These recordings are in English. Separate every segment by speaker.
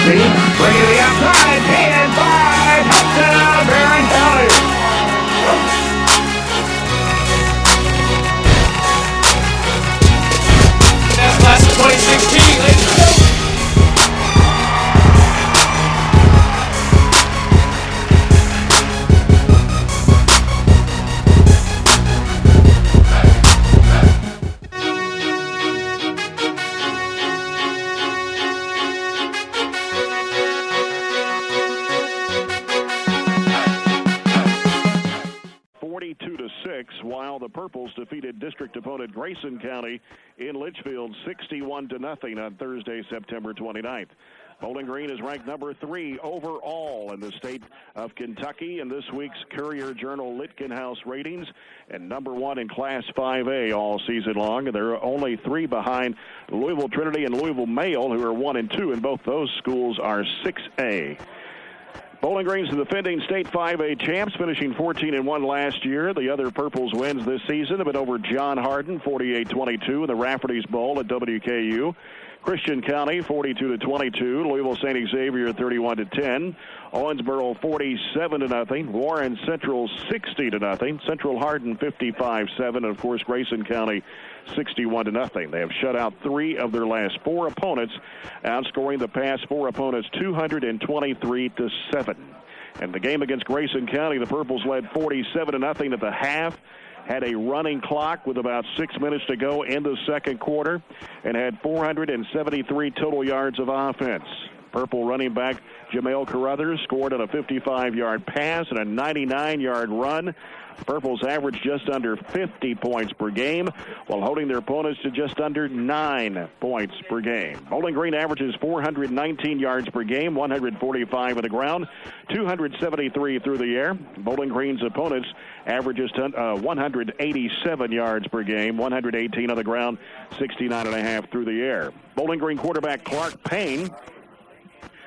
Speaker 1: bring it to the outside, and by touchdown, Barren County. That's class of 2016, ladies and gentlemen.
Speaker 2: While the Purples defeated district opponent Grayson County in Litchfield 61-0 on Thursday, September 29th. Bowling Green is ranked number 3 overall in the state of Kentucky in this week's Courier Journal Litkin House ratings, and number 1 in Class 5A all season long. And there are only 3 behind Louisville Trinity and Louisville Male, who are 1 and 2, and both those schools are 6A. Bowling Green's the defending state 5A champs, finishing 14-1 last year. The other Purples wins this season have been over John Hardin, 48-22, in the Rafferty's Bowl at WKU. Christian County, 42-22. Louisville St. Xavier, 31-10. Owensboro, 47-0. Warren Central, 60-0. Central Hardin, 55-7. And, of course, Grayson County, 61-0. They have shut out 3 of their last 4 opponents, outscoring the past 4 opponents 223-7. And the game against Grayson County, the Purples led 47-0 at the half. Had a running clock with about 6 minutes to go in the second quarter, and had 473 total yards of offense. Purple running back Jamel Carruthers scored on a 55-yard pass and a 99-yard run. Purples averaged just under 50 points per game, while holding their opponents to just under 9 points per game. Bowling Green averages 419 yards per game, 145 on the ground, 273 through the air. Bowling Green's opponents averages 187 yards per game, 118 on the ground, 69.5 through the air. Bowling Green quarterback Clark Payne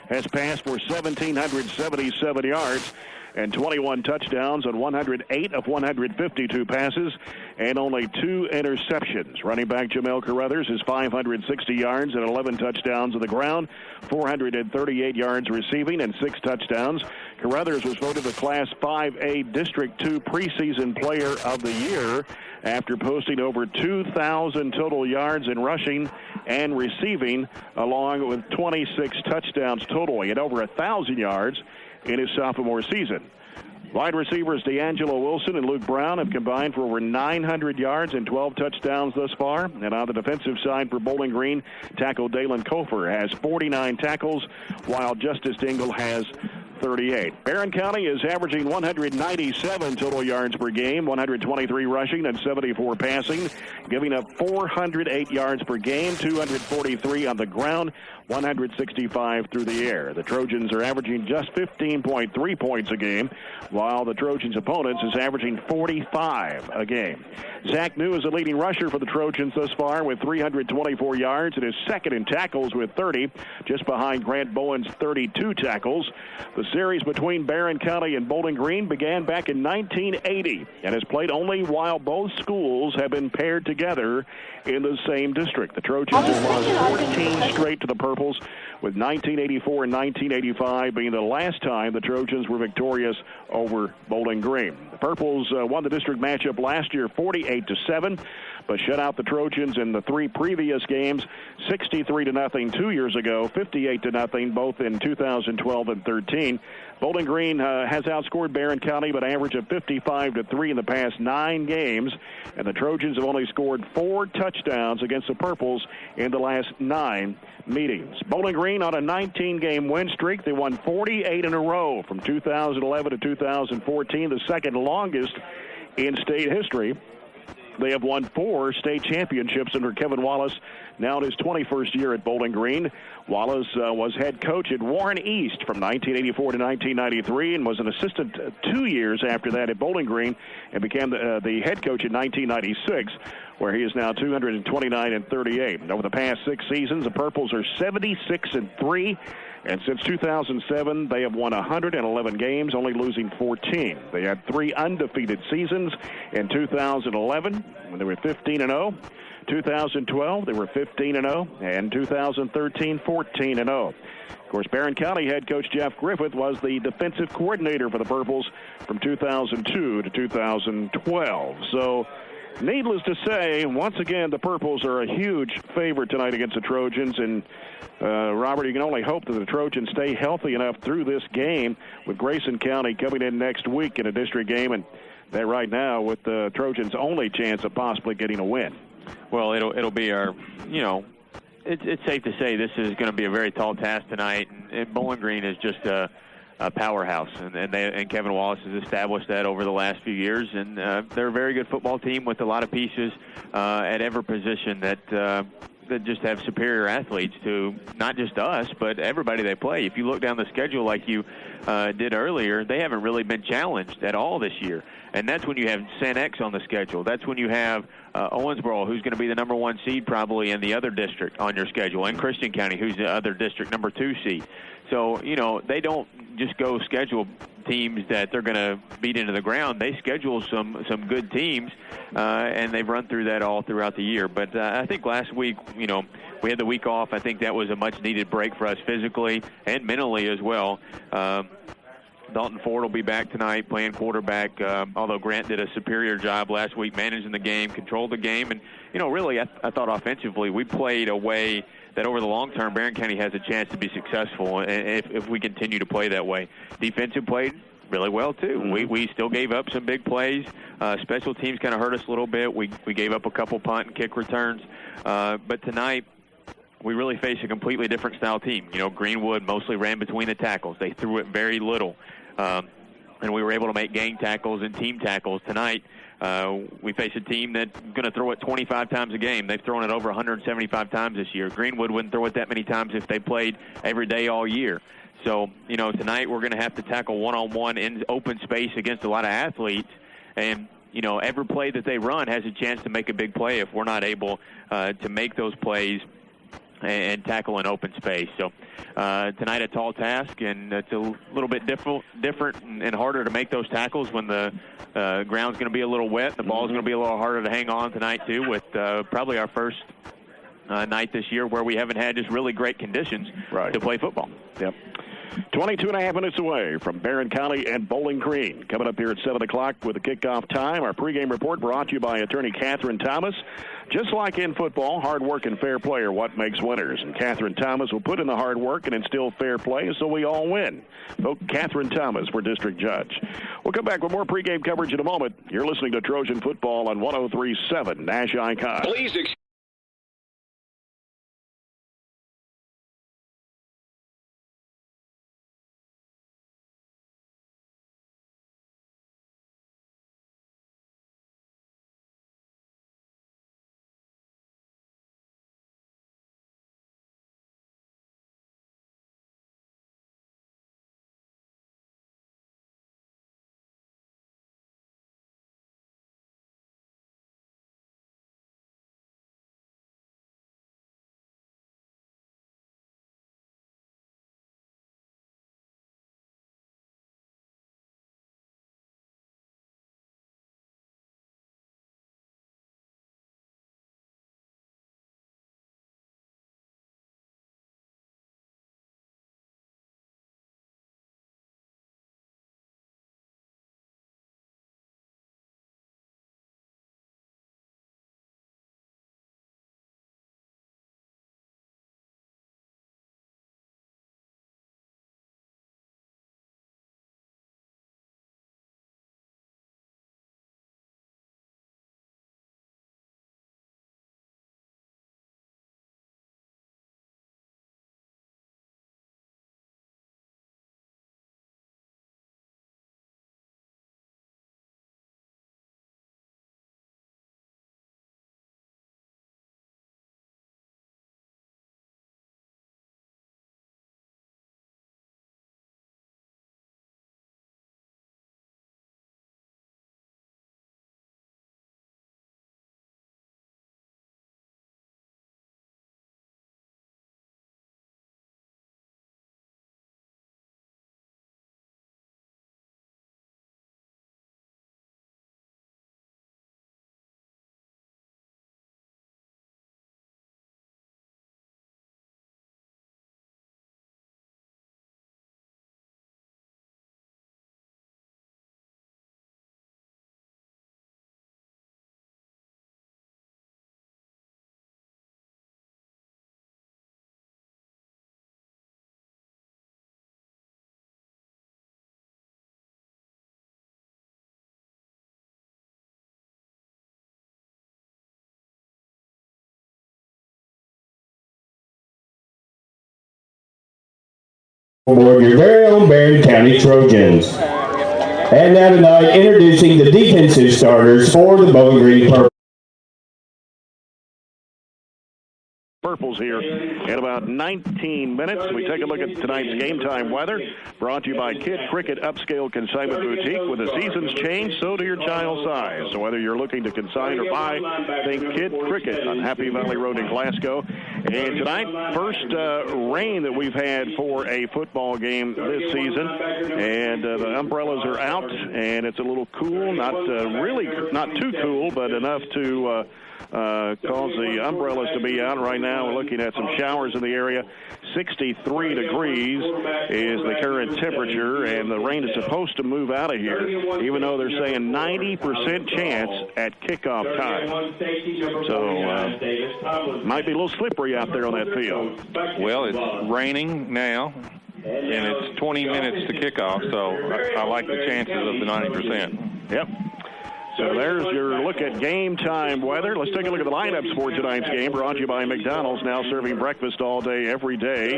Speaker 2: has passed for 1,777 yards and 21 touchdowns on 108 of 152 passes and only 2 interceptions. Running back Jamel Carruthers is 560 yards and 11 touchdowns on the ground, 438 yards receiving and 6 touchdowns. Carruthers was voted the Class 5A District 2 preseason player of the year after posting over 2,000 total yards in rushing and receiving, along with 26 touchdowns total. He had over 1,000 yards in his sophomore season. Wide receivers D'Angelo Wilson and Luke Brown have combined for over 900 yards and 12 touchdowns thus far. And on the defensive side for Bowling Green, tackle Dalen Kofer has 49 tackles, while Justice Dingle has 38. Barren County is averaging 197 total yards per game, 123 rushing and 74 passing, giving up 408 yards per game, 243 on the ground, 165 through the air. The Trojans are averaging just 15.3 points a game, while the Trojans' opponents is averaging 45 a game. Zach New is the leading rusher for the Trojans thus far with 324 yards and is second in tackles with 30, just behind Grant Bowen's 32 tackles. The series between Barren County and Bowling Green began back in 1980 and has played only while both schools have been paired together in the same district. The Trojans have lost 14 straight to the Purples, with 1984 and 1985 being the last time the Trojans were victorious over Bowling Green. The Purples won the district matchup last year 48-7, but shut out the Trojans in the 3 previous games, 63-0 2 years ago, 58-0 both in 2012 and 13. Bowling Green has outscored Barren County, but an average of 55-3 in the past 9 games, and the Trojans have only scored 4 touchdowns against the Purples in the last 9 meetings. Bowling Green on a 19-game win streak. They won 48 in a row from 2011 to 2014, the second longest in state history. They have won 4 state championships under Kevin Wallace, now in his 21st year at Bowling Green. Wallace was head coach at Warren East from 1984 to 1993 and was an assistant 2 years after that at Bowling Green and became the head coach in 1996. where he is now 229-38. Over the past 6 seasons, the Purples are 76-3. And since 2007, they have won 111 games, only losing 14. They had 3 undefeated seasons in 2011 when they were 15-0. 2012, they were 15-0, and 2013, 14-0. Of course, Barren County head coach Jeff Griffith was the defensive coordinator for the Purples from 2002 to 2012. So, needless to say, once again, the Purples are a huge favorite tonight against the Trojans. And, Robert, you can only hope that the Trojans stay healthy enough through this game with Grayson County coming in next week in a district game. And that right now with the Trojans' only chance of possibly getting a win.
Speaker 3: Well, it'll be our, it's safe to say this is going to be a very tall task tonight. And Bowling Green is just a powerhouse, and Kevin Wallace has established that over the last few years. And they're a very good football team with a lot of pieces at every position that just have superior athletes to not just us, but everybody they play. If you look down the schedule like you did earlier, they haven't really been challenged at all this year. And that's when you have San X on the schedule. That's when you have Owensboro, who's going to be the number 1 seed probably in the other district on your schedule, and Christian County, who's the other district number 2 seed. So, they don't just go schedule teams that they're going to beat into the ground. They schedule some good teams, and they've run through that all throughout the year. But I think last week, we had the week off. I think that was a much-needed break for us physically and mentally as well. Dalton Ford will be back tonight playing quarterback, although Grant did a superior job last week managing the game, controlled the game. And, really, I thought offensively we played a way that over the long term, Barren County has a chance to be successful if we continue to play that way. Defensive played really well, too.
Speaker 2: Mm-hmm.
Speaker 3: We still gave up some big plays. Special teams kind of hurt us a little bit. We gave up a couple punt and kick returns. But tonight, we really face a completely different style team. Greenwood mostly ran between the tackles. They threw it very little. And we were able to make gang tackles and team tackles. Tonight, we face a team that's going to throw it 25 times a game. They've thrown it over 175 times this year. Greenwood wouldn't throw it that many times if they played every day all year. So, tonight we're going to have to tackle one-on-one in open space against a lot of athletes. And, every play that they run has a chance to make a big play if we're not able to make those plays and tackle in open space. So tonight a tall task, and it's a little bit different and harder to make those tackles when the ground's going to be a little wet. The ball's going to be a little harder to hang on tonight, too, with probably our first night this year where we haven't had just really great conditions to play football.
Speaker 2: Yep. 22.5 minutes away from Barren County and Bowling Green. Coming up here at 7 o'clock with the kickoff time. Our pregame report brought to you by attorney Catherine Thomas. Just like in football, hard work and fair play are what makes winners. And Catherine Thomas will put in the hard work and instill fair play so we all win. Vote Catherine Thomas for district judge. We'll come back with more pregame coverage in a moment. You're listening to Trojan Football on 103.7 Nash Icon.
Speaker 1: Please
Speaker 4: Aboard your very own Barren County Trojans. And now tonight, introducing the defensive starters for the Bowling Green
Speaker 2: Purples here in about 19 minutes. We take a look at tonight's game time weather, brought to you by Kid Cricket Upscale Consignment Boutique. With the seasons change, so do your child's size. So whether you're looking to consign or buy, think Kid Cricket on Happy Valley Road in Glasgow. And tonight, first rain that we've had for a football game this season. And the umbrellas are out, and it's a little cool. Not too cool, but enough to cause the umbrellas to be out. Right now we're looking at some showers in the area. 63 degrees is the current temperature, and the rain is supposed to move out of here, even though they're saying 90% chance at kickoff time. So might be a little slippery out there on that field.
Speaker 5: Well, it's raining now, and it's 20 minutes to kickoff, so I like the chances of the 90%.
Speaker 2: Yep. So there's your look at game time weather. Let's take a look at the lineups for tonight's game, brought to you by McDonald's, now serving breakfast all day, every day.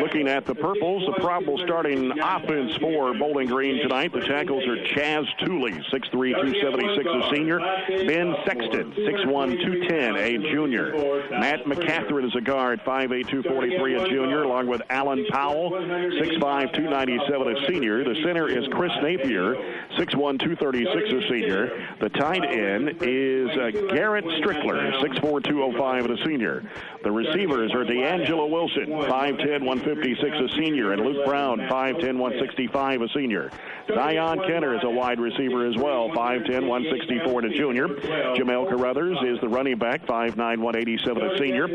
Speaker 2: Looking at the Purples, the probable starting offense for Bowling Green tonight. The tackles are Chaz Tooley, 6'3", 276, a senior. Ben Sexton, 6'1", 210, a junior. Matt McCatherine is a guard, 5'8", 243, a junior, along with Alan Powell, 6'5", 297, a senior. The center is Chris Napier, 6'1", 236, a senior. The tight end is Garrett Strickler, 6'4", 205, and a senior. The receivers are D'Angelo Wilson, 5'10", 156, a senior, and Luke Brown, 5'10", 165, a senior. Zion Kenner is a wide receiver as well, 5'10", 164, and a junior. Jamel Carruthers is the running back, 5'9", 187, a senior.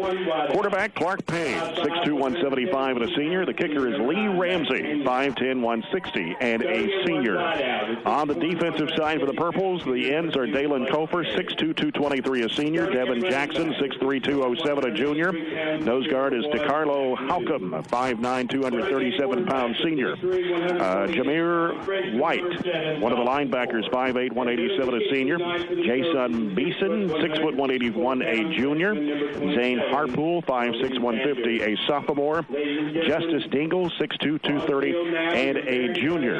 Speaker 2: Quarterback Clark Payne, 6'2", 175, and a senior. The kicker is Lee Ramsey, 5'10", 160, and a senior. On the defensive side for the Purples, the ends are Dalen Kofer, 6'2", 223, a senior. Devin Jackson, 6'3", 207, a junior. Nose guard is DeCarlo Halcomb, 5'9", 237-pound senior. Jameer White, one of the linebackers, 5'8", 187, a senior. Jason Beeson, 6', 181, a junior. Zane Harpool, 5'6", 150, a sophomore. Justice Dingle, 6'2", 230, and a junior.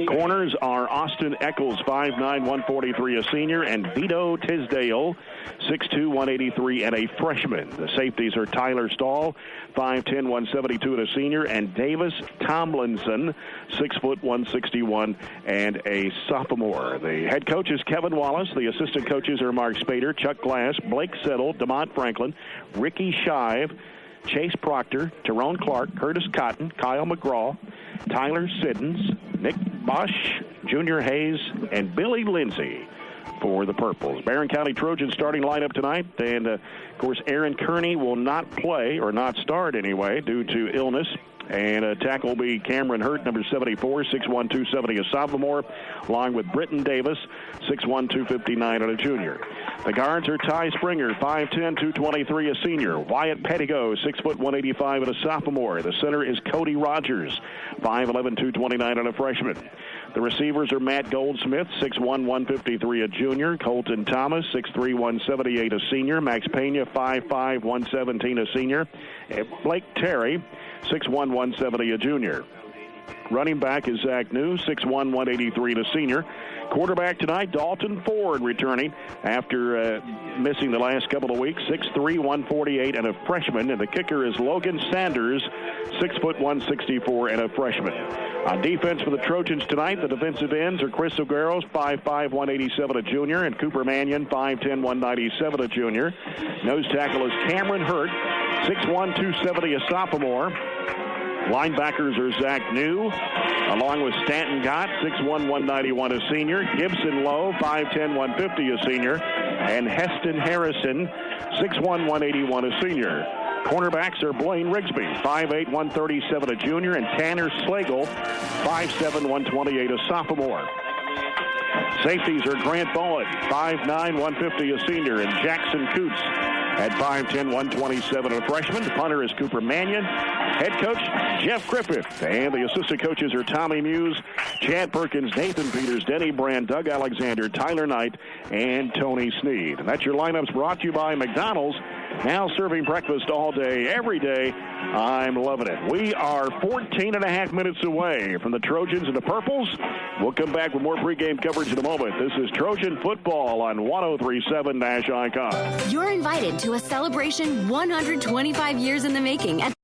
Speaker 2: Corners are Austin Eccles, 5'9", 143, a senior, and Vito Tisdale, 6'2", 183, and a freshman. The safeties are Tyler Stahl, 5'10", 172, and a senior, and Davis Tomlinson, 6', 161, and a sophomore. The head coach is Kevin Wallace. The assistant coaches are Mark Spader, Chuck Glass, Blake Settle, DeMont Franklin, Ricky Shive, Chase Proctor, Tyrone Clark, Curtis Cotton, Kyle McGraw, Tyler Siddons, Nick Bosch, Junior Hayes, and Billy Lindsay for the Purples. Barren County Trojans starting lineup tonight, and of course Aaron Kearney will not play, or not start anyway, due to illness. And tackle will be Cameron Hurt, number 74, 6'1", 270, a sophomore, along with Britton Davis, 6'1", 259, and a junior. The guards are Ty Springer, 5'10", 223, a senior. Wyatt Pettigo, 6', 185, and a sophomore. The center is Cody Rogers, 5'11", 229, and a freshman. The receivers are Matt Goldsmith, 6'1", 153, a junior. Colton Thomas, 6'3", 178, a senior. Max Pena, 5'5", 117, a senior. And Blake Terry, 6'1", 170, a junior. Running back is Zach New, 6'1", 183, and a senior. Quarterback tonight, Dalton Ford, returning after missing the last couple of weeks, 6'3", 148, and a freshman. And the kicker is Logan Sanders, 6', 164, and a freshman. On defense for the Trojans tonight, the defensive ends are Chris Ogueros, 5'5", 187, a junior, and Cooper Mannion, 5'10", 197, a junior. Nose tackle is Cameron Hurt, 6'1", 270, a sophomore. Linebackers are Zach New, along with Stanton Gott, 6'1", 191, a senior. Gibson Lowe, 5'10", 150, a senior. And Heston Harrison, 6'1", 181, a senior. Cornerbacks are Blaine Rigsby, 5'8", 137, a junior. And Tanner Slagle, 5'7", 128, a sophomore. Safeties are Grant Bowen, 5'9", 150, a senior. And Jackson Coots, At 5'10", 127, a freshman. The punter is Cooper Mannion. Head coach, Jeff Griffith. And the assistant coaches are Tommy Muse, Chad Perkins, Nathan Peters, Denny Brand, Doug Alexander, Tyler Knight, and Tony Sneed. And that's your lineups brought to you by McDonald's. Now serving breakfast all day, every day. I'm loving it. We are 14 and a half minutes away from the Trojans and the Purples. We'll come back with more pregame coverage in a moment. This is Trojan football on 103.7 Nash Icon.
Speaker 6: You're invited to a celebration 125 years in the making at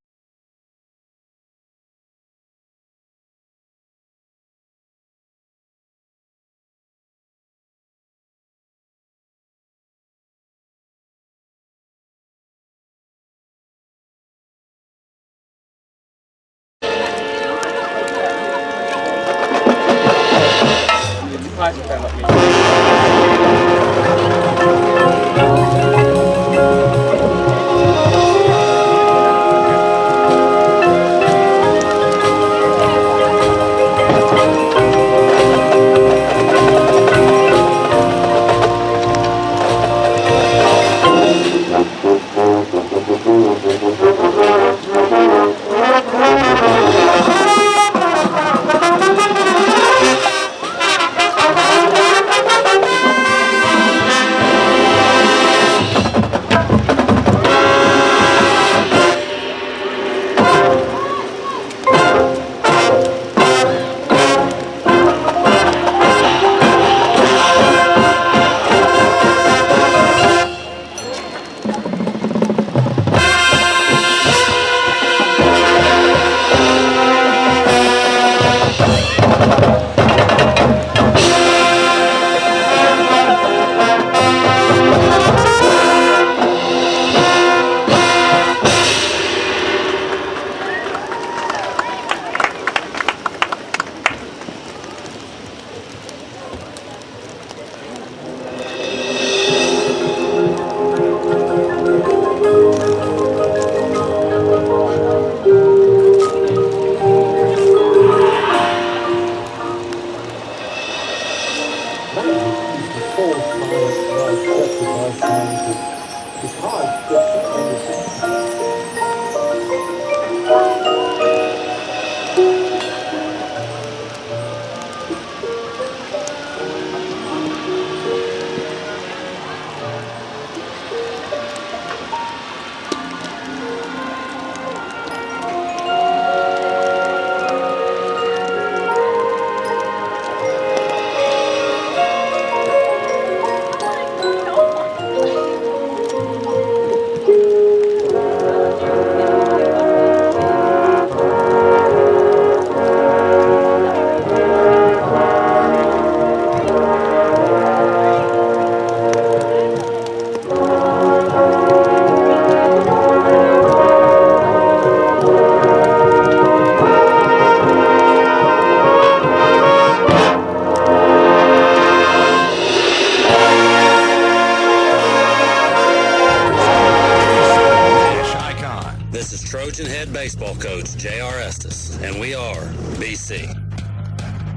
Speaker 7: Baseball coach J.R. Estes, and we are BC.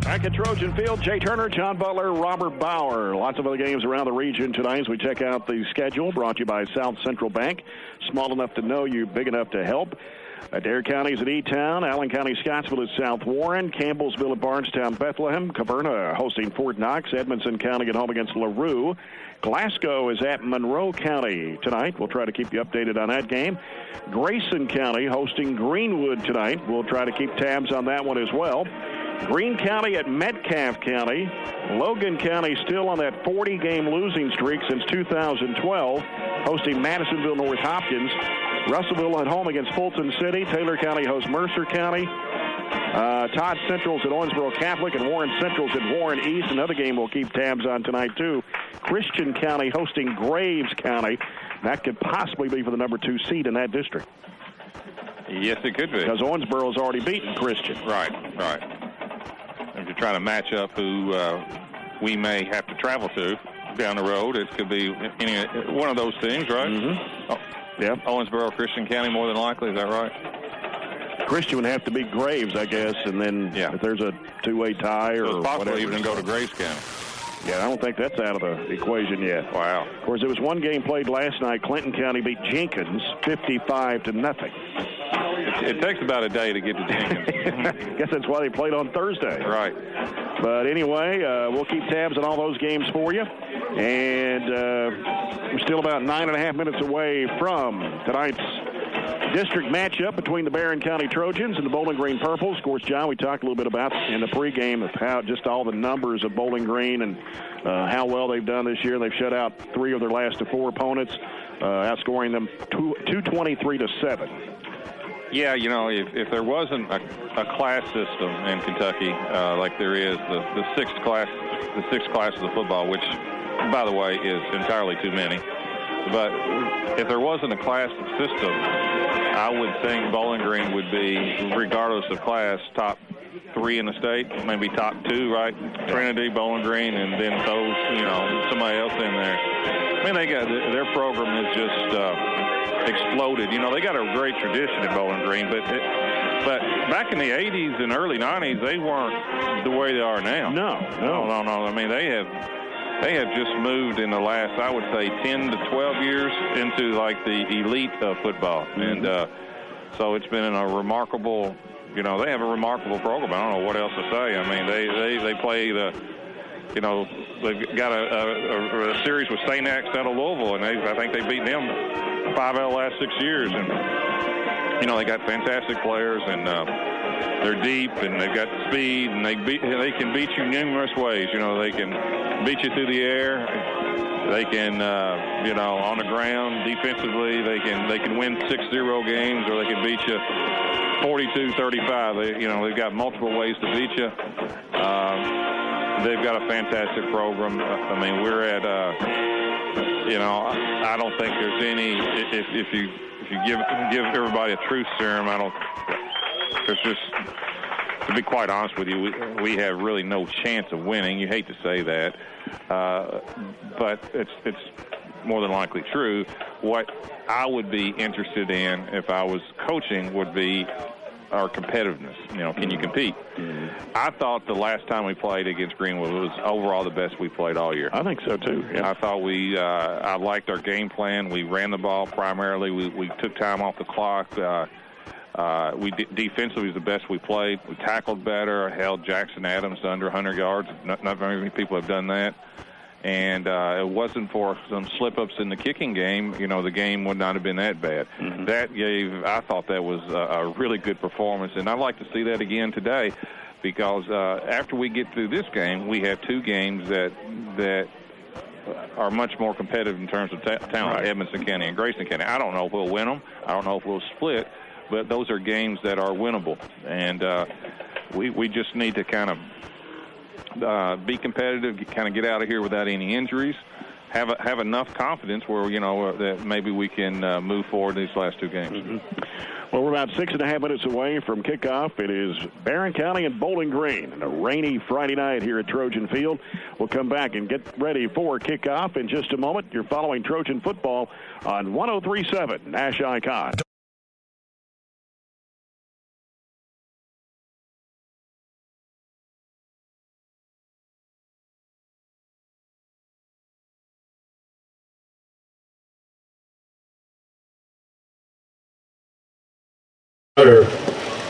Speaker 2: Back at Trojan Field, Jay Turner, John Butler, Robert Bauer. Lots of other games around the region tonight as we check out the schedule, brought to you by South Central Bank. Small enough to know you, big enough to help. Adair County is at E-Town. Allen County, Scottsville is South Warren. Campbellsville at Bardstown, Bethlehem. Caverna hosting Fort Knox. Edmondson County at home against LaRue. Glasgow is at Monroe County tonight. We'll try to keep you updated on that game. Grayson County hosting Greenwood tonight. We'll try to keep tabs on that one as well. Greene County at Metcalfe County. Logan County still on that 40-game losing streak since 2012, hosting Madisonville North Hopkins. Russellville at home against Fulton City. Taylor County hosts Mercer County. Todd Central's at Owensboro Catholic, and Warren Central's at Warren East. Another game we'll keep tabs on tonight, too. Christian County hosting Graves County. That could possibly be for the number 2 seed in that district.
Speaker 5: Yes, it could be.
Speaker 2: Because Owensboro's already beaten Christian.
Speaker 5: Right. If you're trying to match up who we may have to travel to down the road, it could be one of those things, right?
Speaker 2: Mm-hmm.
Speaker 5: Oh, yeah. Owensboro, Christian County, more than likely. Is that right?
Speaker 2: Christian would have to beat Graves, I guess, and then if there's a two-way tie or
Speaker 5: so it's possible
Speaker 2: whatever.
Speaker 5: even go to Graves County.
Speaker 2: Yeah, I don't think that's out of the equation yet.
Speaker 5: Wow.
Speaker 2: Of course, there was one game played last night. Clinton County beat Jenkins 55-0.
Speaker 5: It takes about a day to get to Jenkins.
Speaker 2: I guess that's why they played on Thursday.
Speaker 5: Right.
Speaker 2: But anyway, we'll keep tabs on all those games for you. And we're still about 9.5 minutes away from tonight's district matchup between the Barren County Trojans and the Bowling Green Purples. Of course, John, we talked a little bit about in the pregame of how just all the numbers of Bowling Green and how well they've done this year. They've shut out 3 of their last 4 opponents, outscoring them 223-7.
Speaker 5: Yeah, you know, if there wasn't a class system in Kentucky like there is, the sixth class of the football, which, by the way, is entirely too many. But if there wasn't a class system, I would think Bowling Green would be, regardless of class, top 3 in the state, maybe top 2, right? Trinity, Bowling Green, and then those, you know, somebody else in there. I mean, their program is just exploded. You know, they got a great tradition at Bowling Green, but back in the 80s and early 90s, they weren't the way they are now. No. I mean, they have just moved in the last, I would say, 10 to 12 years into, like, the elite of football. Mm-hmm. And so it's been a remarkable, you know, they have a remarkable program. I don't know what else to say. I mean, they play the, you know, they've got a series with St. Axe out of Louisville, and I think they've beaten them 5 out of the last 6 years. And, you know, they got fantastic players, and they're deep, and they've got speed, and they can beat you numerous ways. You know, they can beat you through the air. They can, you know, on the ground defensively. They can win 6-0 games, or they can beat you 42-35. You know, they've got multiple ways to beat you. They've got a fantastic program. I mean, we're at, you know, I don't think there's any. If you give everybody a truth serum, there's just, to be quite honest with you, we have really no chance of winning. You hate to say that, but it's more than likely true. What I would be interested in if I was coaching would be our competitiveness. You know, can you compete? Mm-hmm. I thought the last time we played against Greenwood was overall the best we played all year.
Speaker 2: I think so too. Yeah.
Speaker 5: I thought I liked our game plan. We ran the ball primarily. We took time off the clock. Defensively was the best we played. We tackled better, held Jackson Adams to under 100 yards. Not very many people have done that. And it wasn't for some slip-ups in the kicking game, you know, the game would not have been that bad. Mm-hmm. I thought that was a really good performance, and I'd like to see that again today, because after we get through this game, we have 2 games that are much more competitive in terms of talent, right. Edmonson County and Grayson County. I don't know if we'll win them. I don't know if we'll split, but those are games that are winnable, and we just need to kind of be competitive, kind of get out of here without any injuries, have enough confidence where, you know, that maybe we can move forward these last 2 games.
Speaker 2: Mm-hmm. Well, we're about 6.5 minutes away from kickoff. It is Barren County and Bowling Green, and a rainy Friday night here at Trojan Field. We'll come back and get ready for kickoff in just a moment. You're following Trojan football on 103.7 Nash Icon.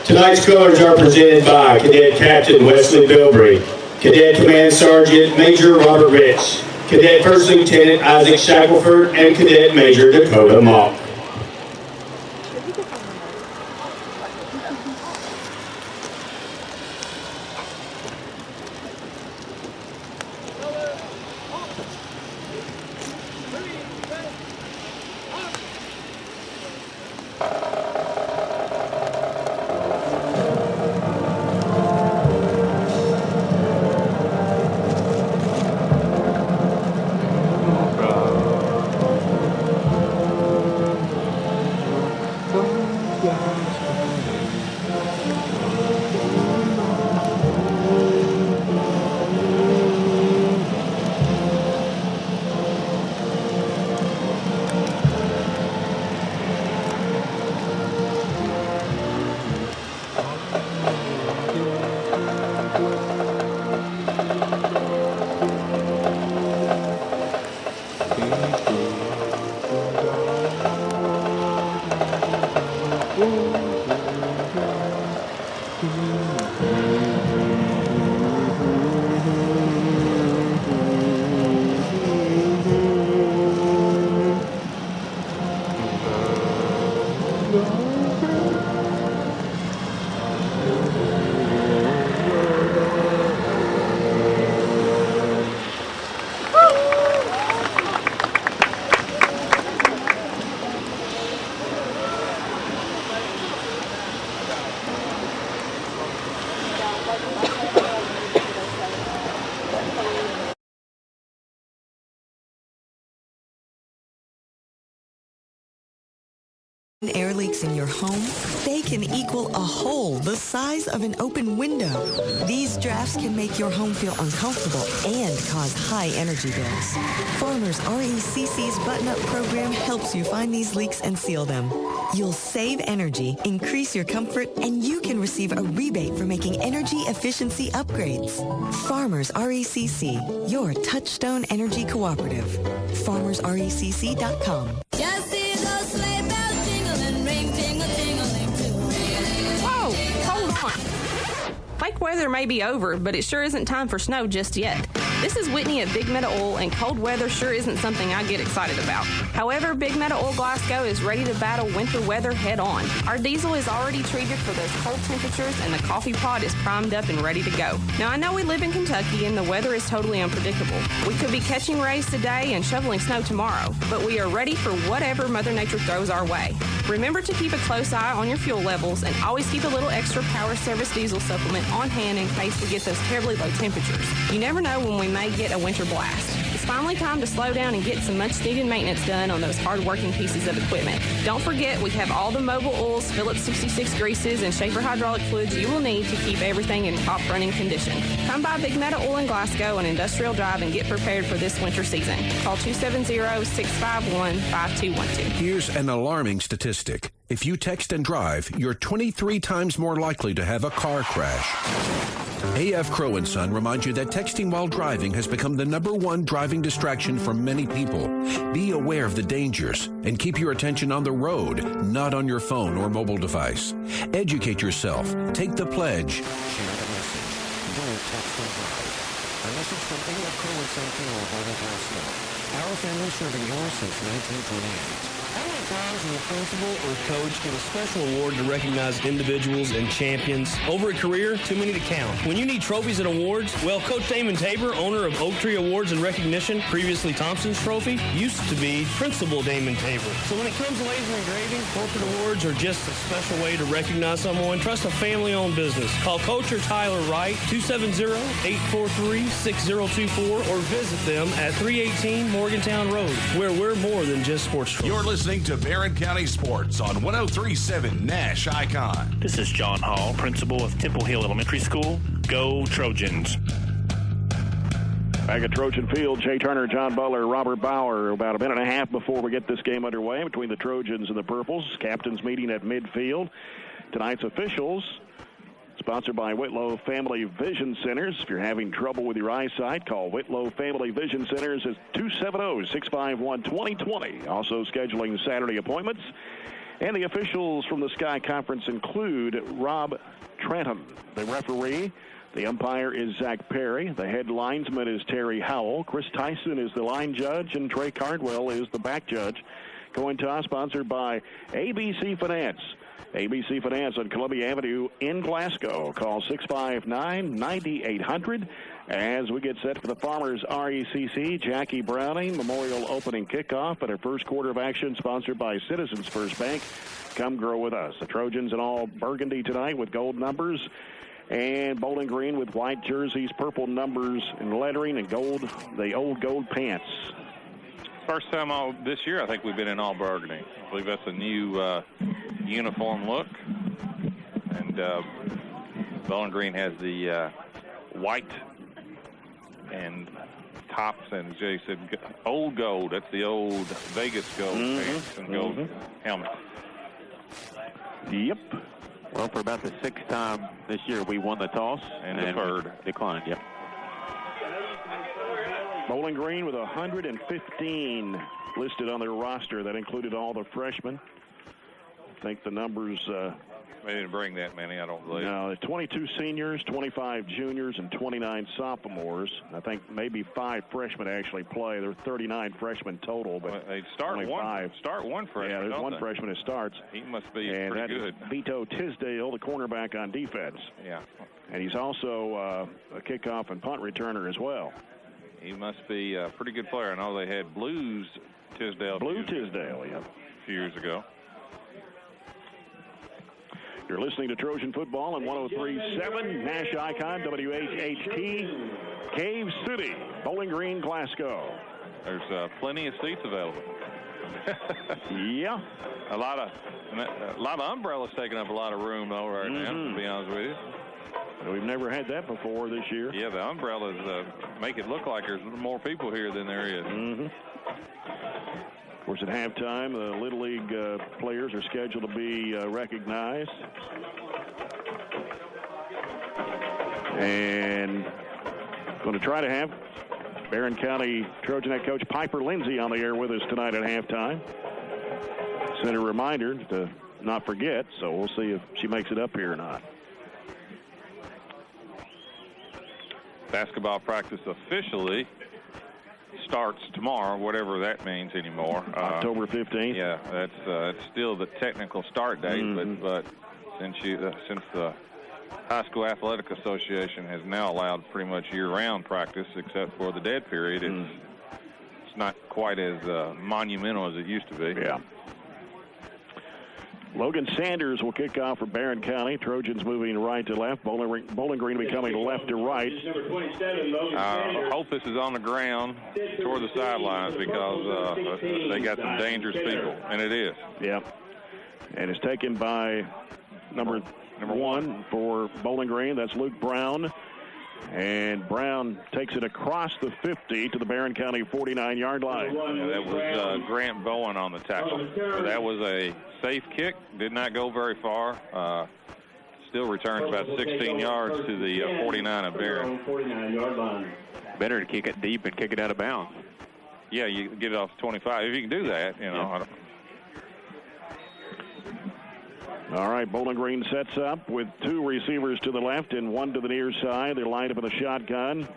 Speaker 4: Tonight's colors are presented by Cadet Captain Wesley Bilbrey, Cadet Command Sergeant Major Robert Rich, Cadet First Lieutenant Isaac Shackelford, and Cadet Major Dakota Mock.
Speaker 8: Air leaks in your home, they can equal a hole the size of an open window. These drafts can make your home feel uncomfortable and cause high energy bills. Farmers RECC's button-up program helps you find these leaks and seal them. You'll save energy, increase your comfort, and you can receive a rebate for making energy efficiency upgrades. Farmers RECC, your Touchstone Energy Cooperative. FarmersRECC.com.
Speaker 9: Just see those sleigh bells jingling, ring, tingle, tingling, too.
Speaker 10: Whoa, hold on. Fake weather may be over, but it sure isn't time for snow just yet. This is Whitney at Big Meadow Oil, and cold weather sure isn't something I get excited about. However, Big Meadow Oil Glasgow is ready to battle winter weather head on. Our diesel is already treated for those cold temperatures, and the coffee pot is primed up and ready to go. Now, I know we live in Kentucky, and the weather is totally unpredictable. We could be catching rays today and shoveling snow tomorrow, but we are ready for whatever Mother Nature throws our way. Remember to keep a close eye on your fuel levels and always keep a little extra Power Service diesel supplement on hand in case we get those terribly low temperatures. You never know when we may get a winter blast. It's finally time to slow down and get some much-needed maintenance done on those hard-working pieces of equipment. Don't forget, we have all the mobile oils, Phillips 66 greases, and Schaefer hydraulic fluids you will need to keep everything in top running condition. Come by Big Meadow Oil in Glasgow on Industrial Drive and get prepared for this winter season. Call 270-651-5212.
Speaker 11: Here's an alarming statistic. If you text and drive, you're 23 times more likely to have a car crash. A.F. Crow & Son reminds you that texting while driving has become the #1 driving distraction for many people. Be aware of the dangers and keep your attention on the road, not on your phone or mobile device. Educate yourself. Take the pledge.
Speaker 12: Share the message. Don't text and drive. A message from A.F. Crow & Son funeral by the Glasgow. Our family serving yours since 1928.
Speaker 13: How many times will a principal or coach get a special award to recognize individuals and champions? Over a career, too many to count. When you need trophies and awards, well, Coach Damon Tabor, owner of Oak Tree Awards and Recognition, previously Thompson's Trophy, used to be Principal Damon Tabor. So when it comes to laser engraving, corporate awards are just a special way to recognize someone. Trust a family-owned business. Call Coach or Tyler Wright, 270-843-6024, or visit them at 318 Morgantown Road, where we're more than just sports trophies.
Speaker 14: You're listening to Barren County Sports on 103.7 Nash Icon.
Speaker 15: This is John Hall, principal of Temple Hill Elementary School. Go Trojans.
Speaker 2: Back at Trojan Field, Jay Turner, John Butler, Robert Bauer. About a minute and a half before we get this game underway between the Trojans and the Purples. Captains meeting at midfield. Tonight's officials, sponsored by Whitlow Family Vision Centers. If you're having trouble with your eyesight, call Whitlow Family Vision Centers at 270-651-2020. Also scheduling Saturday appointments. And the officials from the Sky Conference include Rob Trentham, the referee. The umpire is Zach Perry. The head linesman is Terry Howell. Chris Tyson is the line judge, and Trey Cardwell is the back judge. Coin toss sponsored by ABC Finance. ABC Finance on Columbia Avenue in Glasgow. Call 659-9800 as we get set for the Farmers RECC Jackie Browning Memorial Opening Kickoff at our first quarter of action, sponsored by Citizens First Bank. Come grow with us. The Trojans in all burgundy tonight with gold numbers, and Bowling Green with white jerseys, purple numbers and lettering, and gold, the old gold pants.
Speaker 5: First time this year, I think we've been in all burgundy. I believe that's a new uniform look. And Bowling Green has the white and tops, and Jay said old gold. That's the old Vegas gold pants and gold helmet.
Speaker 2: Yep.
Speaker 3: Well, for about the 6th time this year, we won the toss
Speaker 5: and deferred.
Speaker 3: Declined, yep.
Speaker 2: Bowling Green with 115 listed on their roster. That included all the freshmen. I think the numbers...
Speaker 5: they didn't bring that many, I don't believe.
Speaker 2: No, 22 seniors, 25 juniors, and 29 sophomores. I think maybe 5 freshmen actually play. There are 39 freshmen total, but
Speaker 5: they start
Speaker 2: only
Speaker 5: one.
Speaker 2: 5.
Speaker 5: Start one freshman.
Speaker 2: Yeah, there's one freshman that starts.
Speaker 5: He must be
Speaker 2: and
Speaker 5: pretty good.
Speaker 2: Vito Tisdale, the cornerback on defense.
Speaker 5: Yeah.
Speaker 2: And he's also a kickoff and punt returner as well.
Speaker 5: He must be a pretty good player. I know they had Blues Tisdale.
Speaker 2: Yeah.
Speaker 5: A few years ago.
Speaker 2: You're listening to Trojan Football on 103.7 Nash Icon, WHHT, Cave City, Bowling Green, Glasgow.
Speaker 5: There's plenty of seats available.
Speaker 2: Yeah.
Speaker 5: A lot of umbrellas taking up a lot of room though right now, to be honest with you.
Speaker 2: We've never had that before this year.
Speaker 5: Yeah, the umbrellas make it look like there's more people here than there is.
Speaker 2: Of course, at halftime, the Little League players are scheduled to be recognized. And going to try to have Barren County Trojan head coach Piper Lindsay on the air with us tonight at halftime. Send a reminder to not forget, so we'll see if she makes it up here or not.
Speaker 5: Basketball practice officially starts tomorrow, whatever that means anymore.
Speaker 2: October 15th.
Speaker 5: Yeah, that's still the technical start date, but since the High School Athletic Association has now allowed pretty much year-round practice except for the dead period, it's not quite as monumental as it used to be.
Speaker 2: Yeah. Logan Sanders will kick off for Barren County. Trojans moving right to left. Bowling Green becoming left to right.
Speaker 5: I hope this is on the ground toward the sidelines because they got some dangerous people, and it is.
Speaker 2: Yeah. And it's taken by number one for Bowling Green. That's Luke Brown. And Brown takes it across the 50 to the Barren County 49-yard line.
Speaker 5: Yeah, that was Grant Bowen on the tackle. So that was a safe kick. Did not go very far. Still returns about 16 yards to the 49 of Barren.
Speaker 3: Better to kick it deep and kick it out of bounds.
Speaker 5: Yeah, you get it off 25. If you can do that, you know.
Speaker 2: Yeah. All right, Bowling Green sets up with two receivers to the left and one to the near side. They're lined up in a shotgun.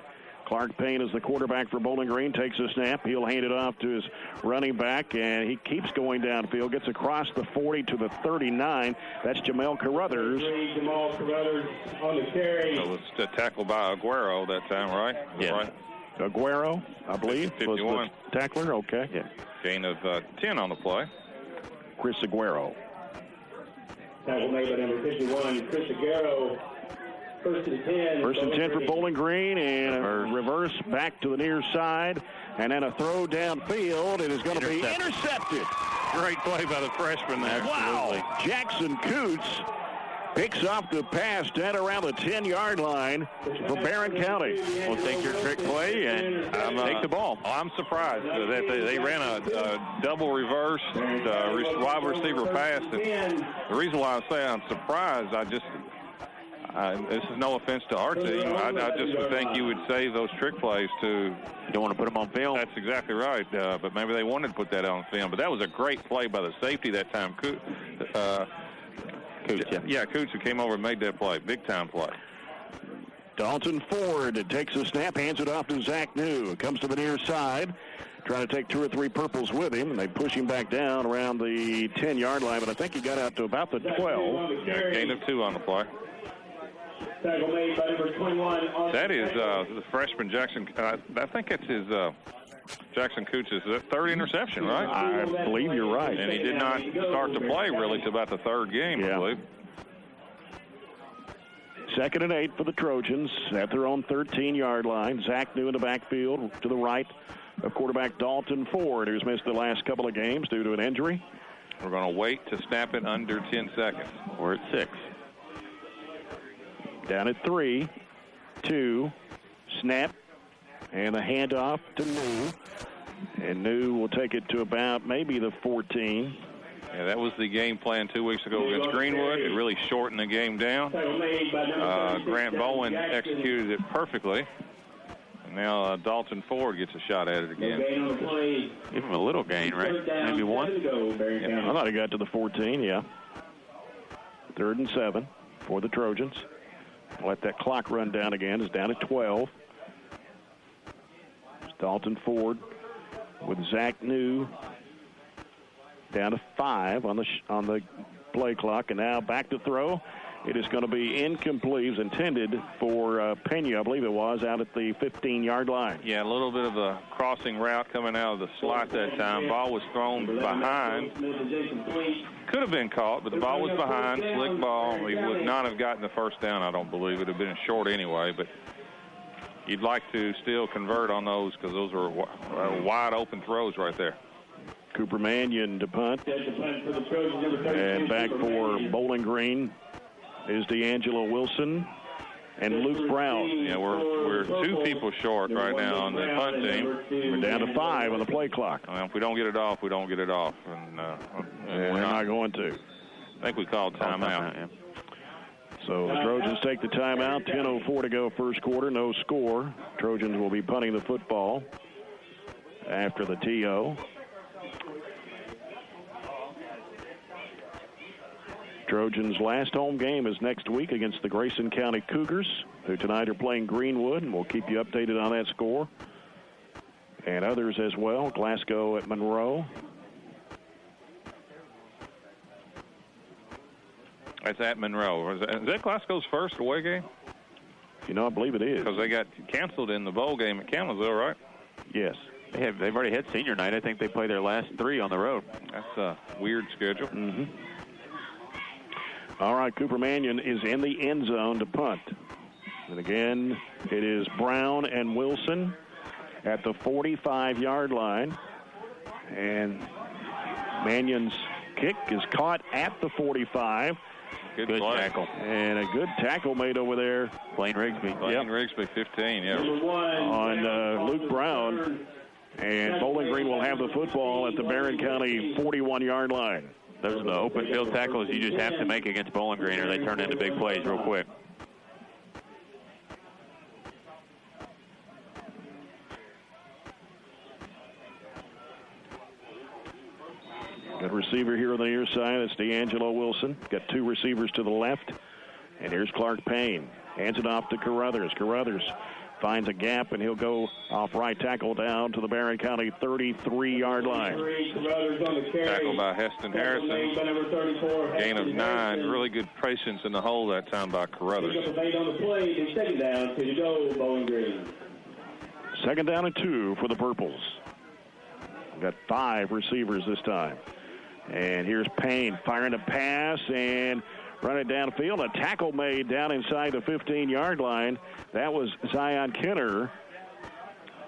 Speaker 2: Clark Payne is the quarterback for Bowling Green. Takes a snap. He'll hand it off to his running back, and he keeps going downfield. Gets across the 40 to the 39. That's Jamel Carruthers.
Speaker 4: Jamal Carruthers on the carry.
Speaker 5: So it was tackled by Aguero that time, right?
Speaker 3: Yeah.
Speaker 5: Right.
Speaker 2: Aguero, I believe,
Speaker 5: 51.
Speaker 2: was the tackler. Okay.
Speaker 3: Yeah.
Speaker 5: Gain of 10 on the play.
Speaker 2: Chris Aguero.
Speaker 4: Tackle made by number 51, Chris Aguero. First and 10.
Speaker 2: First and 10 for Bowling Green, and a reverse back to the near side, and then a throw downfield. It is going to be intercepted.
Speaker 5: Great play by the freshman there.
Speaker 2: Wow. Jackson Coots picks off the pass down around the 10-yard line for Barren County.
Speaker 3: We'll take your trick play and take the ball.
Speaker 5: I'm surprised that they ran a double reverse wide receiver pass. And the reason why I say I'm surprised, this is no offense to our team. I just would think you would save those trick plays to.
Speaker 3: You don't want to put them on film.
Speaker 5: That's exactly right. But maybe they wanted to put that on film. But that was a great play by the safety that time. Coots, Coots who came over and made that play. Big time play.
Speaker 2: Dalton Ford takes a snap, hands it off to Zach New. Comes to the near side, trying to take two or three purples with him, and they push him back down around the 10-yard line, but I think he got out to about the 12.
Speaker 5: Yeah, gain of 2 on the play.
Speaker 4: Tackle made by number 21.
Speaker 5: That is the freshman Jackson. I think it's his Jackson Coots' third interception, right?
Speaker 2: I believe you're right.
Speaker 5: And he did not start to play really till about the third game, I believe.
Speaker 2: 2nd and 8 for the Trojans at their own 13-yard line. Zach New in the backfield to the right of quarterback Dalton Ford, who's missed the last couple of games due to an injury.
Speaker 5: We're going to wait to snap it under 10 seconds.
Speaker 3: We're at 6.
Speaker 2: Down at 3, 2, snap, and a handoff to New. And New will take it to about maybe the 14.
Speaker 5: Yeah, that was the game plan 2 weeks ago against Greenwood. It really shortened the game down. Grant Bowen executed it perfectly. And now Dalton Ford gets a shot at it again.
Speaker 3: Give him a little gain, right? Maybe 1?
Speaker 2: Yeah, I thought he got to the 14, yeah. 3rd and 7 for the Trojans. Let that clock run down again. It's down to 12. It's Dalton Ford with Zach New down to 5 on the play clock, and now back to throw. It is going to be incomplete. It was intended for Pena, I believe it was, out at the 15-yard line.
Speaker 5: Yeah, a little bit of a crossing route coming out of the slot that time. Ball was thrown behind. Could have been caught, but the ball was behind. Slick ball. He would not have gotten the first down, I don't believe. It would have been short anyway, but you'd like to still convert on those because those are wide open throws right there.
Speaker 2: Cooper Mannion to punt. And back for Bowling Green is D'Angelo Wilson and Luke Brown.
Speaker 5: Yeah, we're 2 people short right now on the punt team.
Speaker 2: We're down to 5 on the play clock.
Speaker 5: Well, if we don't get it off, we don't get it off. And
Speaker 2: we're not going to.
Speaker 5: I think we called timeout.
Speaker 2: Yeah. So the Trojans take the timeout. 10:04 to go first quarter. No score. Trojans will be punting the football after the TO. Trojans' last home game is next week against the Grayson County Cougars, who tonight are playing Greenwood, and we'll keep you updated on that score. And others as well. Glasgow at Monroe.
Speaker 5: That's at Monroe. Is that Glasgow's first away game?
Speaker 2: You know, I believe it is.
Speaker 5: Because they got canceled in the bowl game at Campbellsville, right?
Speaker 2: Yes.
Speaker 3: They've already had senior night. I think they play their last 3 on the road.
Speaker 5: That's a weird schedule.
Speaker 2: Mm-hmm. All right, Cooper Mannion is in the end zone to punt. And again, it is Brown and Wilson at the 45-yard line. And Mannion's kick is caught at the 45.
Speaker 5: Good
Speaker 3: tackle.
Speaker 2: And a good tackle made over there.
Speaker 3: Blaine Rigsby.
Speaker 5: Rigsby, 15, yeah.
Speaker 2: On Luke Brown. And Bowling Green will have the football at the Barren County 41-yard line.
Speaker 3: Those are the open field tackles you just have to make against Bowling Green, or they turn into big plays real quick.
Speaker 2: Good receiver here on the near side. It's D'Angelo Wilson. Got 2 receivers to the left. And here's Clark Payne. Hands it off to Carruthers. Carruthers finds a gap, and he'll go off right tackle down to the Barren County 33-yard line.
Speaker 5: Tackle by Heston Harrison. Gain of 9. Really good patience in the hole that time by Carruthers.
Speaker 2: Second down and 2 for the Purples. Got 5 receivers this time. And here's Payne firing a pass and running downfield. A tackle made down inside the 15-yard line. That was Zion Kenner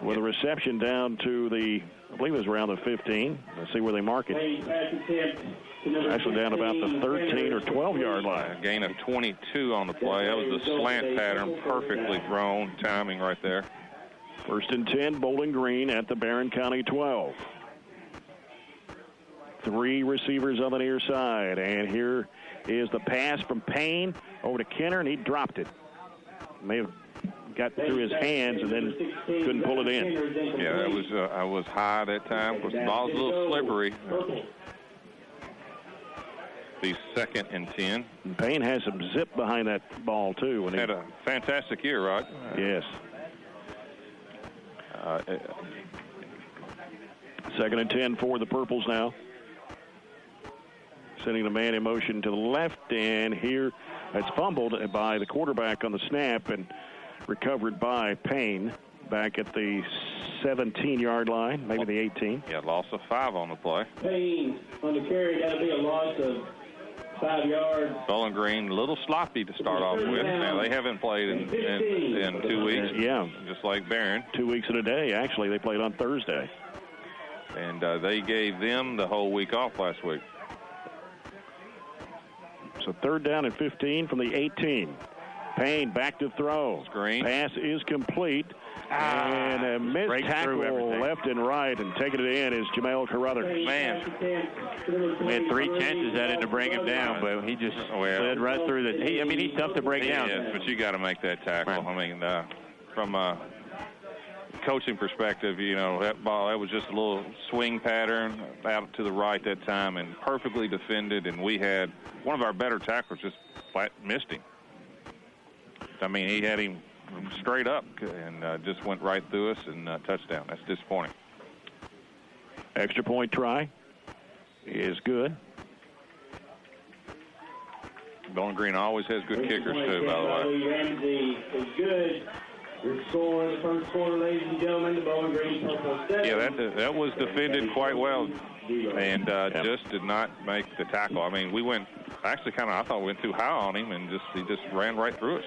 Speaker 2: with a reception down to the, I believe it was around the 15. Let's see where they mark it. Actually down about the 13 or 12-yard line.
Speaker 5: A gain of 22 on the play. That was the slant pattern, perfectly thrown. Timing right there.
Speaker 2: First and 10, Bowling Green at the Barren County 12. 3 receivers on the near side. And here is the pass from Payne over to Kenner, and he dropped it. May have got through his hands and then couldn't pull it in.
Speaker 5: Yeah, that was I was high that time. The ball's a little slippery. The 2nd and 10.
Speaker 2: And Payne has some zip behind that ball, too. When
Speaker 5: had a fantastic year, right?
Speaker 2: Yes. Second and 10 for the Purples now. Sending the man in motion to the left, and here it's fumbled by the quarterback on the snap and recovered by Payne back at the 17-yard line, maybe the 18.
Speaker 5: Yeah, loss of 5 on the play.
Speaker 4: Payne on the carry, that'll be a loss of 5 yards.
Speaker 5: Bowling Green a little sloppy to start off with. Now, they haven't played in 2 weeks.
Speaker 2: Yeah.
Speaker 5: Just like Barren.
Speaker 2: 2 weeks and a day, actually. They played on Thursday.
Speaker 5: And they gave them the whole week off last week.
Speaker 2: So third down and 15 from the 18. Payne back to throw.
Speaker 5: Screen.
Speaker 2: Pass is complete. And a missed tackle left and right, and taking it in is Jamel Carruthers.
Speaker 3: Man, we had 3 chances at it to bring him down, but he just slid right through the. He's tough to break down.
Speaker 5: Yes, but you got to make that tackle. Right. I mean, from a coaching perspective, that ball, that was just a little swing pattern out to the right that time, and perfectly defended. And we had one of our better tacklers just flat missed him. I mean, he had him straight up and just went right through us and touchdown. That's disappointing.
Speaker 2: Extra point try is good.
Speaker 5: Bowling Green always has good kickers, too, by the way.
Speaker 4: Ramsey is good. Your score in the first quarter, ladies and gentlemen, the Bowling Green Purple 7.
Speaker 5: Yeah, that was defended quite well and just did not make the tackle. I mean, we went, actually I thought we went too high on him and he just ran right through us.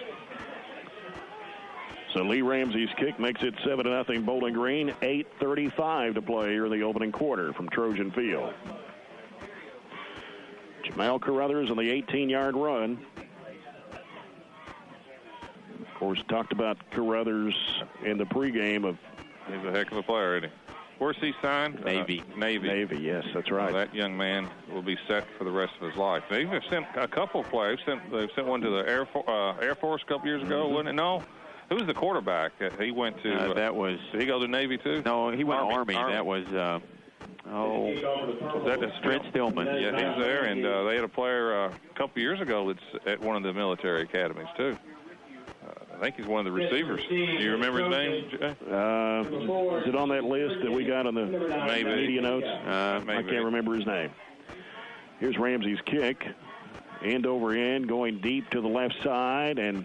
Speaker 2: So Lee Ramsey's kick makes it 7-0 Bowling Green. 8:35 to play here in the opening quarter from Trojan Field. Jamal Carruthers on the 18-yard run. Of course, talked about Carruthers in the pregame of.
Speaker 5: He's a heck of a player, isn't he? Where's he signed?
Speaker 3: Navy.
Speaker 2: Navy, yes, that's right.
Speaker 5: That young man will be set for the rest of his life. They've sent a couple of players. They've sent one to the Air Force a couple years ago, wasn't it? No. Who was the quarterback? He went to.
Speaker 3: That was.
Speaker 5: Did he go to Navy too?
Speaker 3: No, he went Army. That was.
Speaker 5: Was that
Speaker 3: Trent Stillman?
Speaker 5: Yeah, he's there, and they had a player a couple years ago that's at one of the military academies too. I think he's one of the receivers. Do you remember his name, Jay?
Speaker 2: Is it on that list that we got on the media notes?
Speaker 5: Maybe.
Speaker 2: I can't remember his name. Here's Ramsey's kick. End over end, going deep to the left side, and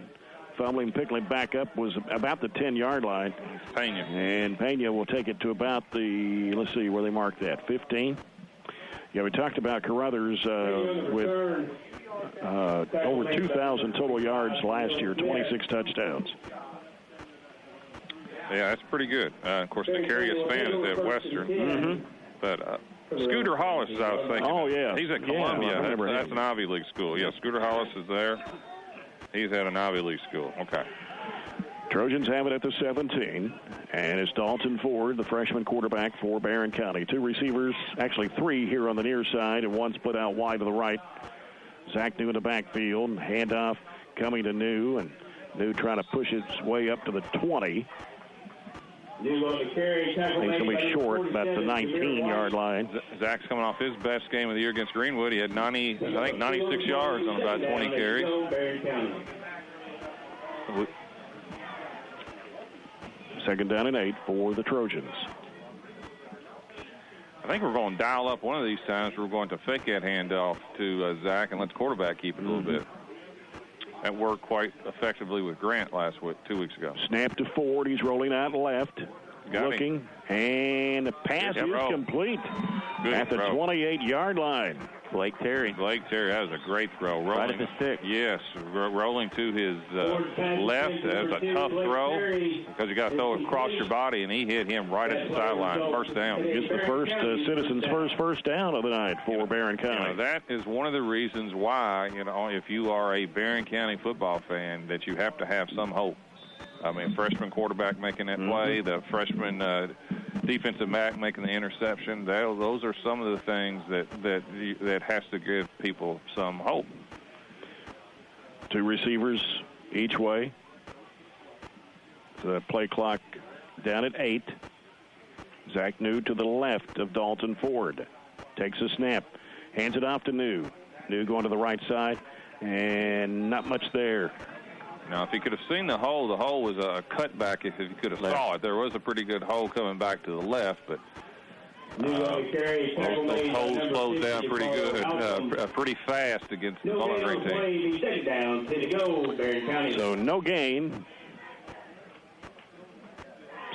Speaker 2: fumbling, picking it back up was about the 10-yard line.
Speaker 5: Pena.
Speaker 2: And Pena will take it to about the, let's see where they marked that, 15. Yeah, we talked about Carruthers with over 2,000 total yards last year, 26 touchdowns.
Speaker 5: Yeah, that's pretty good. Of course, the carry span is at Western. But Scooter Hollis, as I was thinking.
Speaker 2: Oh, yeah.
Speaker 5: He's at Columbia. That's an Ivy League school. Yeah, Scooter Hollis is there. He's at an Ivy League school. Okay.
Speaker 2: Trojans have it at the 17, and it's Dalton Ford, the freshman quarterback for Barren County. Two receivers, actually three here on the near side, and one split out wide to the right. Zach New in the backfield, handoff coming to New, and New trying to push its way up to the 20. He's going to be short, about the 19-yard line.
Speaker 5: Zach's coming off his best game of the year against Greenwood. He had 96 yards on about 20 carries.
Speaker 2: Second down and 8 for the Trojans.
Speaker 5: I think we're going to dial up one of these times. We're going to fake that handoff to Zach and let the quarterback keep it a little bit. That worked quite effectively with Grant 2 weeks ago.
Speaker 2: Snap to Ford. He's rolling out left. Looking. And the pass is complete at the 28-yard line.
Speaker 3: Blake Terry.
Speaker 5: That was a great throw. Rolling,
Speaker 3: right at the stick.
Speaker 5: Yes, rolling to his left. That was a tough throw because you got to throw it across your body, and he hit him right at the sideline. First down.
Speaker 2: It's the first Citizens' first down of the night for Barren County.
Speaker 5: That is one of the reasons why, if you are a Barren County football fan, that you have to have some hope. I mean, freshman quarterback making that play, the freshman defensive back making the interception. Those are some of the things that has to give people some hope.
Speaker 2: Two receivers each way. The play clock down at 8. Zach New to the left of Dalton Ford. Takes a snap. Hands it off to New. New going to the right side. And not much there.
Speaker 5: Now, if he could have seen the hole was a cutback if he could have saw it. There was a pretty good hole coming back to the left, but those holes closed down pretty good, pretty fast against the Bowling Green team.
Speaker 2: So no gain.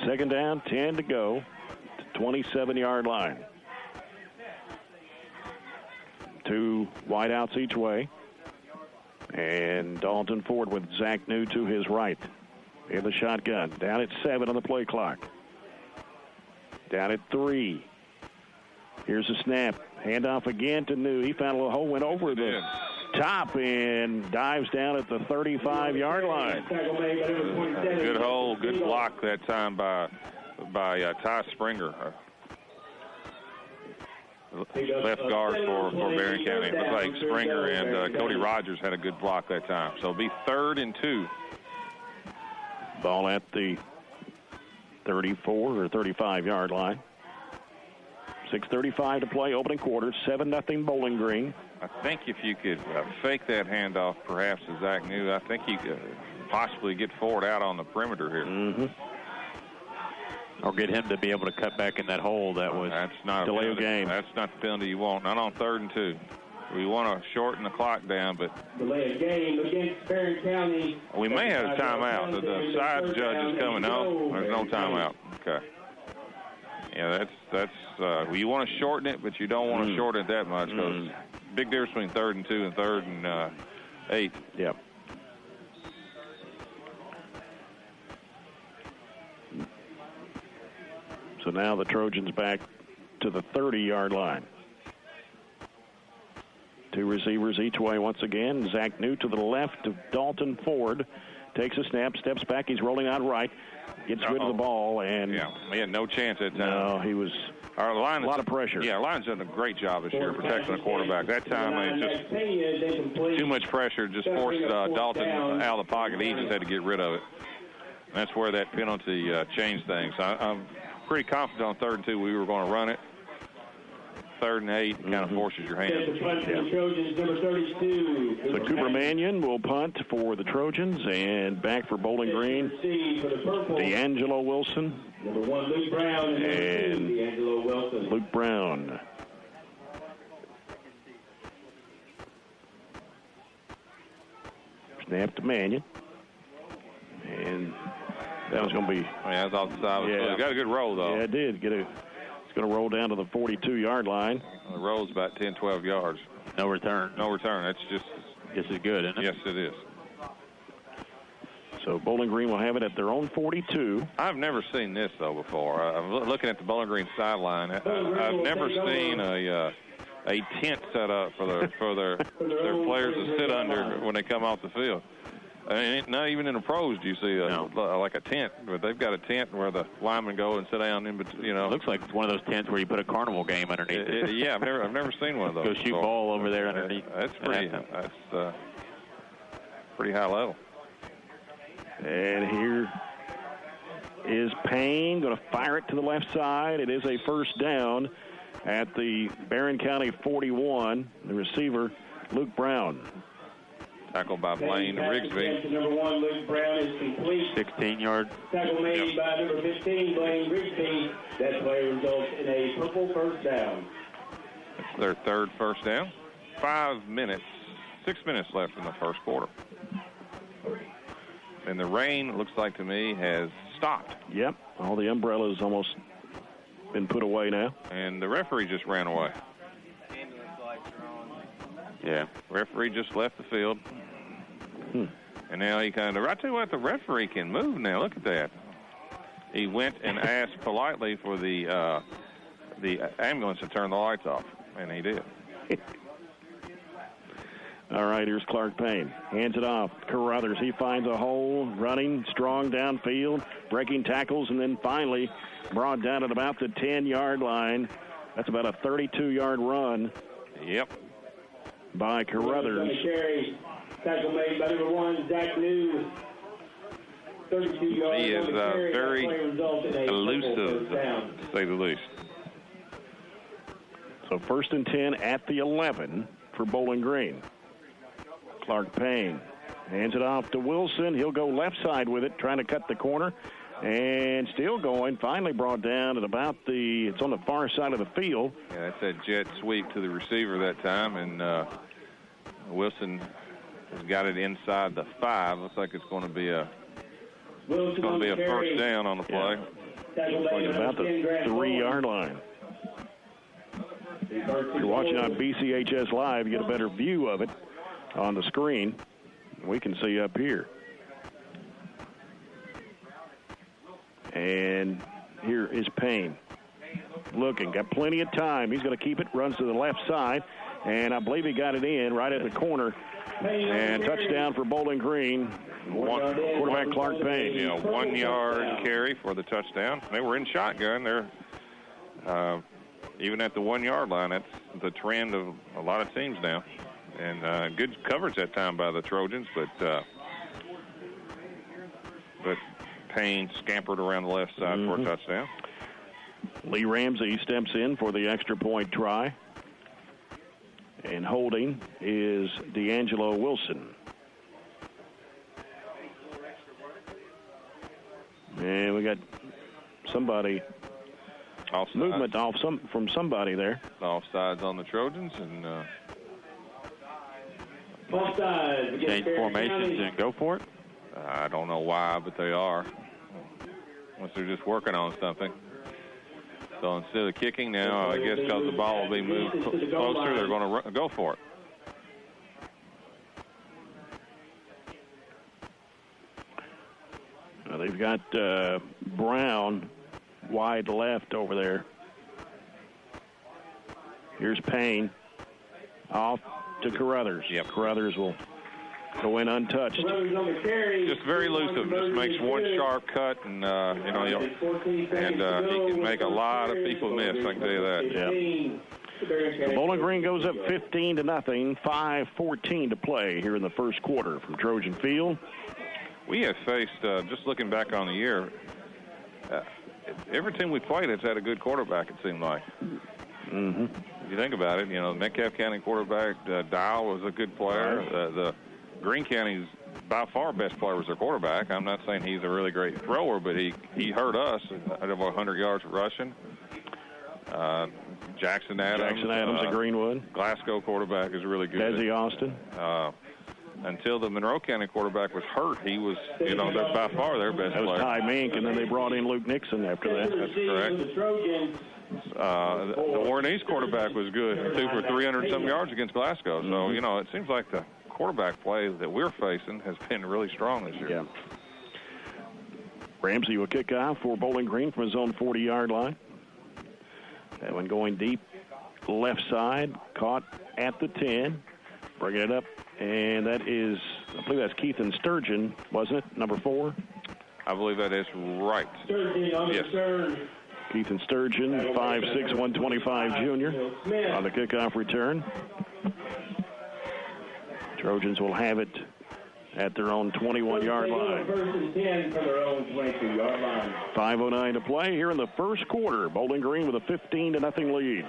Speaker 2: Second down, 10 to go. 27-yard line. Two wideouts each way. And Dalton Ford with Zach New to his right in the shotgun. Down at 7 on the play clock. Down at 3. Here's a snap. Handoff again to New. He found a little hole, went over the top, and dives down at the 35-yard line.
Speaker 5: Good hole, good block that time by Ty Springer. Left guard for Barren County. It looks like Springer and Cody Rogers had a good block that time. So it'll be 3rd and 2.
Speaker 2: Ball at the 34 or 35-yard line. 6:35 to play, opening quarter, 7-0 Bowling Green.
Speaker 5: I think if you could fake that handoff perhaps to Zach New, I think you could possibly get Ford out on the perimeter here.
Speaker 3: Or get him to be able to cut back in that hole that was delay of game.
Speaker 5: That's not the penalty you want. Not on 3rd and 2. We want to shorten the clock down, but
Speaker 4: delay of game against Barren County.
Speaker 5: We may have a timeout. The side judge is coming. No, there's no timeout. Okay. Yeah, that's you want to shorten it, but you don't want to shorten it that much because big difference between 3rd and 2 and 3rd and 8.
Speaker 2: Yep. now the Trojans back to the 30-yard line. Two receivers each way once again. Zach New to the left of Dalton Ford. Takes a snap, steps back. He's rolling out right. Gets rid of the ball. And
Speaker 5: yeah, he had no chance that time.
Speaker 2: No, he was a lot of pressure.
Speaker 5: Yeah, our line's done a great job this year protecting the quarterback. That time, it just too much pressure. Just forced Dalton out of the pocket. He just had to get rid of it. And that's where that penalty changed things. I'm pretty confident on 3rd and 2 we were going to run it. 3rd and 8 kind of forces your hand.
Speaker 2: So Cooper Mannion will punt for the Trojans, and back for Bowling Green, D'Angelo Wilson.
Speaker 4: Number 1, Luke Brown.
Speaker 2: And
Speaker 4: D'Angelo Wilson.
Speaker 2: Luke Brown. Snap to Mannion. And that was going to be...
Speaker 5: Yeah, that's off the side. Yeah. Got a good roll, though.
Speaker 2: Yeah, it did. It's going to roll down to the 42-yard line.
Speaker 5: The roll's about 10, 12 yards.
Speaker 3: No return.
Speaker 5: No return. That's just
Speaker 3: is good, isn't it?
Speaker 5: Yes, it is.
Speaker 2: So Bowling Green will have it at their own 42.
Speaker 5: I've never seen this, though, before. I'm looking at the Bowling Green sideline. I've never seen a tent set up for their players to sit under when they come off the field. I mean, not even in the pros do you see like a tent, but they've got a tent where the linemen go and sit down in between.
Speaker 3: It looks like it's one of those tents where you put a carnival game underneath it.
Speaker 5: Yeah, I've never seen one of those.
Speaker 3: Go shoot ball over there underneath.
Speaker 5: That's pretty high level.
Speaker 2: And here is Payne going to fire it to the left side. It is a first down at the Barren County 41. The receiver, Luke Brown.
Speaker 5: Tackled by Blaine Rigsby.
Speaker 4: Number 1, Luke Brown is complete.
Speaker 3: 16-yard.
Speaker 4: Tackle made by number 15, Blaine Rigsby. That play results in a purple first down.
Speaker 5: It's their 3rd first down. 6 minutes left in the first quarter. And the rain, it looks like to me, has stopped.
Speaker 2: Yep. All the umbrellas almost been put away now.
Speaker 5: And the referee just ran away. Yeah, referee just left the field. And now he kind of, I tell you what, the referee can move now. Look at that. He went and asked politely for the ambulance to turn the lights off, and he did.
Speaker 2: All right, here's Clark Payne. Hands it off. Carruthers, he finds a hole, running strong downfield, breaking tackles, and then finally brought down at about the 10-yard line. That's about a 32-yard run.
Speaker 5: Yep.
Speaker 2: By Carruthers.
Speaker 4: Tackle made by number 1, Zach New. 32 yards.
Speaker 5: He is very elusive, to say the least.
Speaker 2: So 1st and 10 at the 11 for Bowling Green. Clark Payne hands it off to Wilson. He'll go left side with it, trying to cut the corner. And still going, finally brought down at about it's on the far side of the field.
Speaker 5: Yeah, that's that jet sweep to the receiver that time, and Wilson has got it inside the 5. Looks like it's going to be a first down on the play.
Speaker 2: Yeah. About the 3-yard line. If you're watching on BCHS Live, you get a better view of it on the screen. We can see up here. And here is Payne. Looking, got plenty of time. He's going to keep it, runs to the left side, and I believe he got it in right at the corner. And touchdown for Bowling Green. Quarterback Clark Payne.
Speaker 5: Yeah, 1-yard carry for the touchdown. They were in shotgun. They're even at the 1-yard line. That's the trend of a lot of teams now. And good coverage that time by the Trojans, but Payne scampered around the left side for a touchdown.
Speaker 2: Lee Ramsey steps in for the extra point try. And holding is D'Angelo Wilson. And we got somebody,
Speaker 5: offsides.
Speaker 2: Movement from somebody there.
Speaker 5: Offsides on the Trojans, and
Speaker 3: change formations and go for it.
Speaker 5: I don't know why, but they are. Unless they're just working on something. So instead of kicking now, I guess because the ball will be moved closer, they're going to go for it.
Speaker 2: They've got Brown wide left over there. Here's Payne. Off to Carruthers.
Speaker 5: Yep.
Speaker 2: Carruthers will go in untouched.
Speaker 5: Just very elusive. Just makes one sharp cut, and he can make a lot of people miss. I can tell you that.
Speaker 2: Yeah. Bowling Green goes up 15-0. 5:14 to play here in the first quarter from Trojan Field.
Speaker 5: We have faced, just looking back on the year, every team we played has had a good quarterback, it seemed like.
Speaker 2: Mm-hmm.
Speaker 5: If you think about it, Metcalfe County quarterback, Dial was a good player. The Greene County's by far best player was their quarterback. I'm not saying he's a really great thrower, but he hurt us at over 100 yards rushing. Jackson Adams
Speaker 2: at Greenwood.
Speaker 5: Glasgow quarterback is really good.
Speaker 2: Desi Austin.
Speaker 5: Until the Monroe County quarterback was hurt, he was, by far their best player.
Speaker 2: That was Ty Mink, and then they brought in Luke Nixon after that.
Speaker 5: That's correct. The Warren East quarterback was good. He threw for 300-some yards against Glasgow. So, it seems like the quarterback play that we're facing has been really strong this year.
Speaker 2: Yeah. Ramsey will kick off for Bowling Green from his own 40-yard line. That one going deep left side, caught at the 10. Bringing it up, and that is, I believe that's Keithan Sturgeon, wasn't it? Number 4?
Speaker 5: I believe that is right. Yes.
Speaker 2: Keithan Sturgeon, 5'6", 125 junior on the kickoff return. Trojans will have it at their own 21-yard line. 5:09 to play here in the first quarter. Bowling Green with a 15-0 lead.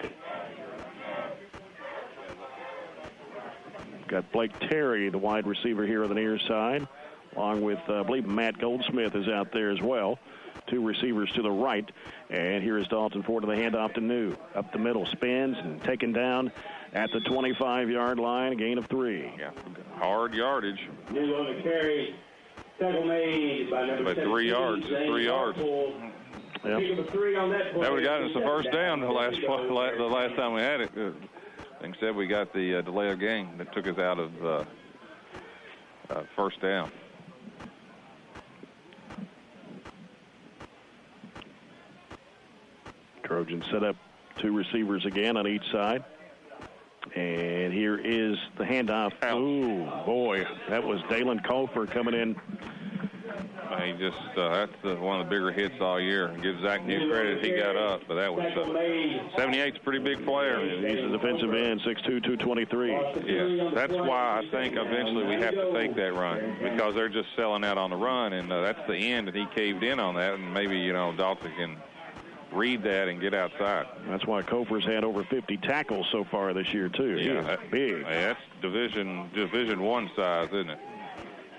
Speaker 2: Got Blake Terry, the wide receiver here on the near side, along with, I believe, Matt Goldsmith is out there as well. 2 receivers to the right. And here is Dalton Ford to the handoff to New. Up the middle, spins and taken down at the 25-yard line, a gain of 3.
Speaker 5: Yeah, hard yardage.
Speaker 4: New on the carry. Tackle made by number
Speaker 5: 3 yards. 3 yards.
Speaker 2: Yep.
Speaker 5: That would have gotten us the first down the last time we had it. Instead, we got the delay of game that took us out of first down.
Speaker 2: Trojans set up 2 receivers again on each side. And here is the handoff. Oh, boy. That was Dalen Kofer coming in.
Speaker 5: He just, that's one of the bigger hits all year. Give Zach New credit, he got up, but that was 78's a pretty big player.
Speaker 2: He's a defensive end, 6'2", 223.
Speaker 5: Yeah, that's why I think eventually we have to take that run, because they're just selling out on the run, and that's the end, and he caved in on that, and maybe, Dalton can read that and get outside.
Speaker 2: That's why Kofer's had over 50 tackles so far this year, too.
Speaker 5: Yeah,
Speaker 2: that's big.
Speaker 5: That's Division 1 size, isn't it?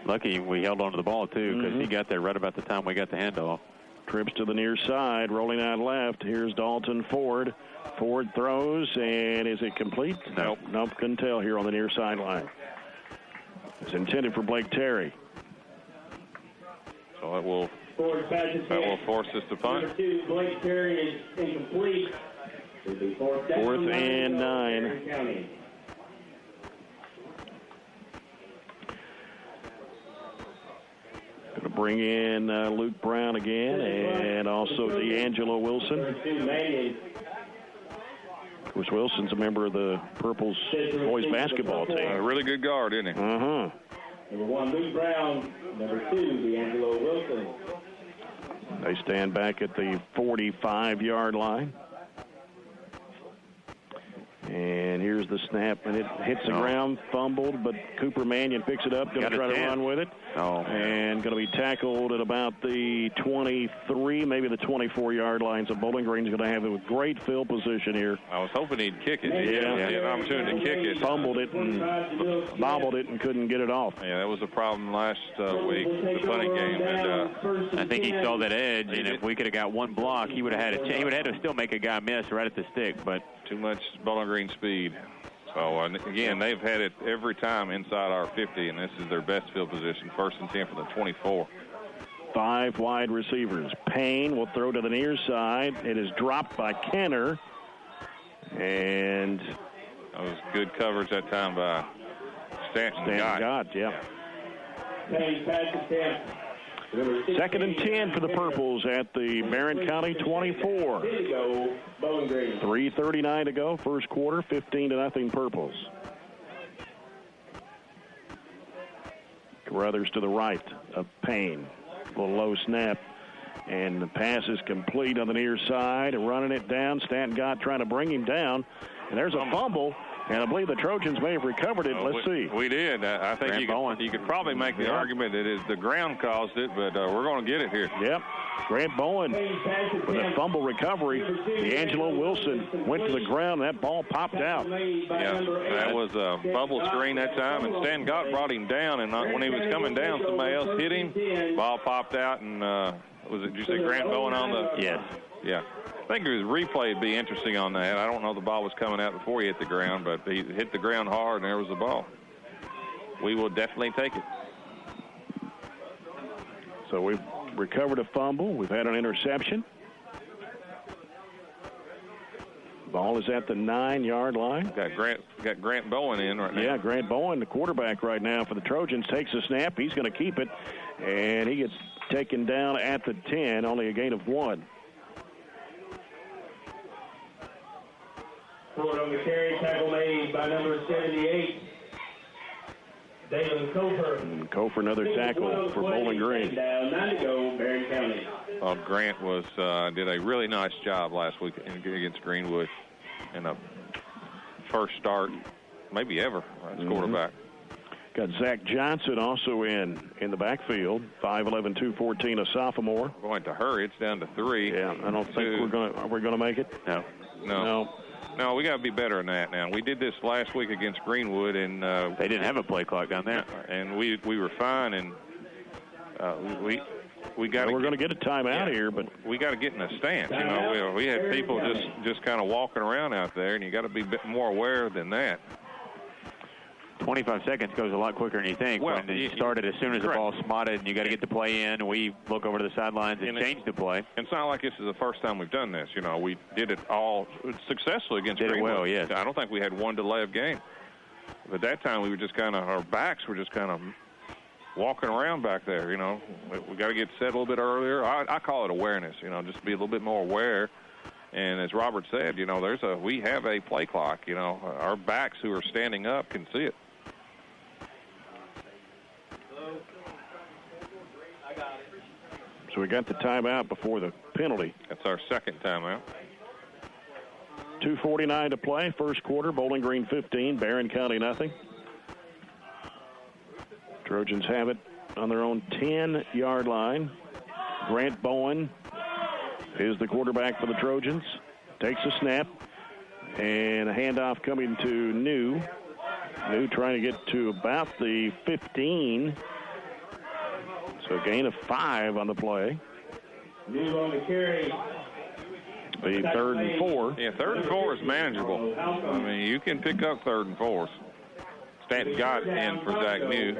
Speaker 3: Lucky we held on to the ball, too, because he got there right about the time we got the handoff.
Speaker 2: Trips to the near side, rolling out left. Here's Dalton Ford. Ford throws, and is it complete? Nope, couldn't tell here on the near sideline. It's intended for Blake Terry.
Speaker 5: So it will force us to punt.
Speaker 4: Number 2, Blake Terry is incomplete.
Speaker 2: 4th and 9. Going to bring in Luke Brown again, and also D'Angelo Wilson. Of course, Wilson's a member of the Purples boys basketball team.
Speaker 5: A really good guard, isn't he?
Speaker 2: Uh-huh.
Speaker 4: Number 1, Luke Brown. Number 2, D'Angelo Wilson.
Speaker 2: They stand back at the 45-yard line. And here's the snap, and it hits the ground, fumbled, but Cooper Mannion picks it up, going to try to run with it. And going to be tackled at about the 23, maybe the 24-yard line. So Bowling Green's going to have a great field position here.
Speaker 5: I was hoping he'd kick it. He had an opportunity to kick it.
Speaker 2: Fumbled it and bobbled it and couldn't get it off.
Speaker 5: Yeah, that was a problem last week, the punting game. And
Speaker 3: I think he saw that edge, and if we could have got one block, he would have had a chance. He would have had to still make a guy miss right at the stick, but
Speaker 5: too much Bowling Green speed. So, again, they've had it every time inside our 50, and this is their best field position, 1st and 10 for the 24.
Speaker 2: 5 wide receivers. Payne will throw to the near side. It is dropped by Kenner. And
Speaker 5: that was good coverage that time by Stanton Gott.
Speaker 2: Yeah.
Speaker 4: Payne pass attempt.
Speaker 2: Second and 10 for the Purples at the Barren County 24. 3:39 to go, first quarter, 15-0 Purples. Carruthers to the right of Payne. A little low snap. And the pass is complete on the near side. Running it down. Stanton Gott trying to bring him down. And there's a fumble. And I believe the Trojans may have recovered it. Let's see.
Speaker 5: We did. I think you could probably make the argument that the ground caused it, but we're going to get it here.
Speaker 2: Yep. Grant Bowen with a fumble recovery. D'Angelo Wilson went to the ground. That ball popped out.
Speaker 5: Yeah, that was a bubble screen that time, and Stan Gott brought him down. And when he was coming down, somebody else hit him. Ball popped out, and did you say Grant Bowen on the?
Speaker 3: Yes.
Speaker 5: Yeah. I think his replay would be interesting on that. I don't know if the ball was coming out before he hit the ground, but he hit the ground hard, and there was the ball. We will definitely take it.
Speaker 2: So we've recovered a fumble. We've had an interception. Ball is at the 9-yard line.
Speaker 5: Got Grant Bowen in right now.
Speaker 2: Yeah, Grant Bowen, the quarterback right now for the Trojans, takes a snap. He's going to keep it, and he gets taken down at the 10, only a gain of 1.
Speaker 4: Forward on the carry, tackle made by number 78, Dalen Cofer.
Speaker 2: And Cofer, another tackle for Bowling Green.
Speaker 4: Down, 9 to go, Barren County.
Speaker 5: Grant did a really nice job last week against Greenwood in a first start, maybe ever, as quarterback.
Speaker 2: Got Zach Johnson also in the backfield, 5'11", 214, a sophomore.
Speaker 5: Going to hurry. It's down to 3.
Speaker 2: Yeah, I don't think we're gonna make it.
Speaker 5: No, we got to be better than that now. We did this last week against Greenwood, and
Speaker 3: they didn't have a play clock down there,
Speaker 5: and we were fine, and we got.
Speaker 2: We're going to get a timeout here, but
Speaker 5: we got to get in a stance. You know, we had people just kind of walking around out there, and you got to be a bit more aware than that.
Speaker 3: 25 seconds goes a lot quicker than you think.
Speaker 5: Well,
Speaker 3: when you started as soon as the ball's spotted, and you got to get the play in. We look over to the sidelines and change the play.
Speaker 5: It's not like this is the first time we've done this. You know, we did it all successfully against Greenwood.
Speaker 3: Did it well, yes.
Speaker 5: I don't think we had one delay of game. But that time we were just kind of, our backs were just kind of walking around back there. You know, we got to get set a little bit earlier. I call it awareness. You know, just be a little bit more aware. And as Robert said, you know, we have a play clock. You know, our backs who are standing up can see it.
Speaker 2: So we got the timeout before the penalty.
Speaker 5: That's our second timeout.
Speaker 2: 2:49 to play, first quarter. Bowling Green 15, Barren County nothing. Trojans have it on their own 10-yard line. Grant Bowen is the quarterback for the Trojans. Takes a snap, and a handoff coming to New. New trying to get to about the 15. So gain of 5 on the play.
Speaker 4: New on the carry.
Speaker 2: The 3rd and 4.
Speaker 5: Yeah, 3rd and 4 is manageable. I mean, you can pick up 3rd and 4s. Stanton got in for Zach New.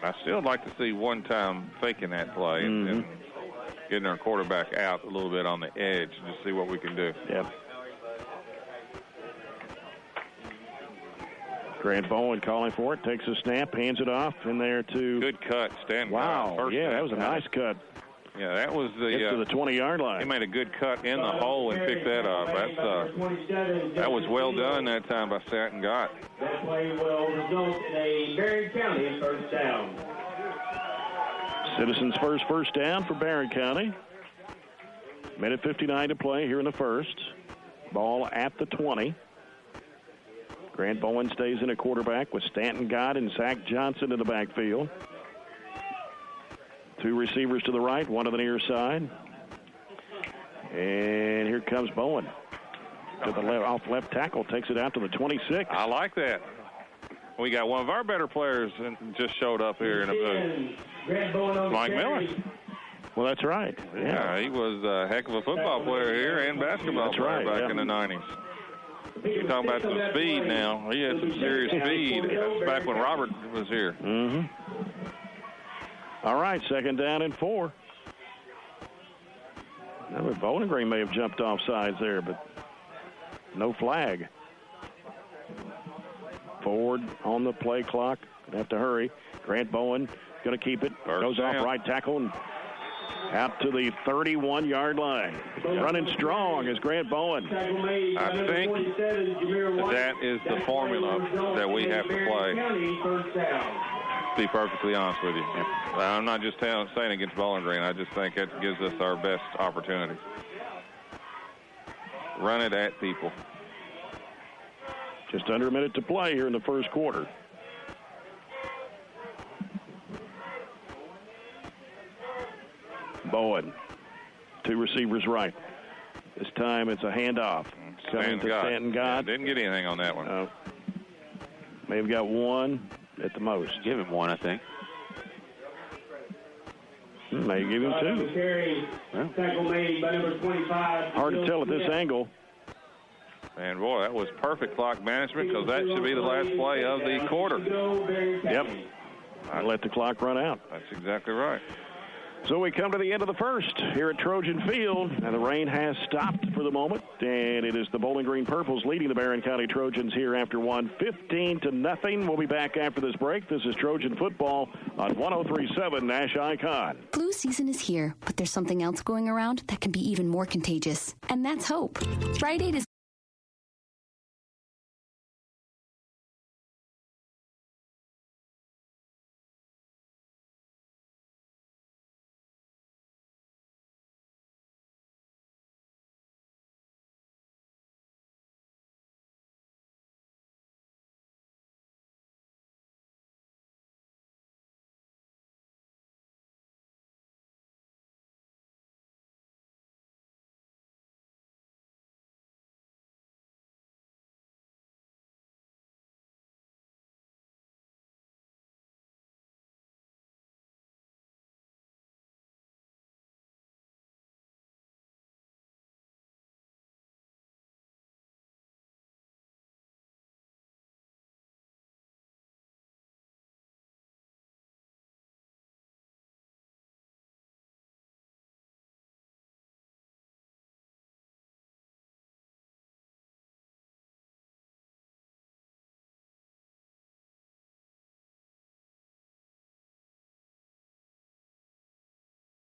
Speaker 5: I still like to see one time faking that play and getting our quarterback out a little bit on the edge and just see what we can do.
Speaker 2: Yep. Grant Bowen calling for it, takes a snap, hands it off in there to...
Speaker 5: Good cut, Stanton.
Speaker 2: Wow, yeah, that was a nice cut.
Speaker 5: Yeah, that was the...
Speaker 2: Gets to the 20-yard line.
Speaker 5: He made a good cut in the hole and picked that up. That was well done that time by Stanton Gott.
Speaker 4: That play will result in a Barren County first down.
Speaker 2: Citizens first down for Barren County. Minute 59 to play here in the first. Ball at the 20. Grant Bowen stays in a quarterback with Stanton Gott and Zach Johnson in the backfield. 2 receivers to the right, 1 to the near side. And here comes Bowen. To the left, off left tackle, takes it out to the 26.
Speaker 5: I like that. We got one of our better players just showed up here in a booth. Mike Miller.
Speaker 2: Well, that's right.
Speaker 5: Yeah, he was a heck of a football player here and basketball player back in the 90s. You're talking about some speed now. He had some serious speed back when Robert was here.
Speaker 2: All right, 2nd down and 4. Now, Bowling Green may have jumped off sides there, but no flag. Forward on the play clock. Gonna have to hurry. Grant Bowen going to keep it. Goes off right tackle and out to the 31-yard line. Running strong is Grant Bowen.
Speaker 5: I think that is the formula that we have to play. To be perfectly honest with you. I'm not just saying against Bowling Green. I just think it gives us our best opportunity. Run it at people.
Speaker 2: Just under a minute to play here in the first quarter. Bowen, 2 receivers right. This time it's a handoff. Coming to Stanton God.
Speaker 5: Didn't get anything on that one.
Speaker 2: May have got 1 at the most.
Speaker 3: Give him 1, I think.
Speaker 2: May give him 2. Hard to tell at this angle.
Speaker 5: And, boy, that was perfect clock management because that should be the last play of the quarter.
Speaker 2: Yep. I let the clock run out.
Speaker 5: That's exactly right.
Speaker 2: So we come to the end of the first here at Trojan Field. And the rain has stopped for the moment. And it is the Bowling Green Purples leading the Barren County Trojans here after 15-0. We'll be back after this break. This is Trojan football on 103.7 Nash Icon.
Speaker 6: Flu season is here, but there's something else going around that can be even more contagious. And that's hope. Rite Aid is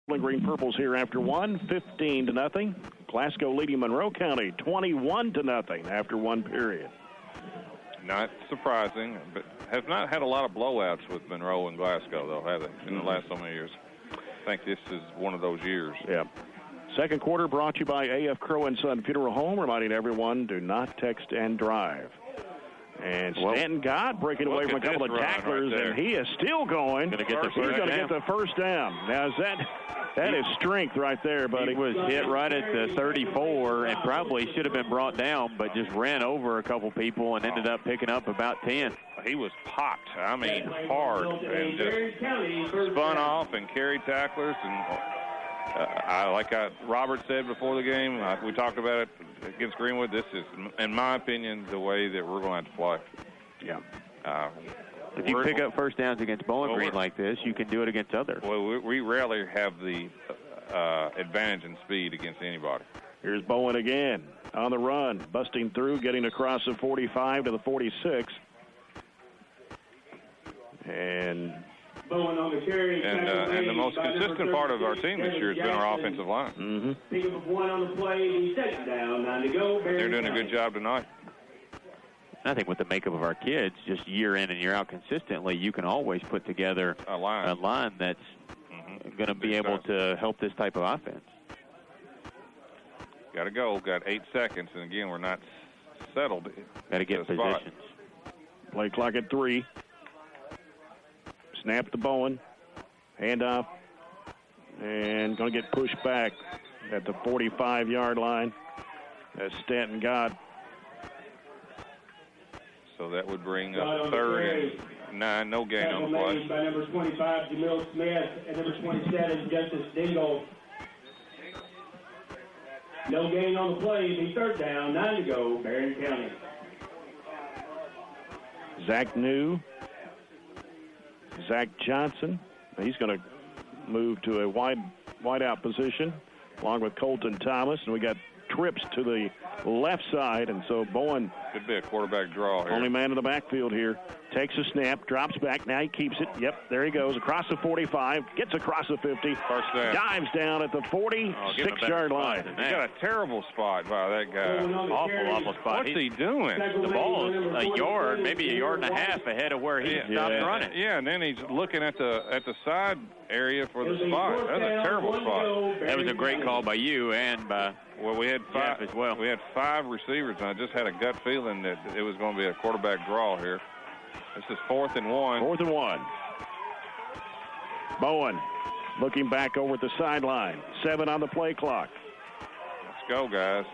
Speaker 2: Bowling Green Purples here after 15-0. Glasgow leading Monroe County 21-0 after 1 period.
Speaker 5: Not surprising, but has not had a lot of blowouts with Monroe and Glasgow, though, have they, in the last so many years? I think this is one of those years.
Speaker 2: Yeah. Second quarter brought to you by A.F. Crow & Son Funeral Home, reminding everyone, do not text and drive. And Stanton God breaking away from a couple of tacklers, right, and he is still going. He's going to get the first down. Now, that is strength right there, buddy.
Speaker 3: He was hit right at the 34 and probably should have been brought down, but just ran over a couple people and ended up picking up about 10.
Speaker 5: He was popped, I mean, hard, and just spun off and carried tacklers. And like Robert said before the game, we talked about it against Greenwood. This is, in my opinion, the way that we're going to play.
Speaker 2: Yeah.
Speaker 3: If you pick up first downs against Bowling Green like this, you can do it against others.
Speaker 5: Well, we rarely have the advantage in speed against anybody.
Speaker 2: Here's Bowen again on the run, busting through, getting across the 45 to the 46. And
Speaker 4: Bowen on the carry.
Speaker 5: And the most consistent part of our team this year has been our offensive line.
Speaker 2: Mm-hmm.
Speaker 4: Pick up 1 on the play, second down, 9 to go.
Speaker 5: They're doing a good job tonight.
Speaker 3: I think with the makeup of our kids, just year in and year out consistently, you can always put together a line that's going to be able to help this type of offense.
Speaker 5: Got to go. Got 8 seconds, and again, we're not settled.
Speaker 3: Got to get positions.
Speaker 2: Play clock at 3. Snap to Bowen. Handoff. And going to get pushed back at the 45-yard line. As Stanton God.
Speaker 5: So that would bring up 3rd and 9. No gain on the play.
Speaker 4: By number 25, Jamil Smith, and number 27, Justice Dingle. No gain on the play. It'll be 3rd down, 9 to go, Barren County.
Speaker 2: Zach New. Zach Johnson. He's going to move to a wide out position along with Colton Thomas. And we got trips to the left side. And so Bowen
Speaker 5: Could be a quarterback draw here.
Speaker 2: Only man in the backfield here. Takes a snap, drops back. Now he keeps it. Yep, there he goes. Across the 45, gets across the 50.
Speaker 5: First down.
Speaker 2: Dives down at the 46-yard line.
Speaker 5: He got a terrible spot by that guy.
Speaker 3: Awful spot.
Speaker 5: What's he doing?
Speaker 3: The ball is a yard, maybe a yard and a half ahead of where he stopped running.
Speaker 5: Yeah, and then he's looking at the side area for the spot. That's a terrible spot.
Speaker 3: That was a great call by you and by
Speaker 5: we had five
Speaker 3: as well.
Speaker 5: We had 5 receivers, and I just had a gut feeling that it was going to be a quarterback draw here. This is 4th and 1.
Speaker 2: 4th and 1. Bowen looking back over at the sideline. 7 on the play clock.
Speaker 5: Let's go, guys.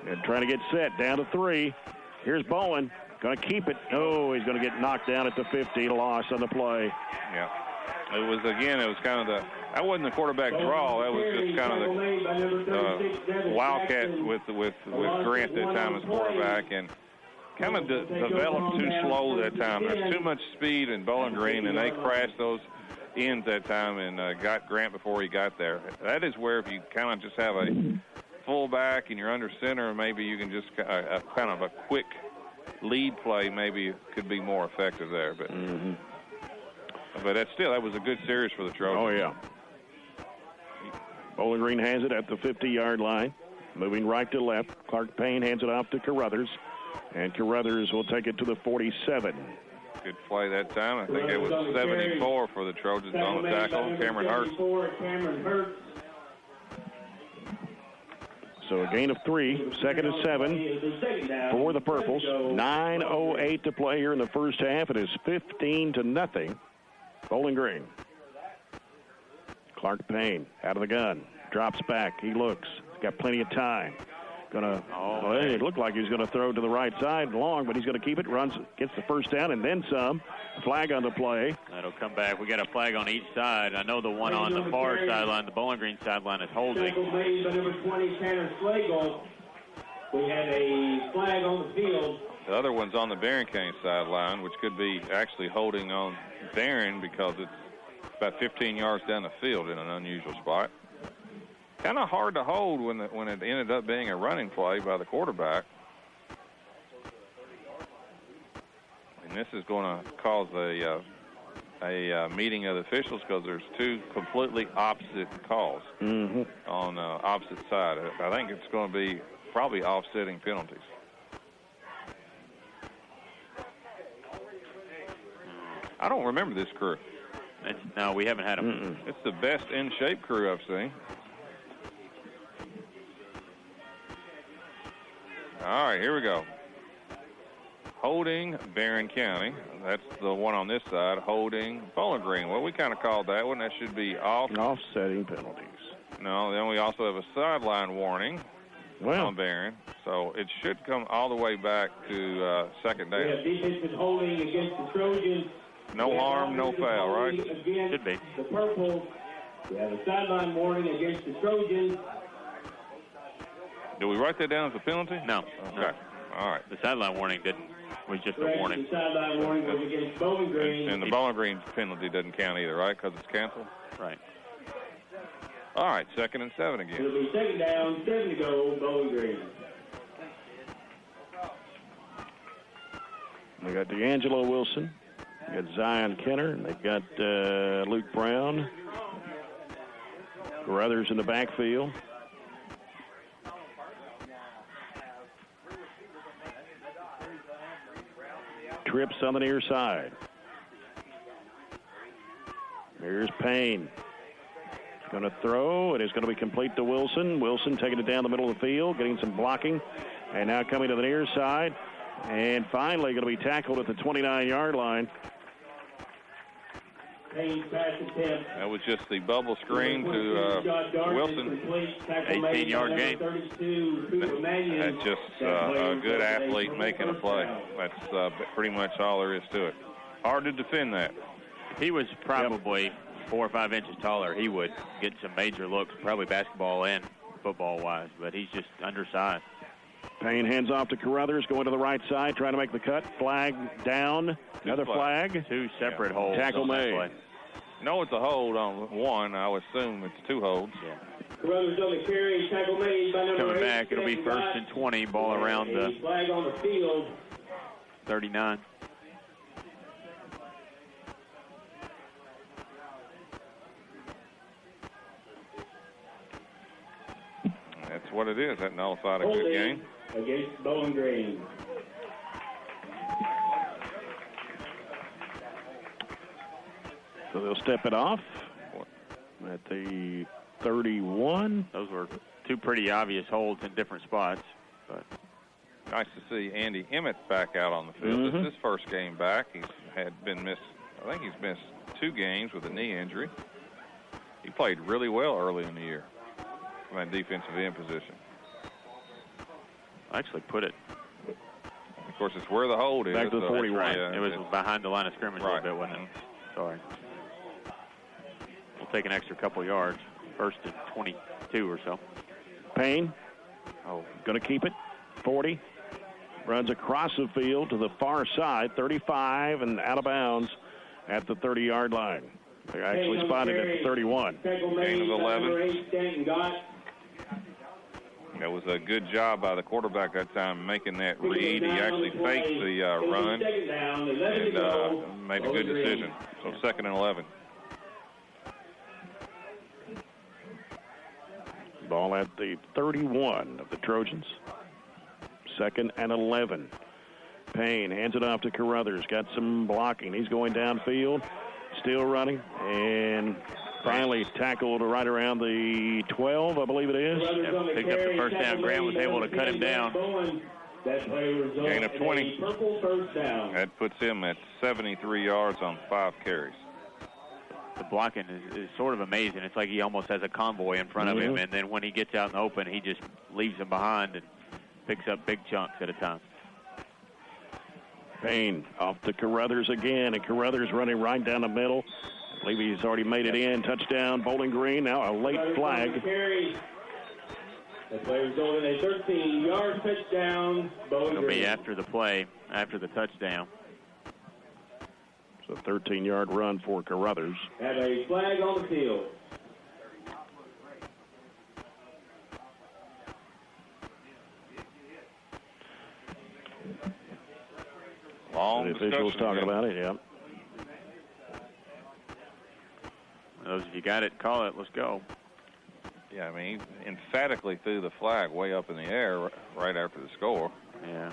Speaker 2: And trying to get set. Down to 3. Here's Bowen. Going to keep it. Oh, he's going to get knocked down at the 50. Loss on the play.
Speaker 5: Yeah. It was kind of that wasn't the quarterback draw. That was just kind of the wildcat with Grant that time as quarterback, and kind of developed too slow that time. There's too much speed in Bowling Green, and they crashed those ends that time and got Grant before he got there. That is where if you kind of just have a fullback and you're under center, maybe you can just kind of a quick lead play maybe could be more effective there. But but that was a good series for the Trojans.
Speaker 2: Oh, yeah. Bowling Green has it at the 50-yard line. Moving right to left. Clark Payne hands it off to Carruthers. And Carruthers will take it to the 47.
Speaker 5: Good play that time. I think it was 74 for the Trojans on the tackle. Cameron Hurts.
Speaker 2: So a gain of 3, 2nd and 7 for the Purples. 9:08 to play here in the first half. It is 15-0. Bowling Green. Clark Payne out of the gun. Drops back. He looks. He's got plenty of time. It looked like he was going to throw to the right side long, but he's going to keep it. Runs, gets the first down, and then some. Flag on the play.
Speaker 3: That'll come back. We got a flag on each side. I know the one on the far sideline, the Bowling Green sideline, is holding.
Speaker 4: Made by number 20, Tanner Slagle. We had a flag on the field.
Speaker 5: The other one's on the Barren Cane sideline, which could be actually holding on Barren because it's about 15 yards down the field in an unusual spot. Kind of hard to hold when it ended up being a running play by the quarterback. And this is going to cause a meeting of the officials because there's 2 completely opposite calls on opposite side. I think it's going to be probably offsetting penalties. I don't remember this crew.
Speaker 3: No, we haven't had them.
Speaker 5: It's the best in-shape crew I've seen. All right, here we go. Holding Barren County. That's the one on this side. Holding Bowling Green. Well, we kind of called that one. That should be
Speaker 2: offsetting penalties.
Speaker 5: No, then we also have a sideline warning on Barren. So it should come all the way back to second down.
Speaker 4: We have defensive holding against the Trojans.
Speaker 5: No harm, no foul, right?
Speaker 3: Should be.
Speaker 4: The Purple. We have a sideline warning against the Trojans.
Speaker 5: Do we write that down as a penalty?
Speaker 3: No.
Speaker 5: Okay.
Speaker 3: No.
Speaker 5: All right.
Speaker 3: The sideline warning was just a warning.
Speaker 4: The sideline warning was against Bowling Green.
Speaker 5: And the Bowling Green penalty doesn't count either, right? Because it's canceled?
Speaker 3: Right.
Speaker 5: All right, 2nd and 7 again.
Speaker 4: It'll be 2nd down, 7 to go, Bowling Green.
Speaker 2: We got D'Angelo Wilson. We got Zion Kenner. And they've got Luke Brown. Carruthers in the backfield. Trips on the near side. Here's Payne. He's going to throw. It is going to be complete to Wilson. Wilson taking it down the middle of the field, getting some blocking. And now coming to the near side. And finally going to be tackled at the 29-yard line.
Speaker 5: That was just the bubble screen to Wilson.
Speaker 3: 18-yard gain.
Speaker 5: That's just a good athlete making a play. That's pretty much all there is to it. Hard to defend that.
Speaker 3: He was probably 4 or 5 inches taller. He would get some major looks, probably basketball and football-wise, but he's just undersized.
Speaker 2: Payne hands off to Carruthers, going to the right side, trying to make the cut. Flag down. Another flag.
Speaker 3: 2 separate holds.
Speaker 2: Tackle made.
Speaker 5: No, it's a hold on one. I would assume it's 2 holds.
Speaker 3: Yeah.
Speaker 4: Carruthers on the carry. Tackle made by number
Speaker 3: Coming
Speaker 4: 8.
Speaker 3: back, it'll be 1st and 20. Ball around the
Speaker 4: flag on the field.
Speaker 3: 39.
Speaker 5: That's what it is. That nullified a good game.
Speaker 4: Against Bowling Green.
Speaker 2: So they'll step it off at the 31.
Speaker 3: Those were 2 pretty obvious holds in different spots. But
Speaker 5: nice to see Andy Emmett back out on the field. This is his first game back. He's been missed. I think he's missed 2 games with a knee injury. He played really well early in the year from that defensive end position.
Speaker 3: I actually put it.
Speaker 5: Of course, it's where the hold is.
Speaker 2: Back to the 41.
Speaker 3: Right. It was behind the line of scrimmage a little bit, wasn't it? Sorry. We'll take an extra couple yards. 1st and 22 or so.
Speaker 2: Payne. Going to keep it. 40. Runs across the field to the far side. 35 and out of bounds at the 30-yard line. They actually spotted at the 31.
Speaker 5: Gain of 11. That was a good job by the quarterback that time making that read. He actually faked the run and made a good decision. So 2nd and 11.
Speaker 2: Ball at the 31 of the Trojans. 2nd and 11. Payne hands it off to Carruthers. Got some blocking. He's going downfield. Still running. And finally tackled right around the 12, I believe it is.
Speaker 3: Yeah, picked up the first down. Grant was able to cut him down.
Speaker 5: Gain of 20. That puts him at 73 yards on 5 carries.
Speaker 3: The blocking is sort of amazing. It's like he almost has a convoy in front of him, and then when he gets out in the open, he just leaves him behind and picks up big chunks at a time.
Speaker 2: Payne off to Carruthers again, and Carruthers running right down the middle. I believe he's already made it in. Touchdown, Bowling Green. Now a late flag.
Speaker 4: The play resulted in a 13-yard touchdown. Bowling
Speaker 3: It'll
Speaker 4: Green.
Speaker 3: be after the play, after the touchdown.
Speaker 2: It's a 13-yard run for Carruthers.
Speaker 4: Have a flag on the field.
Speaker 5: Long
Speaker 2: the officials talking about it, yeah.
Speaker 3: Those, if you got it, call it. Let's go.
Speaker 5: Yeah, I mean, he emphatically threw the flag way up in the air right after the score.
Speaker 3: Yeah.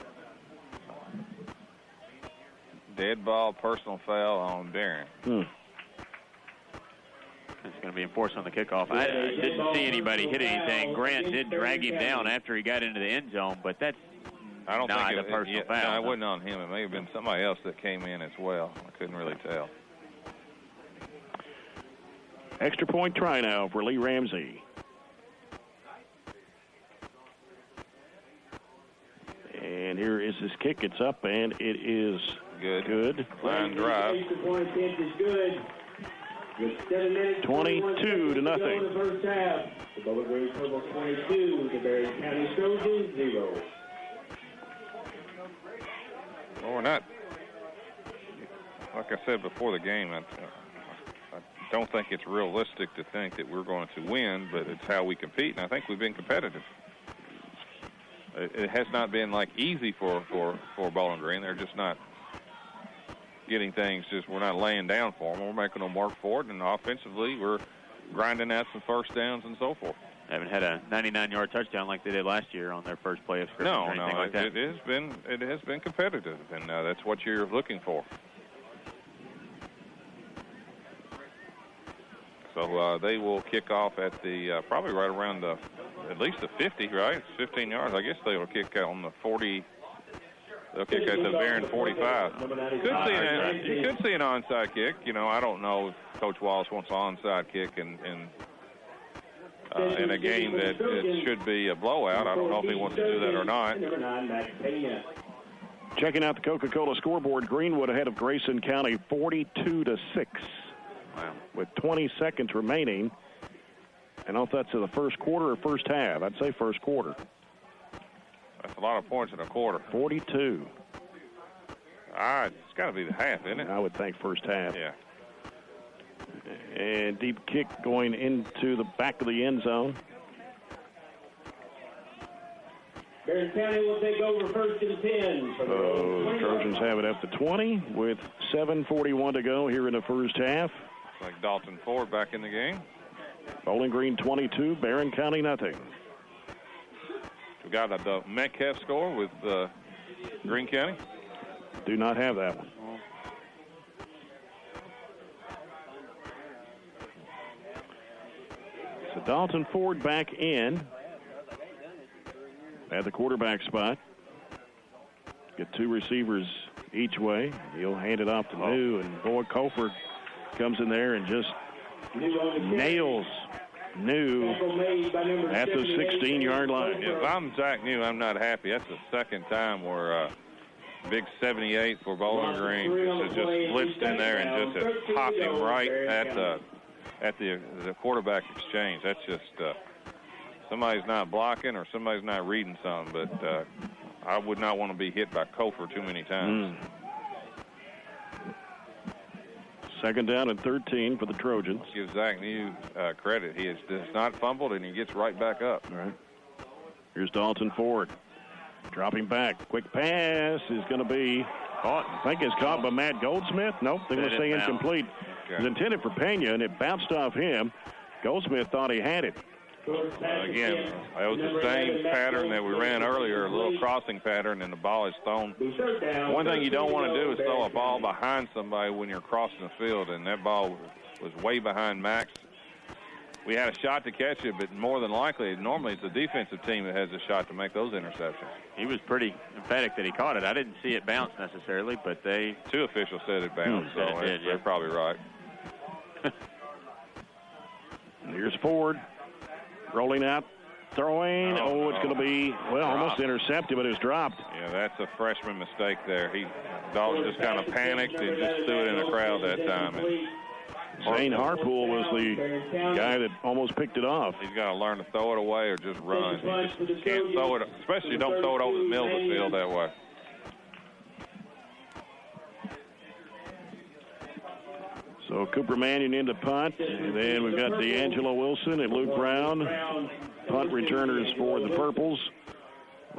Speaker 5: Dead ball, personal foul on Barren.
Speaker 3: It's going to be enforced on the kickoff. I didn't see anybody hit anything. Grant did drag him down after he got into the end zone, but that's not a personal foul.
Speaker 5: No, it wasn't on him. It may have been somebody else that came in as well. I couldn't really tell.
Speaker 2: Extra point try now for Lee Ramsey. And here is his kick. It's up, and it is good.
Speaker 5: Line drive.
Speaker 2: 22 to nothing.
Speaker 4: The first half. The Bowling Green Purple 22, the Barren County Trojans 0.
Speaker 5: Well, we're not, like I said before the game, I don't think it's realistic to think that we're going to win, but it's how we compete, and I think we've been competitive. It has not been like easy for Bowling Green. They're just not getting things. We're not laying down for them. We're making them work for it, and offensively, we're grinding out some first downs and so forth.
Speaker 3: Haven't had a 99-yard touchdown like they did last year on their first play of scrimmage or anything like that.
Speaker 5: It has been competitive, and that's what you're looking for. So they will kick off at the probably right around at least the 50, right? It's 15 yards. I guess they will kick out on the 40. They'll kick at the Barren 45. You could see an onside kick. You know, I don't know if Coach Wallace wants an onside kick in a game that should be a blowout. I don't know if he wants to do that or not.
Speaker 2: Checking out the Coca-Cola scoreboard, Greenwood ahead of Grayson County 42-6.
Speaker 3: Wow.
Speaker 2: With 20 seconds remaining. I don't know if that's in the first quarter or first half. I'd say first quarter.
Speaker 5: That's a lot of points in a quarter.
Speaker 2: 42.
Speaker 5: It's got to be the half, isn't it?
Speaker 2: I would think first half.
Speaker 5: Yeah.
Speaker 2: And deep kick going into the back of the end zone.
Speaker 4: Barren County will take over first and 10.
Speaker 2: The Trojans have it at the 20 with 7:41 to go here in the first half.
Speaker 5: Looks like Dalton Ford back in the game.
Speaker 2: Bowling Green 22, Barren County nothing.
Speaker 5: We got the Metcalf score with Greene County.
Speaker 2: Do not have that one. So Dalton Ford back in at the quarterback spot. Get two receivers each way. He'll hand it off to New, and boy, Colford comes in there and just nails New at the 16-yard line.
Speaker 5: If I'm Zach New, I'm not happy. That's the second time where big 78 for Bowling Green just blitzed in there and just has popped him right at the quarterback exchange. That's just somebody's not blocking or somebody's not reading something. But I would not want to be hit by Kofor too many times.
Speaker 2: Second down and 13 for the Trojans.
Speaker 5: Give Zach New credit. He has not fumbled, and he gets right back up.
Speaker 2: All right. Here's Dalton Ford. Dropping back. Quick pass is going to be caught. I think it's caught by Matt Goldsmith. Nope, they're going to say incomplete.
Speaker 5: Okay.
Speaker 2: It was intended for Pena, and it bounced off him. Goldsmith thought he had it.
Speaker 5: Again, that was the same pattern that we ran earlier, a little crossing pattern, and the ball is thrown. One thing you don't want to do is throw a ball behind somebody when you're crossing the field, and that ball was way behind Max. We had a shot to catch it, but more than likely, normally it's the defensive team that has a shot to make those interceptions.
Speaker 3: He was pretty emphatic that he caught it. I didn't see it bounce necessarily, but
Speaker 5: two officials said it bounced, so they're probably right.
Speaker 2: Here's Ford. Rolling out, throwing. It's going to be, almost intercepted, but it's dropped.
Speaker 5: Yeah, that's a freshman mistake there. Dalton just kind of panicked and just threw it in the crowd that time.
Speaker 2: Zane Harpool was the guy that almost picked it off.
Speaker 5: He's got to learn to throw it away or just run. You just can't throw it, especially don't throw it over the middle of the field that way.
Speaker 2: So Cooper Mannion into punt, and then we've got D'Angelo Wilson and Luke Brown, punt returners for the Purples,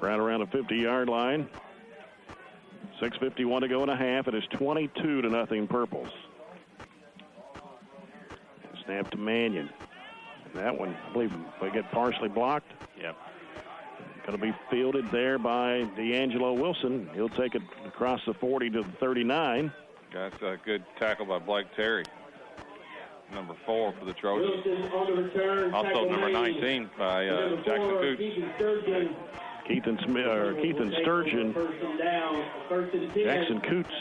Speaker 2: right around the 50-yard line. 6:51 to go in a half. It is 22-0 Purples. Snap to Mannion. That one, I believe, they get partially blocked.
Speaker 3: Yep.
Speaker 2: Going to be fielded there by D'Angelo Wilson. He'll take it across the 40 to the 39.
Speaker 5: That's a good tackle by Blake Terry. Number 4 for the Trojans. Also number 19 by Jackson Coots.
Speaker 2: Keithan Sturgeon. Jackson Coots.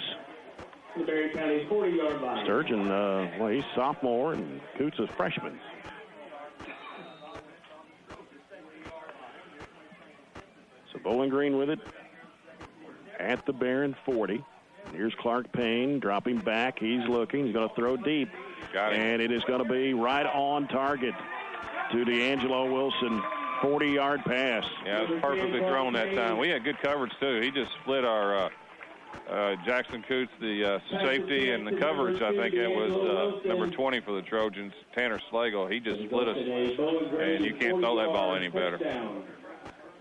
Speaker 2: Sturgeon, he's sophomore, and Coots is freshman. So Bowling Green with it at the Barren 40. Here's Clark Payne dropping back. He's looking. He's going to throw deep. And it is going to be right on target to D'Angelo Wilson. 40-yard pass.
Speaker 5: Yeah, it was perfectly thrown that time. We had good coverage, too. He just split our Jackson Coots, the safety, and the coverage. I think it was number 20 for the Trojans, Tanner Slagle. He just split us, and you can't throw that ball any better.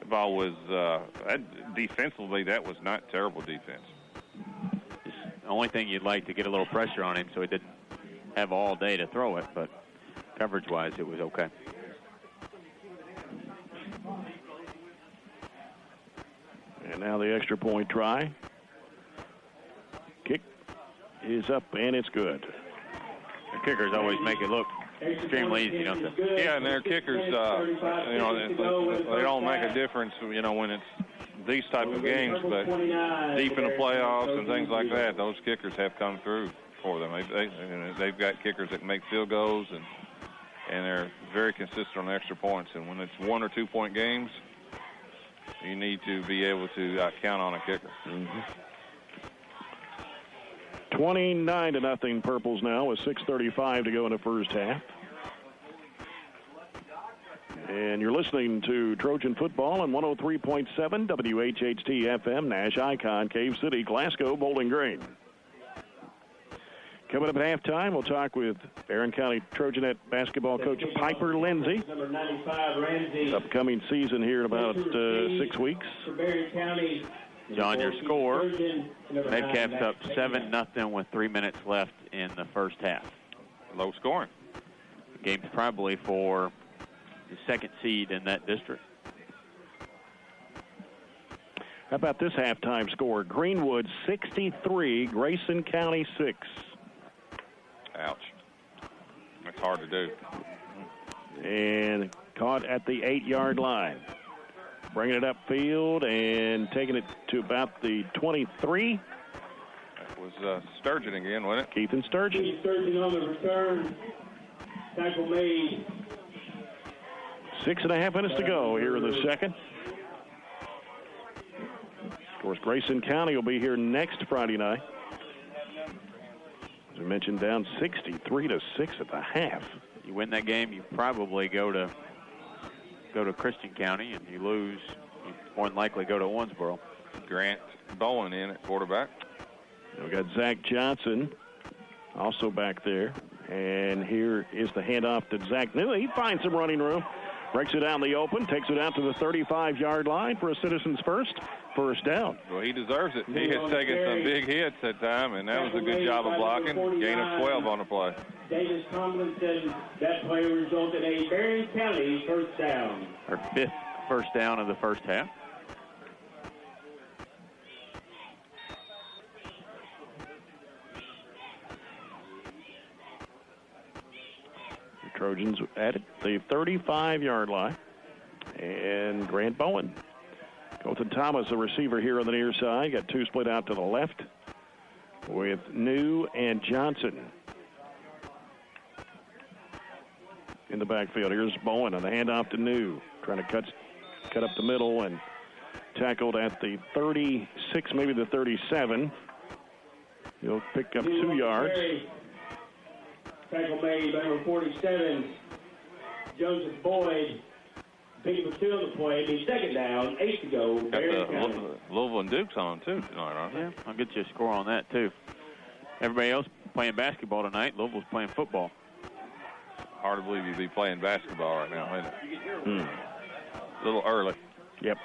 Speaker 5: The ball was, defensively, that was not terrible defense.
Speaker 3: The only thing you'd like to get a little pressure on him so he didn't have all day to throw it, but coverage-wise, it was okay.
Speaker 2: And now the extra point try. Kick is up, and it's good.
Speaker 3: The kickers always make it look extremely easy, don't they?
Speaker 5: Yeah, and their kickers, they don't make a difference, when it's these type of games, but deep in the playoffs and things like that, those kickers have come through for them. They've got kickers that make field goals, and they're very consistent on extra points. And when it's 1 or 2 point games, you need to be able to count on a kicker.
Speaker 2: 29-0 Purples now with 6:35 to go in the first half. And you're listening to Trojan football on 103.7 WHHT FM, Nash Icon, Cave City, Glasgow, Bowling Green. Coming up at halftime, we'll talk with Barren County Trojanet basketball coach Piper Lindsay.
Speaker 4: Number 95, Ramsey.
Speaker 2: Upcoming season here in about 6 weeks.
Speaker 4: For Barren County.
Speaker 3: John, your score, Metcalf's up 7-0 with 3 minutes left in the first half.
Speaker 5: Low scoring.
Speaker 3: The game's probably for the second seed in that district.
Speaker 2: How about this halftime score? Greenwood 63, Grayson County 6.
Speaker 5: Ouch. That's hard to do.
Speaker 2: And caught at the 8-yard line. Bringing it upfield and taking it to about the 23.
Speaker 5: That was Sturgeon again, wasn't it?
Speaker 2: Keith and Sturgeon.
Speaker 4: Keith Sturgeon on the return. Tackle made.
Speaker 2: 6.5 minutes to go here in the second. Of course, Grayson County will be here next Friday night. As we mentioned, down 63-6 at the half.
Speaker 3: You win that game, you probably go to Christian County, and you lose, you more than likely go to Owensboro.
Speaker 5: Grant Bowen in at quarterback.
Speaker 2: We got Zach Johnson also back there. And here is the handoff to Zach. He finds some running room. Breaks it out in the open, takes it out to the 35-yard line for a Citizens first down.
Speaker 5: Well, he deserves it. He has taken some big hits that time, and that was a good job of blocking. Gain of 12 on the play.
Speaker 4: Davis Tomlinson, that play resulted in a Barren County first down.
Speaker 3: Our 5th first down of the first half.
Speaker 2: The Trojans at it, the 35-yard line. And Grant Bowen. Colton Thomas, a receiver here on the near side. Got two split out to the left with New and Johnson in the backfield. Here's Bowen on the handoff to New. Trying to cut up the middle and tackled at the 36, maybe the 37. He'll pick up 2 yards.
Speaker 4: Tackle made by number 47, Joseph Boyd. Picking for 2 on the play. Be second down, 8 to go.
Speaker 5: Got the Louisville and Duke's on, too, tonight, aren't they?
Speaker 3: Yeah, I'll get you a score on that, too. Everybody else playing basketball tonight. Louisville's playing football.
Speaker 5: Hard to believe you'd be playing basketball right now, isn't it? A little early.
Speaker 2: Yep.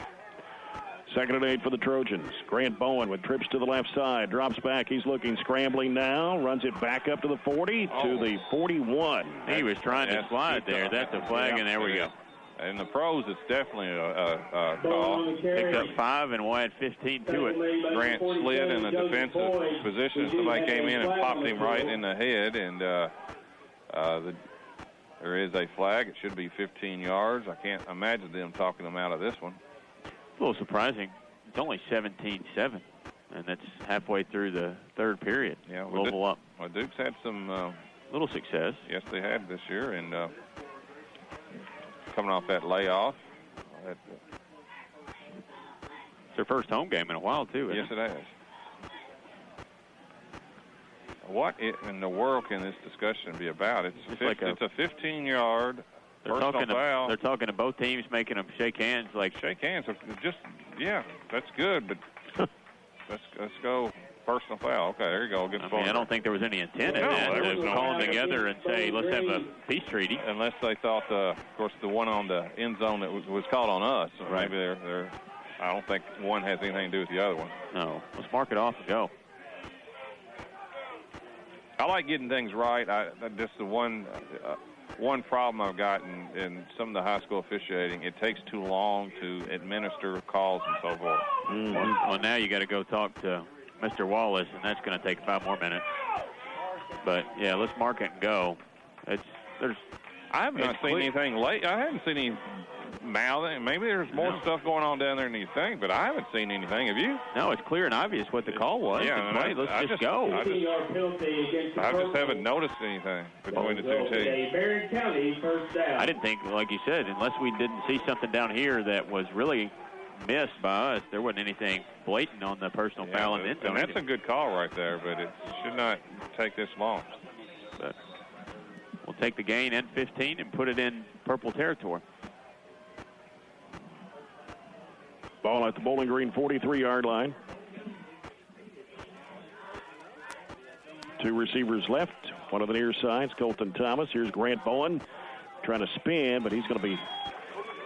Speaker 2: Second and 8 for the Trojans. Grant Bowen with trips to the left side. Drops back. He's looking, scrambling now. Runs it back up to the 40, to the 41.
Speaker 3: He was trying to slide there. That's a flag, and there we go.
Speaker 5: In the pros, it's definitely a call.
Speaker 3: Picked up 5, and we'll add 15 to it.
Speaker 5: Grant slid in a defensive position. Somebody came in and popped him right in the head, and there is a flag. It should be 15 yards. I can't imagine them talking him out of this one.
Speaker 3: A little surprising. It's only 17-7, and that's halfway through the third period.
Speaker 5: Yeah,
Speaker 3: Louisville up.
Speaker 5: Well, Duke's had some
Speaker 3: little success.
Speaker 5: Yes, they had this year, and coming off that layoff.
Speaker 3: It's their first home game in a while, too.
Speaker 5: Yes, it has. What in the world can this discussion be about? It's a 15-yard personal foul.
Speaker 3: They're talking to both teams, making them shake hands.
Speaker 5: Shake hands. Just, yeah, that's good, but let's go personal foul. Okay, there you go.
Speaker 3: I don't think there was any intent in that. They were calling together and say, let's have a peace treaty.
Speaker 5: Unless they thought, of course, the one on the end zone that was called on us. So
Speaker 3: right.
Speaker 5: Maybe they're. I don't think one has anything to do with the other one.
Speaker 3: No. Let's mark it off and go.
Speaker 5: I like getting things right. Just the one problem I've got in some of the high school officiating, it takes too long to administer calls and so forth.
Speaker 3: Well, now you got to go talk to Mr. Wallace, and that's going to take 5 more minutes. But, yeah, let's mark it and go. I haven't seen
Speaker 5: anything late. I haven't seen any mouthing. Maybe there's more stuff going on down there than you think, but I haven't seen anything. Have you?
Speaker 3: No, it's clear and obvious what the call was.
Speaker 5: Yeah,
Speaker 3: let's just go.
Speaker 5: I just haven't noticed anything between the two teams.
Speaker 3: I didn't think, like you said, unless we didn't see something down here that was really missed by us, there wasn't anything blatant on the personal foul in the end zone.
Speaker 5: And that's a good call right there, but it should not take this long.
Speaker 3: But we'll take the gain and 15 and put it in purple territory.
Speaker 2: Ball at the Bowling Green 43-yard line. Two receivers left. One on the near side, Colton Thomas. Here's Grant Bowen trying to spin, but he's going to be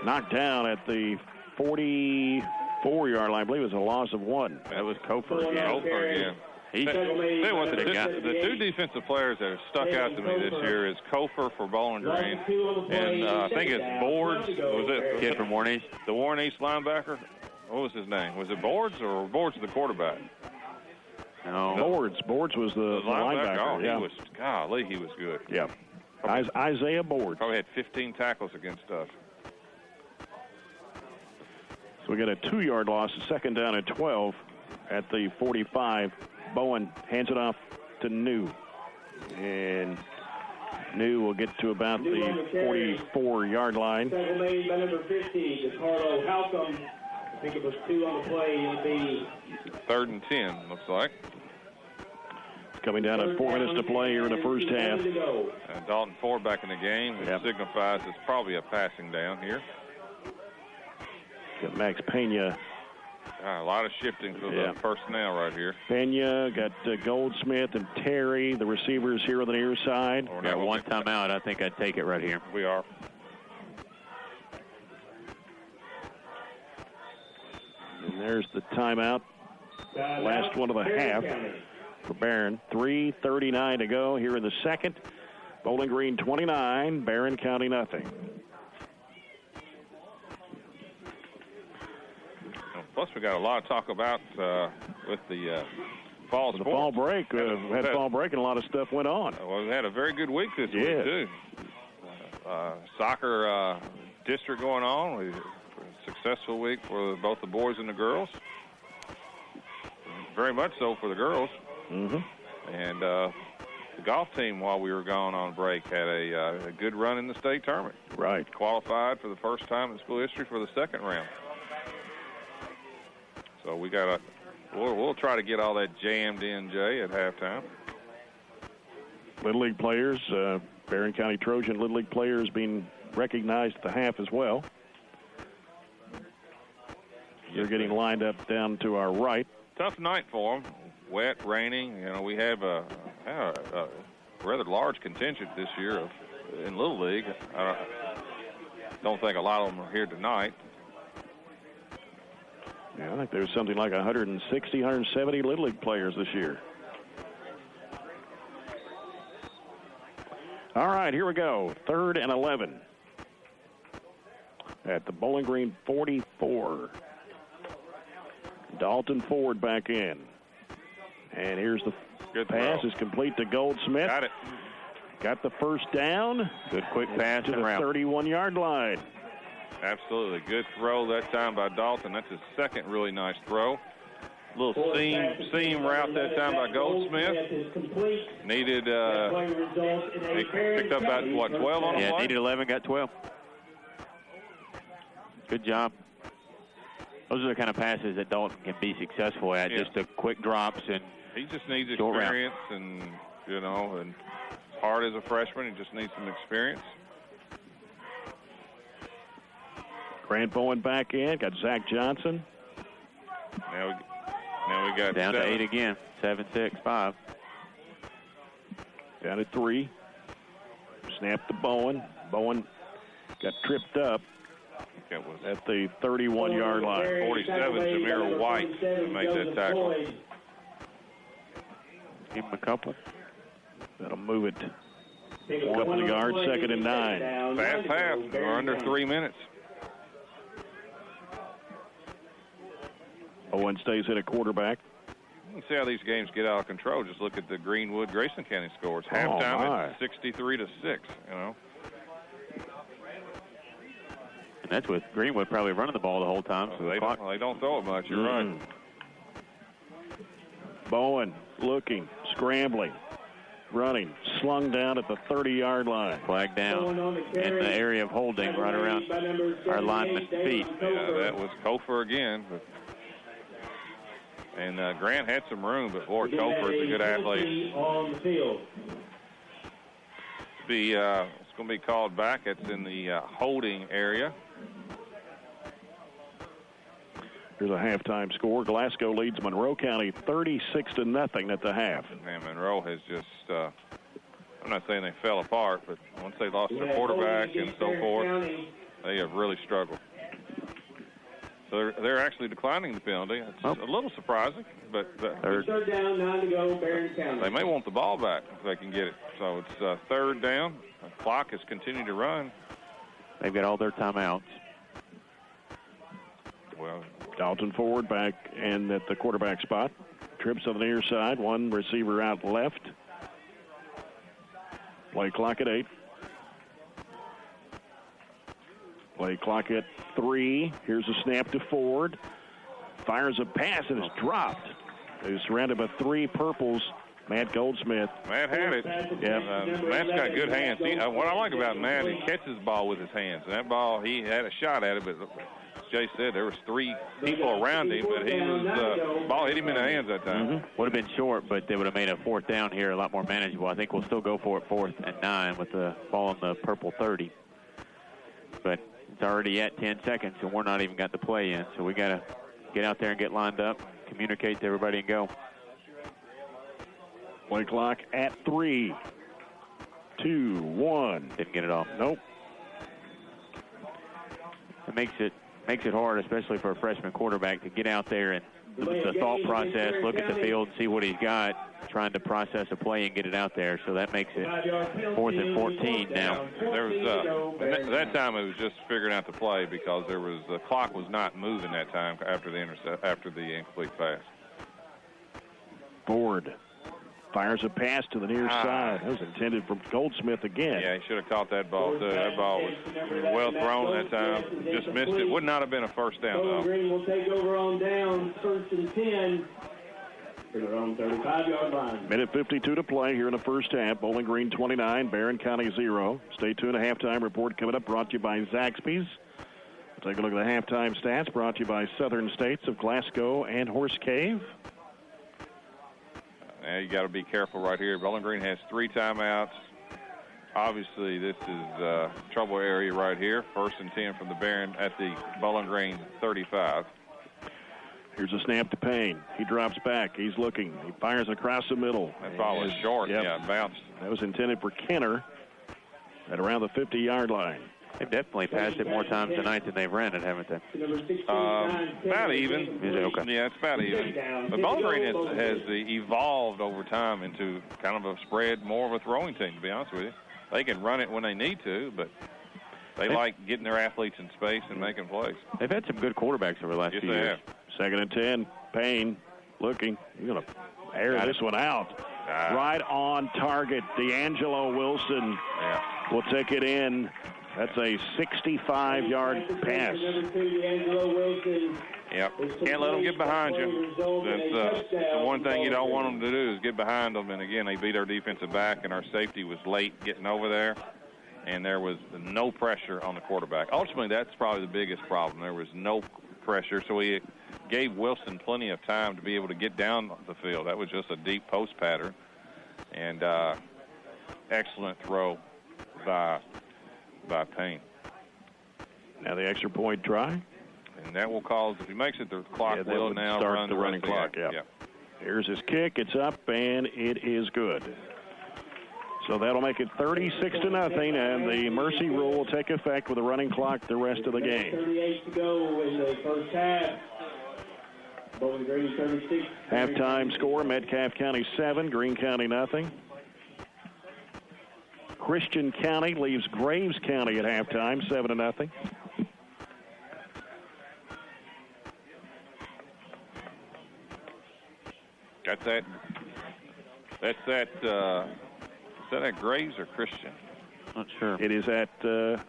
Speaker 2: knocked down at the 44-yard line. I believe it was a loss of 1.
Speaker 3: That was Kofer again.
Speaker 5: Kofer again. The two defensive players that have stuck out to me this year is Kofer for Bowling Green, and I think it's Boards. Was it
Speaker 3: kid from Warren East?
Speaker 5: The Warren East linebacker. What was his name? Was it Boards or Boards the quarterback?
Speaker 2: No. Boards was the linebacker.
Speaker 5: Oh, he was good.
Speaker 2: Yeah. Isaiah Boards.
Speaker 5: Probably had 15 tackles against us.
Speaker 2: So we got a 2-yard loss, second down at 12 at the 45. Bowen hands it off to New. And New will get to about the 44-yard line.
Speaker 4: Tackle made by number 50, DeCarlo Halcomb. I think it was 2 on the play. It'll be
Speaker 5: 3rd and 10, looks like.
Speaker 2: Coming down at 4 minutes to play here in the first half.
Speaker 5: And Dalton Ford back in the game, which signifies it's probably a passing down here.
Speaker 2: Got Max Pena.
Speaker 5: A lot of shifting for the personnel right here.
Speaker 2: Pena, got Goldsmith and Terry, the receivers here on the near side.
Speaker 3: Got one timeout. I think I'd take it right here.
Speaker 5: We are.
Speaker 2: And there's the timeout. Last one of the half for Barren. 3:39 to go here in the second. Bowling Green 29, Barren County nothing.
Speaker 5: Plus, we got a lot of talk about with the fall sports.
Speaker 2: Fall break. We had fall break, and a lot of stuff went on.
Speaker 5: Well, we had a very good week this week, too. Soccer district going on. We had a successful week for both the boys and the girls. Very much so for the girls.
Speaker 2: Mm-hmm.
Speaker 5: And the golf team, while we were gone on break, had a good run in the state tournament.
Speaker 2: Right.
Speaker 5: Qualified for the first time in school history for the second round. So we'll try to get all that jammed in, Jay, at halftime.
Speaker 2: Little League players, Barren County Trojan Little League players being recognized at the half as well. They're getting lined up down to our right.
Speaker 5: Tough night for them. Wet, raining. You know, we have a rather large contingent this year in Little League. I don't think a lot of them are here tonight.
Speaker 2: Yeah, I think there's something like 160, 170 Little League players this year. All right, here we go. 3rd and 11 at the Bowling Green 44. Dalton Ford back in. And here's the pass. Is complete to Goldsmith.
Speaker 5: Got it.
Speaker 2: Got the first down.
Speaker 3: Good quick pass
Speaker 2: to the 31-yard line.
Speaker 5: Absolutely. Good throw that time by Dalton. That's his second really nice throw. Little seam route that time by Goldsmith. Needed, he picked up about, 12 on the play?
Speaker 3: Yeah, needed 11, got 12. Good job. Those are the kind of passes that Dalton can be successful at, just the quick drops. And
Speaker 5: he just needs experience and, and hard as a freshman, he just needs some experience.
Speaker 2: Grant Bowen back in. Got Zach Johnson.
Speaker 5: Now we got
Speaker 3: down to 8 again. 7, 6, 5.
Speaker 2: Down to 3. Snap to Bowen. Bowen got tripped up at the 31-yard line.
Speaker 5: 47, Jameer White to make that tackle.
Speaker 2: Give him a couple. That'll move it a couple of yards. 2nd and 9.
Speaker 5: Fast half. We're under 3 minutes.
Speaker 2: Owen stays at a quarterback.
Speaker 5: You can see how these games get out of control. Just look at the Greenwood Grayson County scores. Halftime it's 63-6.
Speaker 3: And that's with Greenwood probably running the ball the whole time. So
Speaker 5: they don't throw it much. You're right.
Speaker 2: Bowen looking, scrambling, running, slung down at the 30-yard line.
Speaker 3: Flag down in the area of holding right around our lineman's feet.
Speaker 5: Yeah, that was Kofer again. And Grant had some room, but boy, Kofer is a good athlete.
Speaker 4: On the field.
Speaker 5: It's going to be called back. It's in the holding area.
Speaker 2: Here's a halftime score. Glasgow leads Monroe County 36-0 at the half.
Speaker 5: Man, Monroe has just, I'm not saying they fell apart, but once they lost their quarterback and so forth, they have really struggled. So they're actually declining the penalty. It's a little surprising, but
Speaker 4: Third down, 9 to go, Barren County.
Speaker 5: they may want the ball back if they can get it. So it's third down. The clock has continued to run.
Speaker 3: They've got all their timeouts.
Speaker 5: Well,
Speaker 2: Dalton Ford back and at the quarterback spot. Trips on the near side. One receiver out left. Play clock at 8. Play clock at 3. Here's a snap to Ford. Fires a pass and it's dropped. He's surrounded by 3 purples. Matt Goldsmith.
Speaker 5: Matt had it.
Speaker 2: Yeah,
Speaker 5: Matt's got good hands. What I like about Matt, he catches the ball with his hands. And that ball, he had a shot at it, but as Jay said, there was 3 people around him, but he was ball hit him in the hands that time.
Speaker 3: Would have been short, but they would have made a fourth down here a lot more manageable. I think we'll still go for it 4th and 9 with the ball on the purple 30. But it's already at 10 seconds, and we're not even got the play in. So we got to get out there and get lined up, communicate to everybody, and go.
Speaker 2: Play clock at 3, 2, 1.
Speaker 3: Didn't get it off.
Speaker 2: Nope.
Speaker 3: It makes it hard, especially for a freshman quarterback, to get out there and the thought process, look at the field, see what he's got, trying to process a play and get it out there. So that makes it 4th and 14 now.
Speaker 5: There was that time it was just figuring out the play because the clock was not moving that time after the incomplete pass.
Speaker 2: Ford fires a pass to the near side. That was intended for Goldsmith again.
Speaker 5: Yeah, he should have caught that ball, too. That ball was well thrown that time. Just missed it. Would not have been a first down, though.
Speaker 4: Green will take over on down, 1st and 10. They're on 35-yard line.
Speaker 2: Minute 52 to play here in the first half. Bowling Green 29, Barren County 0. Stay tuned. A halftime report coming up, brought to you by Zaxby's. We'll take a look at the halftime stats, brought to you by Southern States of Glasgow and Horse Cave.
Speaker 5: Now you got to be careful right here. Bowling Green has 3 timeouts. Obviously, this is trouble area right here. 1st and 10 from the Barren at the Bowling Green 35.
Speaker 2: Here's a snap to Payne. He drops back. He's looking. He fires across the middle.
Speaker 5: That ball was short.
Speaker 2: Yep.
Speaker 5: Yeah, it bounced.
Speaker 2: That was intended for Kenner at around the 50-yard line.
Speaker 3: They've definitely passed it more times tonight than they've ran it, haven't they?
Speaker 5: About even.
Speaker 3: Is it? Okay.
Speaker 5: Yeah, it's about even. But Bowling Green has evolved over time into kind of a spread, more of a throwing team, to be honest with you. They can run it when they need to, but they like getting their athletes in space and making plays.
Speaker 3: They've had some good quarterbacks over the last few years.
Speaker 5: Have.
Speaker 2: 2nd and 10. Payne looking. He's going to air this one out. Right on target. D'Angelo Wilson will take it in. That's a 65-yard pass.
Speaker 5: Yep. Can't let them get behind you. That's the one thing you don't want them to do is get behind them. And, again, they beat our defensive back, and our safety was late getting over there. And there was no pressure on the quarterback. Ultimately, that's probably the biggest problem. There was no pressure. So we gave Wilson plenty of time to be able to get down the field. That was just a deep post pattern. And excellent throw by Payne.
Speaker 2: Now the extra point try.
Speaker 5: And that will cause, if he makes it, the clock will now
Speaker 2: start the running clock.
Speaker 5: Yeah.
Speaker 2: Here's his kick. It's up, and it is good. So that'll make it 36-0, and the mercy rule will take effect with a running clock the rest of the game.
Speaker 4: 38 to go in the first half. Bowling Green 36.
Speaker 2: Halftime score, Metcalfe County 7, Greene County nothing. Christian County leaves Graves County at halftime, 7-0.
Speaker 5: Is that at Graves or Christian?
Speaker 3: Not sure.
Speaker 2: It is at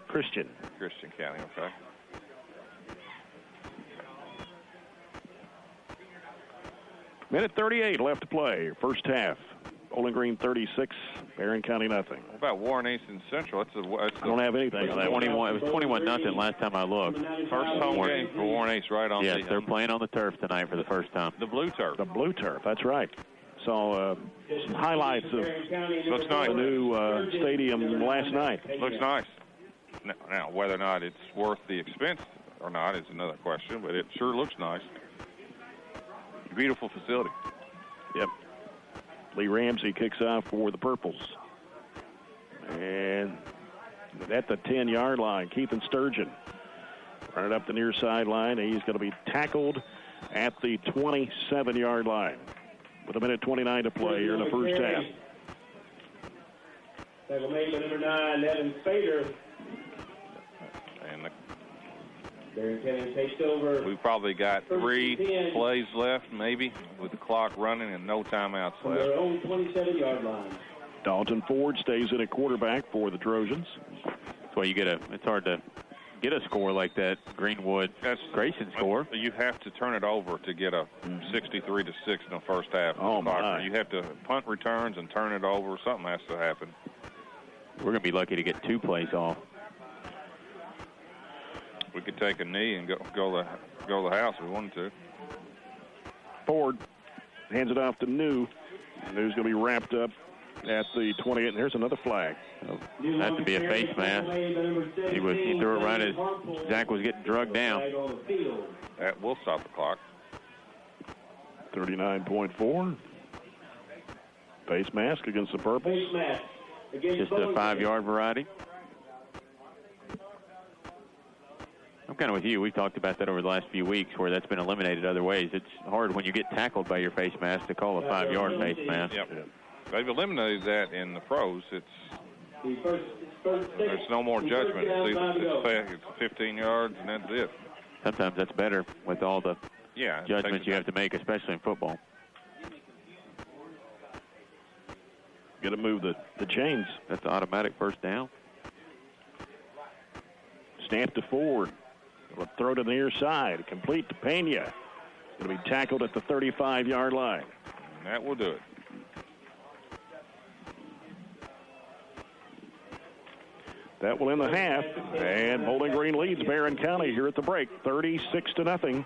Speaker 2: Christian.
Speaker 5: Christian County, okay.
Speaker 2: Minute 38 left to play. First half. Bowling Green 36, Barren County nothing.
Speaker 5: What about Warren Easton Central?
Speaker 2: I don't have anything on that.
Speaker 3: 21. It was 21-0 last time I looked.
Speaker 5: First home game for Warren East, right on.
Speaker 3: Yes, they're playing on the turf tonight for the first time.
Speaker 5: The blue turf.
Speaker 2: The blue turf. That's right. So some highlights of
Speaker 5: looks nice.
Speaker 2: The new stadium last night.
Speaker 5: Looks nice. Now, whether or not it's worth the expense or not is another question, but it sure looks nice. beautiful facility.
Speaker 2: Yep. Lee Ramsey kicks off for the Purples. And at the 10-yard line, Keithan Sturgeon running up the near sideline. He's going to be tackled at the 27-yard line with 1:29 to play here in the first half.
Speaker 4: Tackle made by number 9, Evan Fader.
Speaker 5: And
Speaker 4: Barren County takes over.
Speaker 5: we've probably got 3 plays left, maybe, with the clock running and no timeouts
Speaker 4: From
Speaker 5: left.
Speaker 4: their own 27-yard line.
Speaker 2: Dalton Ford stays in at quarterback for the Trojans.
Speaker 3: That's why it's hard to get a score like that Greenwood Grayson score.
Speaker 5: You have to turn it over to get a 63-6 in the first half.
Speaker 2: Oh, my.
Speaker 5: You have to punt returns and turn it over. Something has to happen.
Speaker 3: We're going to be lucky to get 2 plays off.
Speaker 5: We could take a knee and go the house if we wanted to.
Speaker 2: Ford hands it off to New. New's going to be wrapped up at the 28, and there's another flag.
Speaker 3: That to be a face mask. He threw it right as Zach was getting drugged down.
Speaker 5: That will stop the clock.
Speaker 2: 39.4. Face mask against the Purples.
Speaker 4: Face mask against
Speaker 3: Just a 5-yard variety. I'm kind of with you. We've talked about that over the last few weeks where that's been eliminated other ways. It's hard when you get tackled by your face mask to call a 5-yard face mask.
Speaker 5: Yep. They've eliminated that in the pros. There's no more judgment. It's 15 yards, and that's it.
Speaker 3: Sometimes that's better with all the judgments you have to make, especially in football.
Speaker 2: Got to move the chains.
Speaker 3: That's automatic first down.
Speaker 2: Snap to Ford. Will throw to the near side. Complete to Pena. Going to be tackled at the 35-yard line.
Speaker 5: And that will do it.
Speaker 2: That will end the half. And Bowling Green leads Barren County here at the break, 36-0.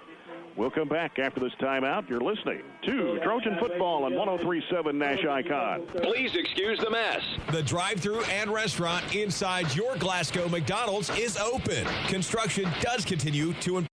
Speaker 2: We'll come back after this timeout. You're listening to Trojan Football on 103.7 Nash Icon.
Speaker 16: Please excuse the mess.
Speaker 17: The drive-thru and restaurant inside your Glasgow McDonald's is open. Construction does continue to improve.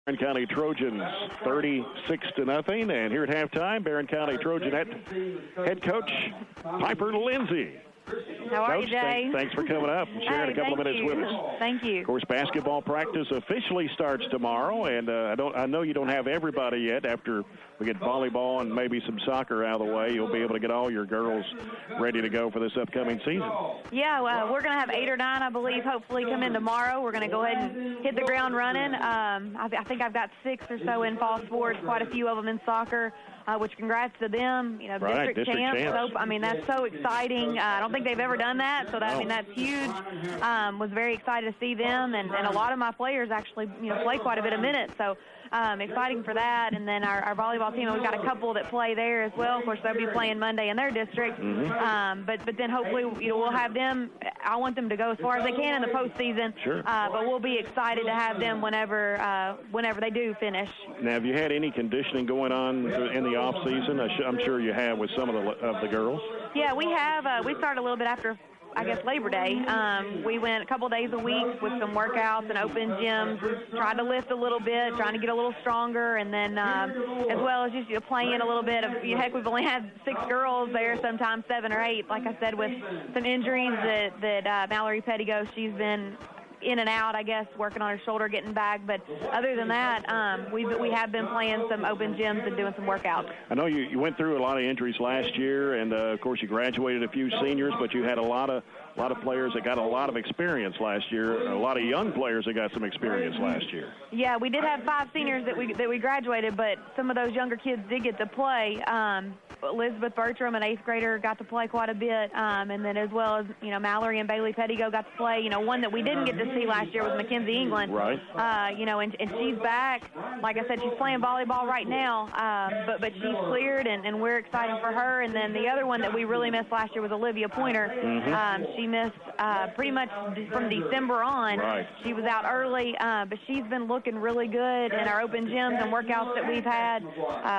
Speaker 2: Barren County Trojans 36-0, and here at halftime, Barren County Trojan head coach Piper Lindsay
Speaker 16: How are
Speaker 2: Coach,
Speaker 16: you, Jay?
Speaker 2: thanks for coming up and sharing a couple of minutes with us.
Speaker 16: Thank you.
Speaker 2: Of course, basketball practice officially starts tomorrow, and I know you don't have everybody yet. After we get volleyball and maybe some soccer out of the way, you'll be able to get all your girls ready to go for this upcoming season.
Speaker 16: Yeah, well, we're going to have 8 or 9, I believe, hopefully come in tomorrow. We're going to go ahead and hit the ground running. I think I've got 6 or so in fall sports, quite a few of them in soccer. Which congrats to them,
Speaker 2: right,
Speaker 16: district champs. So, I mean, that's so exciting. I don't think they've ever done that, so that, I mean, that's huge. Was very excited to see them, and a lot of my players actually, play quite a bit of minutes. So exciting for that. And then our volleyball team, we've got a couple that play there as well. Of course, they'll be playing Monday in their district. But then hopefully, we'll have them. I want them to go as far as they can in the postseason.
Speaker 2: Sure.
Speaker 16: But we'll be excited to have them whenever they do finish.
Speaker 2: Now, have you had any conditioning going on in the off season? I'm sure you have with some of the girls.
Speaker 16: Yeah, we have. We started a little bit after, I guess, Labor Day. We went a couple days a week with some workouts and open gyms. We tried to lift a little bit, trying to get a little stronger, and then as well as just playing a little bit of, heck, we've only had 6 girls there, sometimes 7 or 8. Like I said, with some injuries that Mallory Pettigo, she's been in and out, I guess, working on her shoulder, getting back. But other than that, we have been playing some open gyms and doing some workouts.
Speaker 2: I know you went through a lot of injuries last year, and of course you graduated a few seniors, but you had a lot of players that got a lot of experience last year, a lot of young players that got some experience last year.
Speaker 16: Yeah, we did have 5 seniors that we graduated, but some of those younger kids did get to play. Elizabeth Bertram, an 8th grader, got to play quite a bit, and then as well as Mallory and Bailey Pettigo got to play. One that we didn't get to see last year was Mackenzie England.
Speaker 2: Right.
Speaker 16: And she's back. Like I said, she's playing volleyball right now, but she's cleared, and we're excited for her. And then the other one that we really missed last year was Olivia Pointer. She missed pretty much from December on.
Speaker 2: Right.
Speaker 16: She was out early, but she's been looking really good in our open gyms and workouts that we've had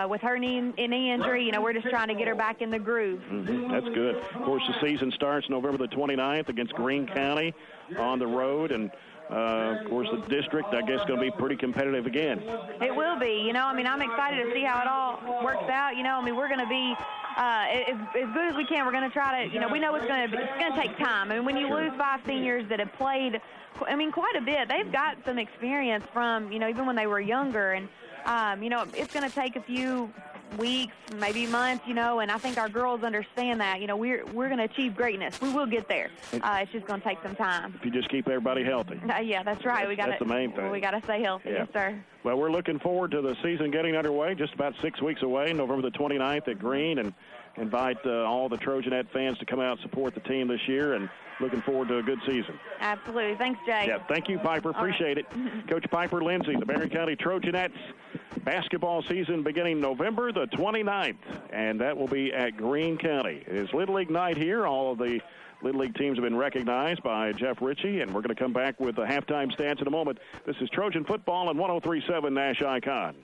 Speaker 16: with her knee injury. We're just trying to get her back in the groove.
Speaker 2: That's good. Of course, the season starts November the 29th against Greene County on the road, and of course, the district, I guess, going to be pretty competitive again.
Speaker 16: It will be. I'm excited to see how it all works out. We're going to be as good as we can. We're going to try to, we know it's going to take time. I mean, when you lose 5 seniors that have played, quite a bit, they've got some experience from, even when they were younger. And, it's going to take a few weeks, maybe months, and I think our girls understand that. We're going to achieve greatness. We will get there. It's just going to take some time.
Speaker 2: If you just keep everybody healthy.
Speaker 16: Yeah, that's right.
Speaker 2: That's the main thing.
Speaker 16: We got to stay healthy.
Speaker 2: Yeah.
Speaker 16: Yes, sir.
Speaker 2: Well, we're looking forward to the season getting underway, just about 6 weeks away, November the 29th at Greene, and invite all the Trojanet fans to come out and support the team this year, and looking forward to a good season.
Speaker 16: Absolutely. Thanks, Jay.
Speaker 2: Yeah, thank you, Piper. Appreciate it. Coach Piper Lindsay, the Barren County Trojanets basketball season beginning November the 29th, and that will be at Greene County. It is Little League night here. All of the Little League teams have been recognized by Jeff Ritchie, and we're going to come back with the halftime stats in a moment. This is Trojan football on 103.7 Nash Icon.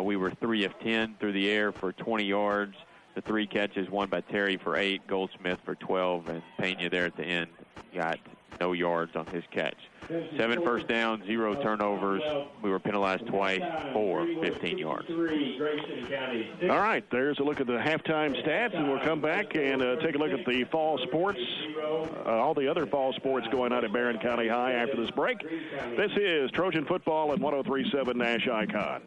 Speaker 3: We were 3 of 10 through the air for 20 yards. The 3 catches, one by Terry for 8, Goldsmith for 12, and Pena there at the end got no yards on his catch. 7 first downs, 0 turnovers. We were penalized twice for 15 yards.
Speaker 2: All right, there's a look at the halftime stats, and we'll come back and take a look at the fall sports, all the other fall sports going on at Barren County High after this break. This is Trojan football at 103.7 Nash Icon.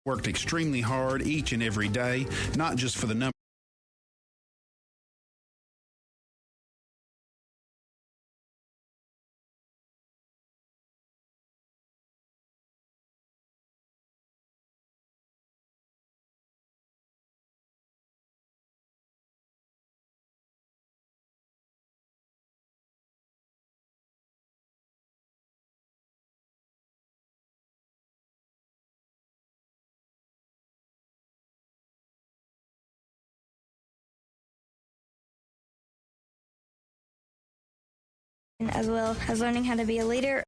Speaker 18: Worked extremely hard each and every day, not just for the number.
Speaker 19: As well as learning how to be a leader.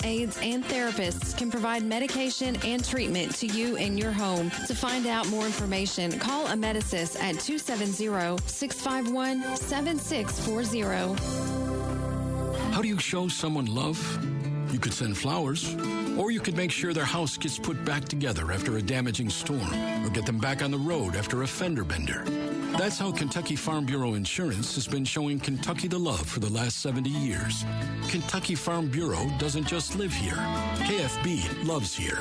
Speaker 20: Aides and therapists can provide medication and treatment to you in your home. To find out more information, call Amedisys at 270-651-7640.
Speaker 21: How do you show someone love? You could send flowers, or you could make sure their house gets put back together after a damaging storm, or get them back on the road after a fender bender. That's how Kentucky Farm Bureau Insurance has been showing Kentucky the love for the last 70 years. Kentucky Farm Bureau doesn't just live here. KFB loves here.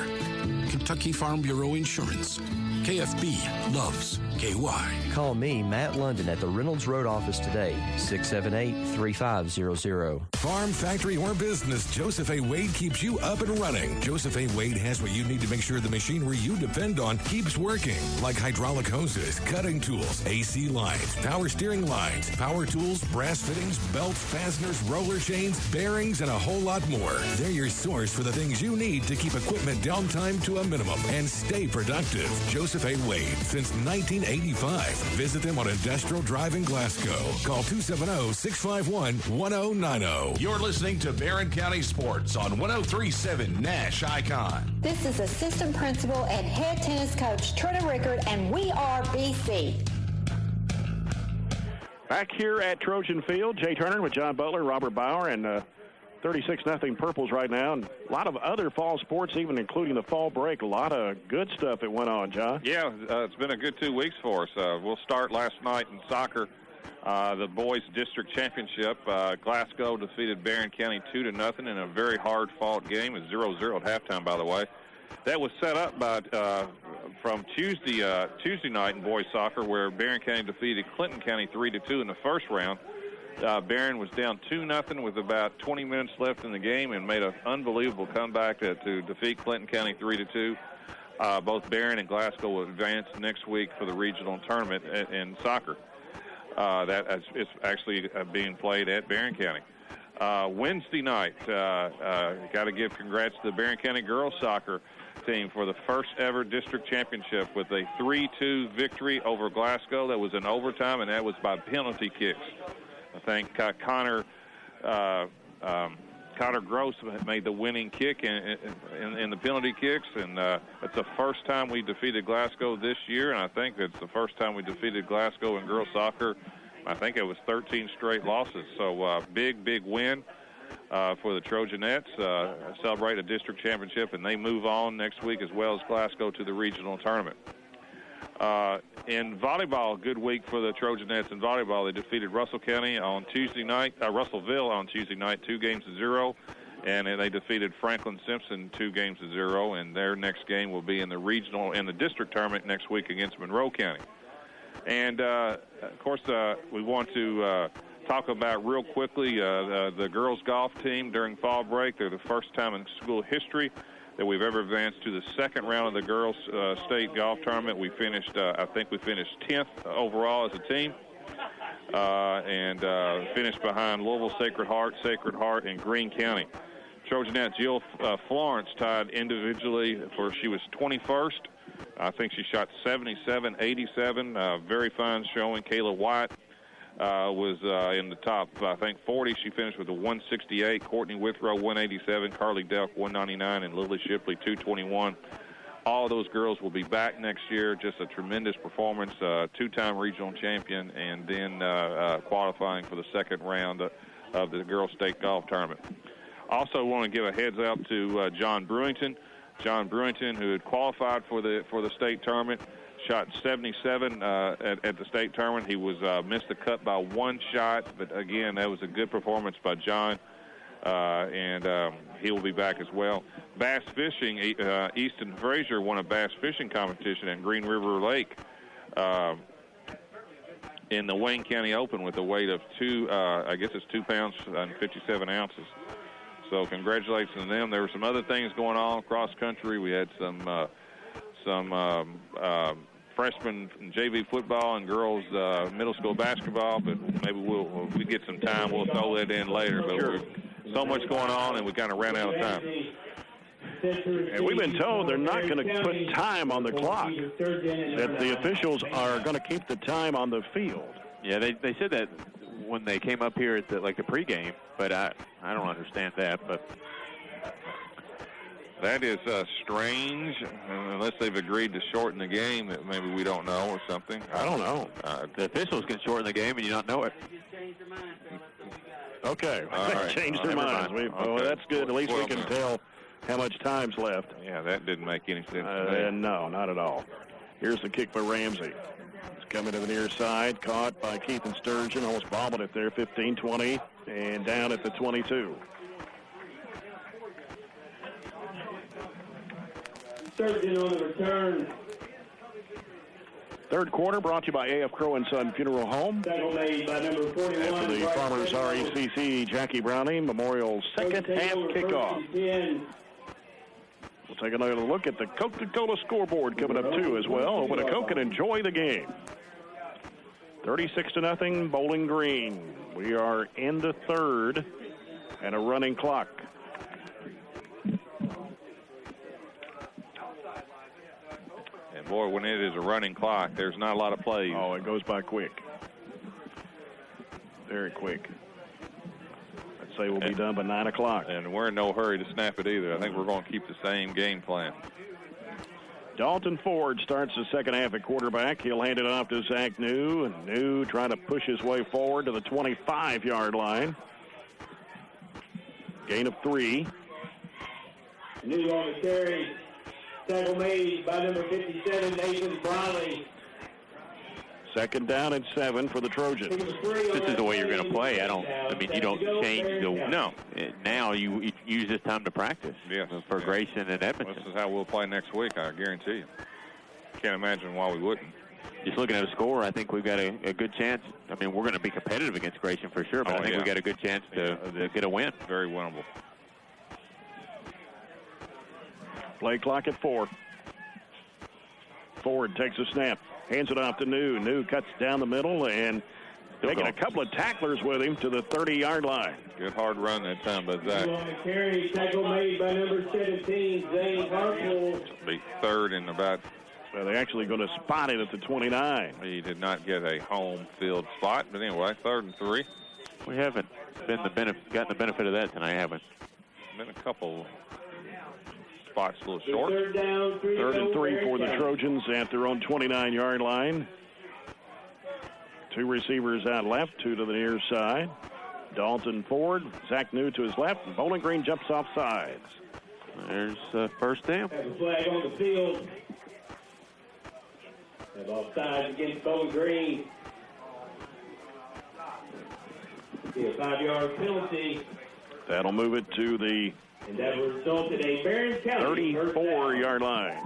Speaker 21: Kentucky Farm Bureau Insurance. KFB loves KY.
Speaker 22: Call me, Matt London, at the Reynolds Road office today, 678-3500.
Speaker 14: Farm, factory, or business, Joseph A. Wade keeps you up and running. Joseph A. Wade has what you need to make sure the machinery you depend on keeps working, like hydraulic hoses, cutting tools, AC lines, power steering lines, power tools, brass fittings, belts, fasteners, roller chains, bearings, and a whole lot more. They're your source for the things you need to keep equipment downtime to a minimum and stay productive. Joseph A. Wade, since 1985. Visit them on Industrial Drive in Glasgow. Call 270-651-1090. You're listening to Barren County Sports on 103.7 Nash Icon.
Speaker 23: This is assistant principal and head tennis coach Trina Rickard, and we are BC.
Speaker 2: Back here at Trojan Field, Jay Turner with John Butler, Robert Bauer, and 36-0 Purples right now. And a lot of other fall sports, even including the fall break. A lot of good stuff that went on, John.
Speaker 5: Yeah, it's been a good 2 weeks for us. We'll start last night in soccer. The boys district championship, Glasgow defeated Barren County 2-0 in a very hard-fought game. It was 0-0 at halftime, by the way. That was set up by from Tuesday night in boys soccer, where Barren County defeated Clinton County 3-2 in the first round. Barren was down 2-0 with about 20 minutes left in the game and made an unbelievable comeback to defeat Clinton County 3-2. Both Barren and Glasgow will advance next week for the regional tournament in soccer. That is actually being played at Barren County. Wednesday night, got to give congrats to the Barren County girls soccer team for the first ever district championship with a 3-2 victory over Glasgow. That was in overtime, and that was by penalty kicks. I think Connor Gross made the winning kick in the penalty kicks, and it's the first time we defeated Glasgow this year, and I think it's the first time we defeated Glasgow in girls soccer. I think it was 13 straight losses. So big win for the Trojanettes. Celebrate a district championship, and they move on next week as well as Glasgow to the regional tournament. In volleyball, good week for the Trojanettes in volleyball. They defeated Russell County on Tuesday night, Russellville on Tuesday night, 2-0, and they defeated Franklin Simpson 2-0. And their next game will be in the district tournament next week against Monroe County. And of course, we want to talk about real quickly the girls golf team during fall break. They're the first time in school history that we've ever advanced to the second round of the girls state golf tournament. We finished, I think we finished 10th overall as a team, and finished behind Louisville Sacred Heart, and Greene County. Trojanette Jill Florence tied individually she was 21st. I think she shot 77, 87, very fine showing. Kayla White was in the top, I think, 40. She finished with a 168. Courtney Withrow, 187. Carly Delk, 199. And Lily Shipley, 221. All of those girls will be back next year. Just a tremendous performance. Two-time regional champion, and then qualifying for the second round of the girls state golf tournament. Also want to give a heads up to John Brewington. John Brewington, who had qualified for the state tournament, shot 77 at the state tournament. He was missed the cut by one shot, but again, that was a good performance by John, and he will be back as well. Bass fishing, Easton Frazier won a bass fishing competition at Green River Lake in the Wayne County Open with a weight of 2 pounds and 57 ounces. So congratulations to them. There were some other things going on cross country. We had some freshman JV football and girls middle school basketball, but maybe if we get some time, we'll throw that in later. But sure. So much going on, and we kind of ran out of time.
Speaker 2: And we've been told they're not going to put time on the clock, that the officials are going to keep the time on the field.
Speaker 3: Yeah, they said that when they came up here at the pregame, but I don't understand that. But
Speaker 5: that is strange, unless they've agreed to shorten the game that maybe we don't know or something.
Speaker 2: I don't know.
Speaker 3: The officials can shorten the game and you not know it.
Speaker 2: Okay,
Speaker 5: right.
Speaker 2: Changed their minds.
Speaker 5: Okay.
Speaker 2: Well, that's good. At least we can tell how much time's left.
Speaker 5: Yeah, that didn't make any sense to me.
Speaker 2: No, not at all. Here's the kick by Ramsey. It's coming to the near side, caught by Keith and Sturgeon, almost bobbled it there, 15-20, and down at the 22.
Speaker 4: Sturgeon on the return.
Speaker 2: Third quarter brought to you by A.F. Crow & Son Funeral Home.
Speaker 4: Tackle made by number 41.
Speaker 2: After the Farmers RECC Jackie Browning Memorial second half kickoff. We'll take another look at the Coca-Cola scoreboard coming up, too, as well. Open a Coke and enjoy the game. 36-0, Bowling Green. We are in the third and a running clock.
Speaker 5: And, boy, when it is a running clock, there's not a lot of plays.
Speaker 2: Oh, it goes by quick. Very quick. I'd say we'll be done by 9 o'clock.
Speaker 5: And we're in no hurry to snap it either. I think we're going to keep the same game plan.
Speaker 2: Dalton Ford starts the second half at quarterback. He'll hand it off to Zach New, and New trying to push his way forward to the 25-yard line. Gain of 3.
Speaker 4: New on the carry. Tackle made by number 57, Nathan Briley.
Speaker 2: Second down and 7 for the Trojans.
Speaker 3: This is the way you're going to play. You don't change the.
Speaker 5: No.
Speaker 3: Now you use this time to practice.
Speaker 5: Yes.
Speaker 3: For Grayson and Edmonton.
Speaker 5: This is how we'll play next week, I guarantee you. Can't imagine why we wouldn't.
Speaker 3: Just looking at a score, I think we've got a good chance. I mean, we're going to be competitive against Grayson for sure, but I think we've got a good chance to get a win.
Speaker 5: Very winnable.
Speaker 2: Play clock at 4. Ford takes a snap, hands it off to New. New cuts down the middle and making a couple of tacklers with him to the 30-yard line.
Speaker 5: Good hard run that time by Zach.
Speaker 4: Carry, tackle made by number 17, Zane Harpool.
Speaker 5: Be third and about.
Speaker 2: Well, they're actually going to spot it at the 29.
Speaker 5: He did not get a home field spot, but anyway, 3rd and 3.
Speaker 3: We haven't gotten the benefit of that tonight, have we?
Speaker 5: Been a couple spots a little short.
Speaker 2: 3rd and 3 for the Trojans at their own 29-yard line. 2 receivers out left, 2 to the near side. Dalton Ford, Zach New to his left, and Bowling Green jumps off sides.
Speaker 3: There's first down.
Speaker 4: Have a flag on the field. Have offsides against Bowling Green. Be a 5-yard penalty.
Speaker 2: That'll move it to the
Speaker 4: And that will result in a Barren County
Speaker 2: 34-yard line.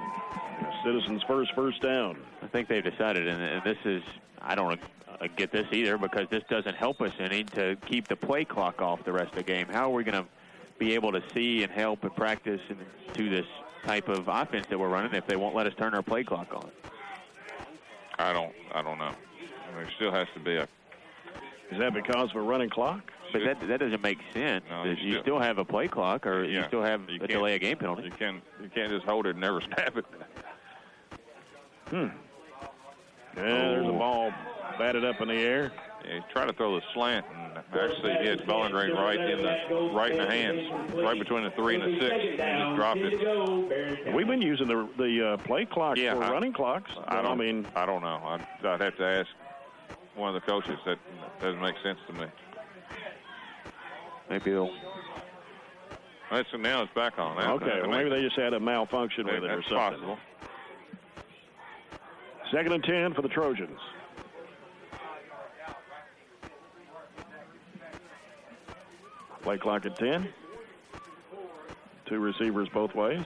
Speaker 2: Citizens first down.
Speaker 3: I think they've decided, and this is, I don't get this either, because this doesn't help us any to keep the play clock off the rest of the game. How are we going to be able to see and help and practice and do this type of offense that we're running if they won't let us turn our play clock on?
Speaker 5: I don't know. There still has to be a.
Speaker 2: Is that because of a running clock?
Speaker 3: But that doesn't make sense.
Speaker 5: No,
Speaker 3: you still have a play clock, or you still have a delay of game penalty.
Speaker 5: You can't just hold it and never snap it.
Speaker 2: Yeah, there's a ball batted up in the air.
Speaker 5: Yeah, he tried to throw the slant and actually hit Bowling Green right in the hands, right between the 3 and the 6, and just dropped it.
Speaker 2: We've been using the play clock for running clocks.
Speaker 5: I don't know. I'd have to ask one of the coaches. That doesn't make sense to me.
Speaker 3: Maybe they'll.
Speaker 5: Now it's back on.
Speaker 2: Okay, well, maybe they just had a malfunction with it or something.
Speaker 5: Possible.
Speaker 2: 2nd and 10 for the Trojans. Play clock at 10. 2 receivers both ways.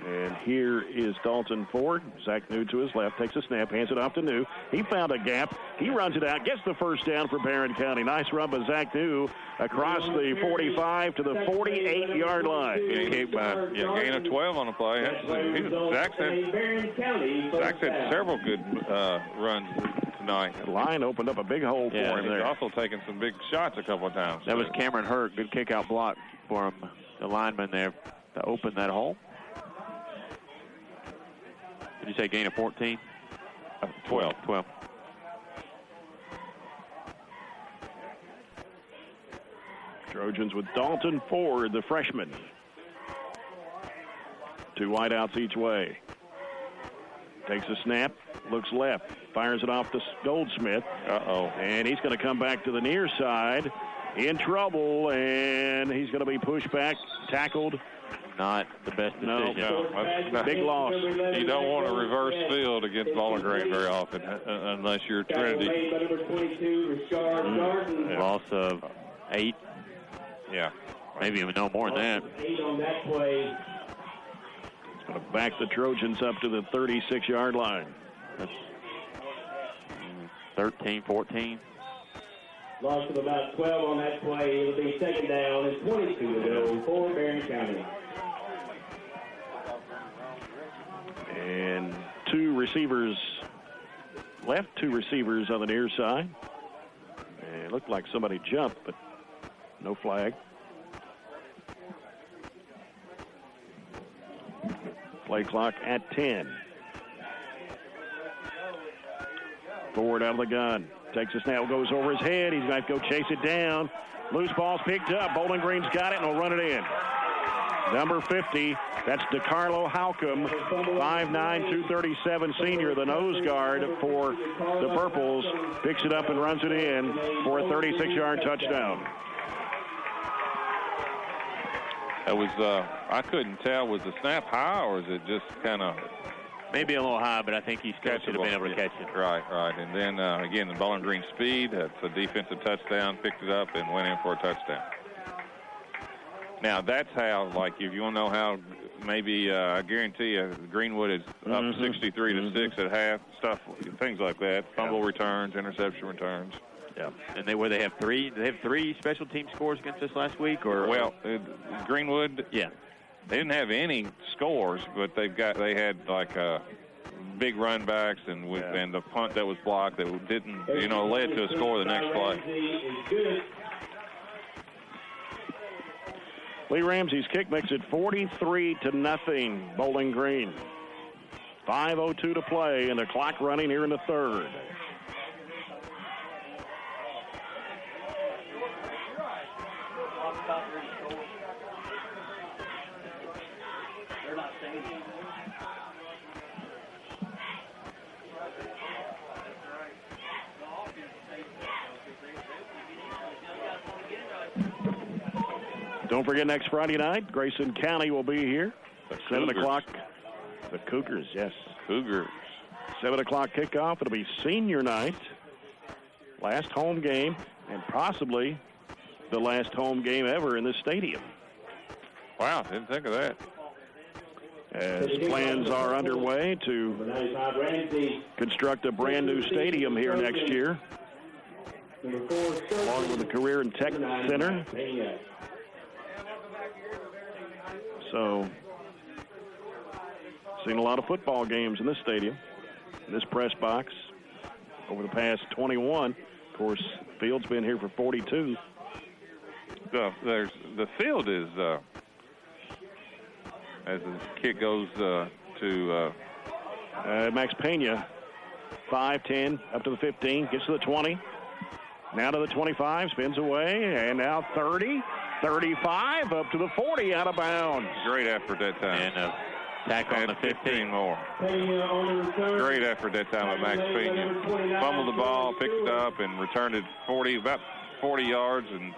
Speaker 2: And here is Dalton Ford. Zach New to his left, takes a snap, hands it off to New. He found a gap. He runs it out, gets the first down for Barren County. Nice run by Zach New across the 45 to the 48-yard line.
Speaker 5: Gain of 12 on the play. Zach had several good runs tonight.
Speaker 2: The line opened up a big hole for him there.
Speaker 5: He's also taken some big shots a couple of times.
Speaker 3: That was Cameron Hurt. Good kick-out block for him, the lineman there, to open that hole. Did you say gain of 14? 12.
Speaker 2: Trojans with Dalton Ford, the freshman. 2 wideouts each way. Takes a snap, looks left, fires it off to Goldsmith. And he's going to come back to the near side. In trouble, and he's going to be pushed back, tackled.
Speaker 3: Not the best decision.
Speaker 2: No. Big loss.
Speaker 5: You don't want to reverse field against Bowling Green very often unless you're Trinity.
Speaker 3: Loss of 8.
Speaker 5: Yeah.
Speaker 3: Maybe even no more than that.
Speaker 4: 8 on that play.
Speaker 2: It's going to back the Trojans up to the 36-yard line.
Speaker 3: That's 13, 14.
Speaker 4: Loss of about 12 on that play. It'll be 2nd down and 22 to go for Barren County.
Speaker 2: And 2 receivers left, 2 receivers on the near side. And it looked like somebody jumped, but no flag. Play clock at 10. Ford out of the gun. Takes a snap, goes over his head. He's going to go chase it down. Loose ball's picked up. Bowling Green's got it, and will run it in. Number 50, that's DeCarlo Halcomb, 5'9", 237 senior, the nose guard for the Purples. Picks it up and runs it in for a 36-yard touchdown.
Speaker 5: That was, I couldn't tell, was the snap high or is it just kind of
Speaker 3: Maybe a little high, but I think he still should have been able to catch it.
Speaker 5: Right. And then, again, the Bowling Green speed. That's a defensive touchdown. Picked it up and went in for a touchdown. Now, that's how, like, if you want to know how, maybe I guarantee you Greenwood is up 63 to 6 at half, things like that. Fumble returns, interception returns.
Speaker 3: Yeah. And they have three. They have 3 special team scores against us last week, or
Speaker 5: Greenwood.
Speaker 3: Yeah.
Speaker 5: They didn't have any scores, but they had like big run backs and the punt that was blocked that didn't, led to a score the next play.
Speaker 2: Lee Ramsey's kick makes it 43-0, Bowling Green. 5:02 to play, and the clock running here in the third. Don't forget, next Friday night, Grayson County will be here. 7 o'clock. The Cougars, yes.
Speaker 5: Cougars.
Speaker 2: 7 o'clock kickoff. It'll be senior night. Last home game, and possibly the last home game ever in this stadium.
Speaker 5: Wow, didn't think of that.
Speaker 2: As plans are underway to construct a brand new stadium here next year, along with the Career and Tech Center. So, seen a lot of football games in this stadium, in this press box, over the past 21. Of course, Field's been here for 42.
Speaker 5: The field is, as the kick goes to
Speaker 2: Max Pena, 5-10, up to the 15, gets to the 20. Now to the 25, spins away, and now 30. 35 up to the 40, out of bounds.
Speaker 5: Great effort that time.
Speaker 3: And tackle on the 15
Speaker 5: more. Great effort that time by Max Pena. Fumbled the ball, picked it up, and returned it about 40 yards and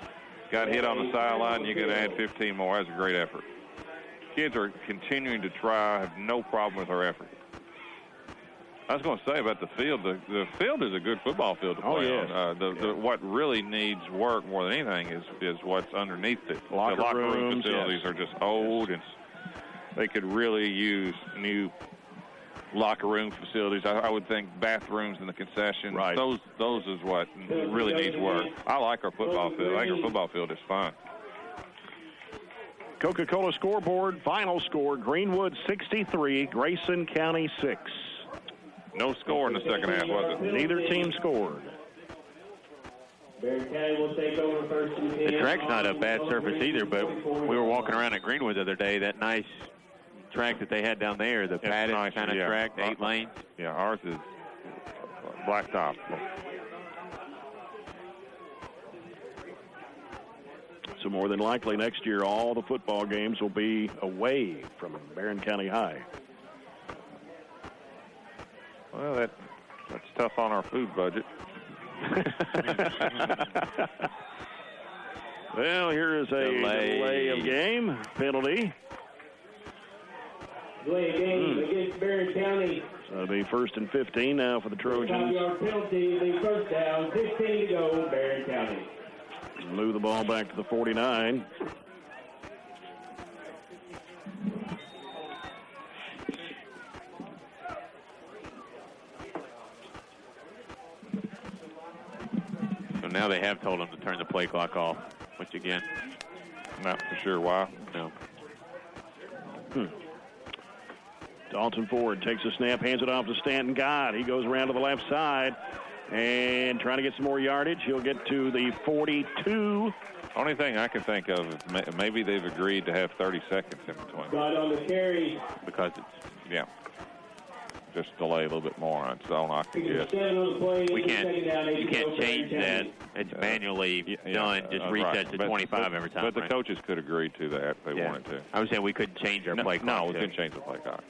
Speaker 5: got hit on the sideline. You could add 15 more. That's a great effort. Kids are continuing to try, have no problem with our effort. I was going to say about the field, the field is a good football field to play on. What really needs work more than anything is what's underneath it. The locker room facilities are just old, and they could really use new locker room facilities. I would think bathrooms and the concessions.
Speaker 2: Right.
Speaker 5: Those is what really needs work. I like our football field. I think our football field is fun.
Speaker 2: Coca-Cola scoreboard, final score, Greenwood 63, Grayson County 6.
Speaker 5: No score in the second half, was it?
Speaker 2: Neither team scored.
Speaker 3: The track's not a bad surface either, but we were walking around at Greenwood the other day. That nice track that they had down there, the padded kind of track, 8 lanes.
Speaker 5: Yeah, ours is blacktop.
Speaker 2: So more than likely next year, all the football games will be away from Barren County High.
Speaker 5: Well, that's tough on our food budget.
Speaker 2: Well, here is a delay of game penalty.
Speaker 4: Delay of game against Barren County.
Speaker 2: So it'll be 1st and 15 now for the Trojans.
Speaker 4: 5-yard penalty, the first down, 15 to go, Barren County.
Speaker 2: Move the ball back to the 49.
Speaker 3: So now they have told them to turn the play clock off, which again,
Speaker 5: not for sure why.
Speaker 3: No.
Speaker 2: Dalton Ford takes a snap, hands it off to Stanton God. He goes around to the left side and trying to get some more yardage. He'll get to the 42.
Speaker 5: Only thing I can think of is maybe they've agreed to have 30 seconds in between.
Speaker 4: Got on the carry.
Speaker 5: Because it's, just delay a little bit more. That's all I can guess.
Speaker 3: You can't change that. It's manually done. Just reset to 25 every time.
Speaker 5: But the coaches could agree to that if they wanted to.
Speaker 3: I was saying we couldn't change our play clock.
Speaker 5: No, we couldn't change the play clock.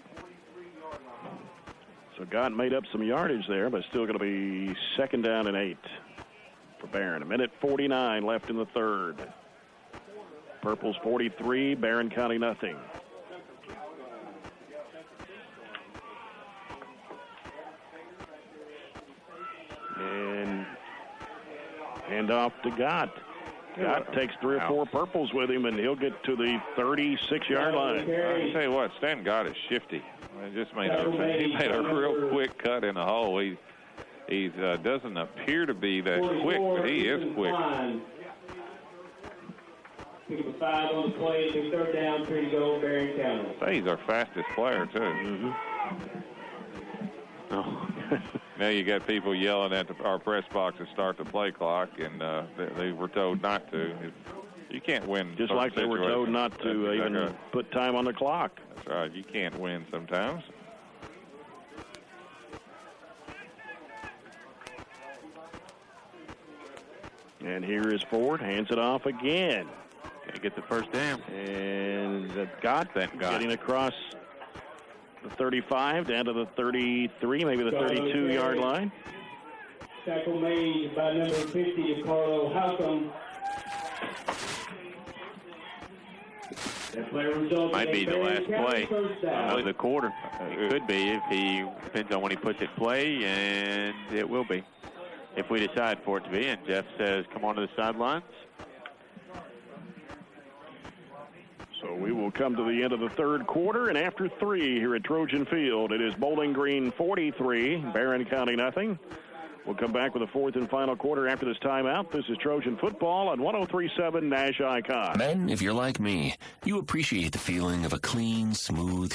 Speaker 2: So God made up some yardage there, but still going to be 2nd down and 8 for Barren. 1:49 left in the third. Purples 43, Barren County nothing. Hand off to Gott. Gott takes 3 or 4 purples with him, and he'll get to the 36-yard line.
Speaker 5: I'll tell you what, Stan Gott is shifty. He made a real quick cut in the hole. He doesn't appear to be that quick, but he is quick.
Speaker 4: Pick up 5 on the play. It's 3rd down, 3 to go, Barren County.
Speaker 5: He's our fastest player, too.
Speaker 2: Oh.
Speaker 5: Now you got people yelling at our press box to start the play clock, and they were told not to. You can't win.
Speaker 2: Just like they were told not to even put time on the clock.
Speaker 5: That's right. You can't win sometimes.
Speaker 2: And here is Ford. Hands it off again.
Speaker 3: Can't get the first down.
Speaker 2: And Gott getting across the 35 down to the 33, maybe the 32-yard line.
Speaker 4: Tackle made by number 50, Carlo Halcom.
Speaker 3: Might be the last play of the quarter. It could be if he depends on when he puts it play, and it will be if we decide for it to be. And Jeff says, come on to the sidelines.
Speaker 2: So we will come to the end of the 3rd quarter, and after 3 here at Trojan Field, it is Bowling Green 43, Barren County nothing. We'll come back with the 4th and final quarter after this timeout. This is Trojan football on 103.7 Nash Icon.
Speaker 1: Men, if you're like me, you appreciate the feeling of a clean, smooth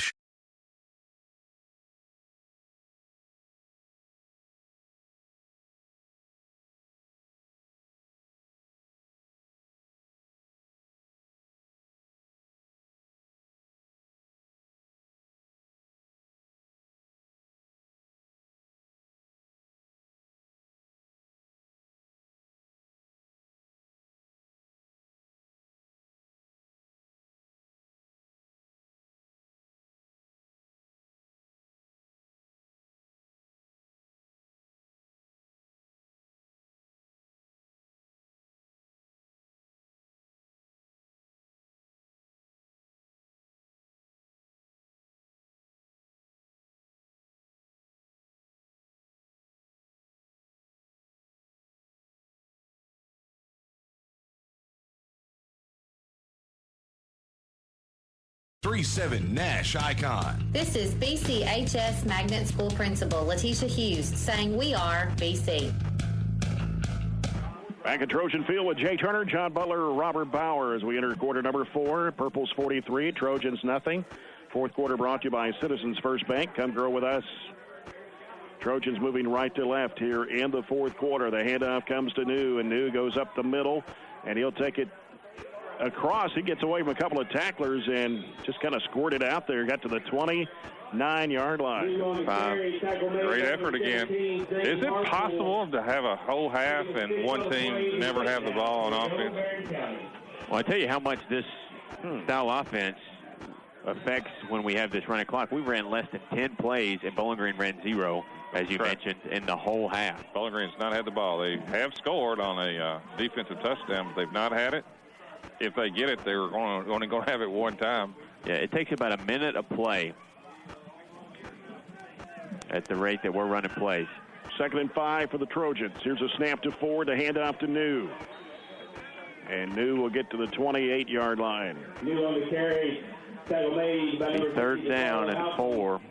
Speaker 14: Nash Icon.
Speaker 23: This is BCHS Magnet School Principal Letitia Hughes saying we are BC.
Speaker 2: Back at Trojan Field with Jay Turner, John Butler, Robert Bauer as we enter quarter number 4. Purples 43, Trojans nothing. 4th quarter brought to you by Citizens First Bank. Come grow with us. Trojans moving right to left here in the 4th quarter. The handoff comes to New, and New goes up the middle, and he'll take it across. He gets away from a couple of tacklers and just kind of squirted out there. Got to the 29-yard line.
Speaker 5: Great effort again. Is it possible to have a whole half and one team never have the ball on offense?
Speaker 3: Well, I tell you how much this style offense affects when we have this running clock. We ran less than 10 plays, and Bowling Green ran 0, as you mentioned, in the whole half.
Speaker 5: Bowling Green's not had the ball. They have scored on a defensive touchdown, but they've not had it. If they get it, they're only going to have it one time.
Speaker 3: Yeah, it takes about a minute a play at the rate that we're running plays.
Speaker 2: 2nd and 5 for the Trojans. Here's a snap to Ford, a handoff to New. And New will get to the 28-yard line.
Speaker 4: New on the carry.
Speaker 3: 3rd down and 4.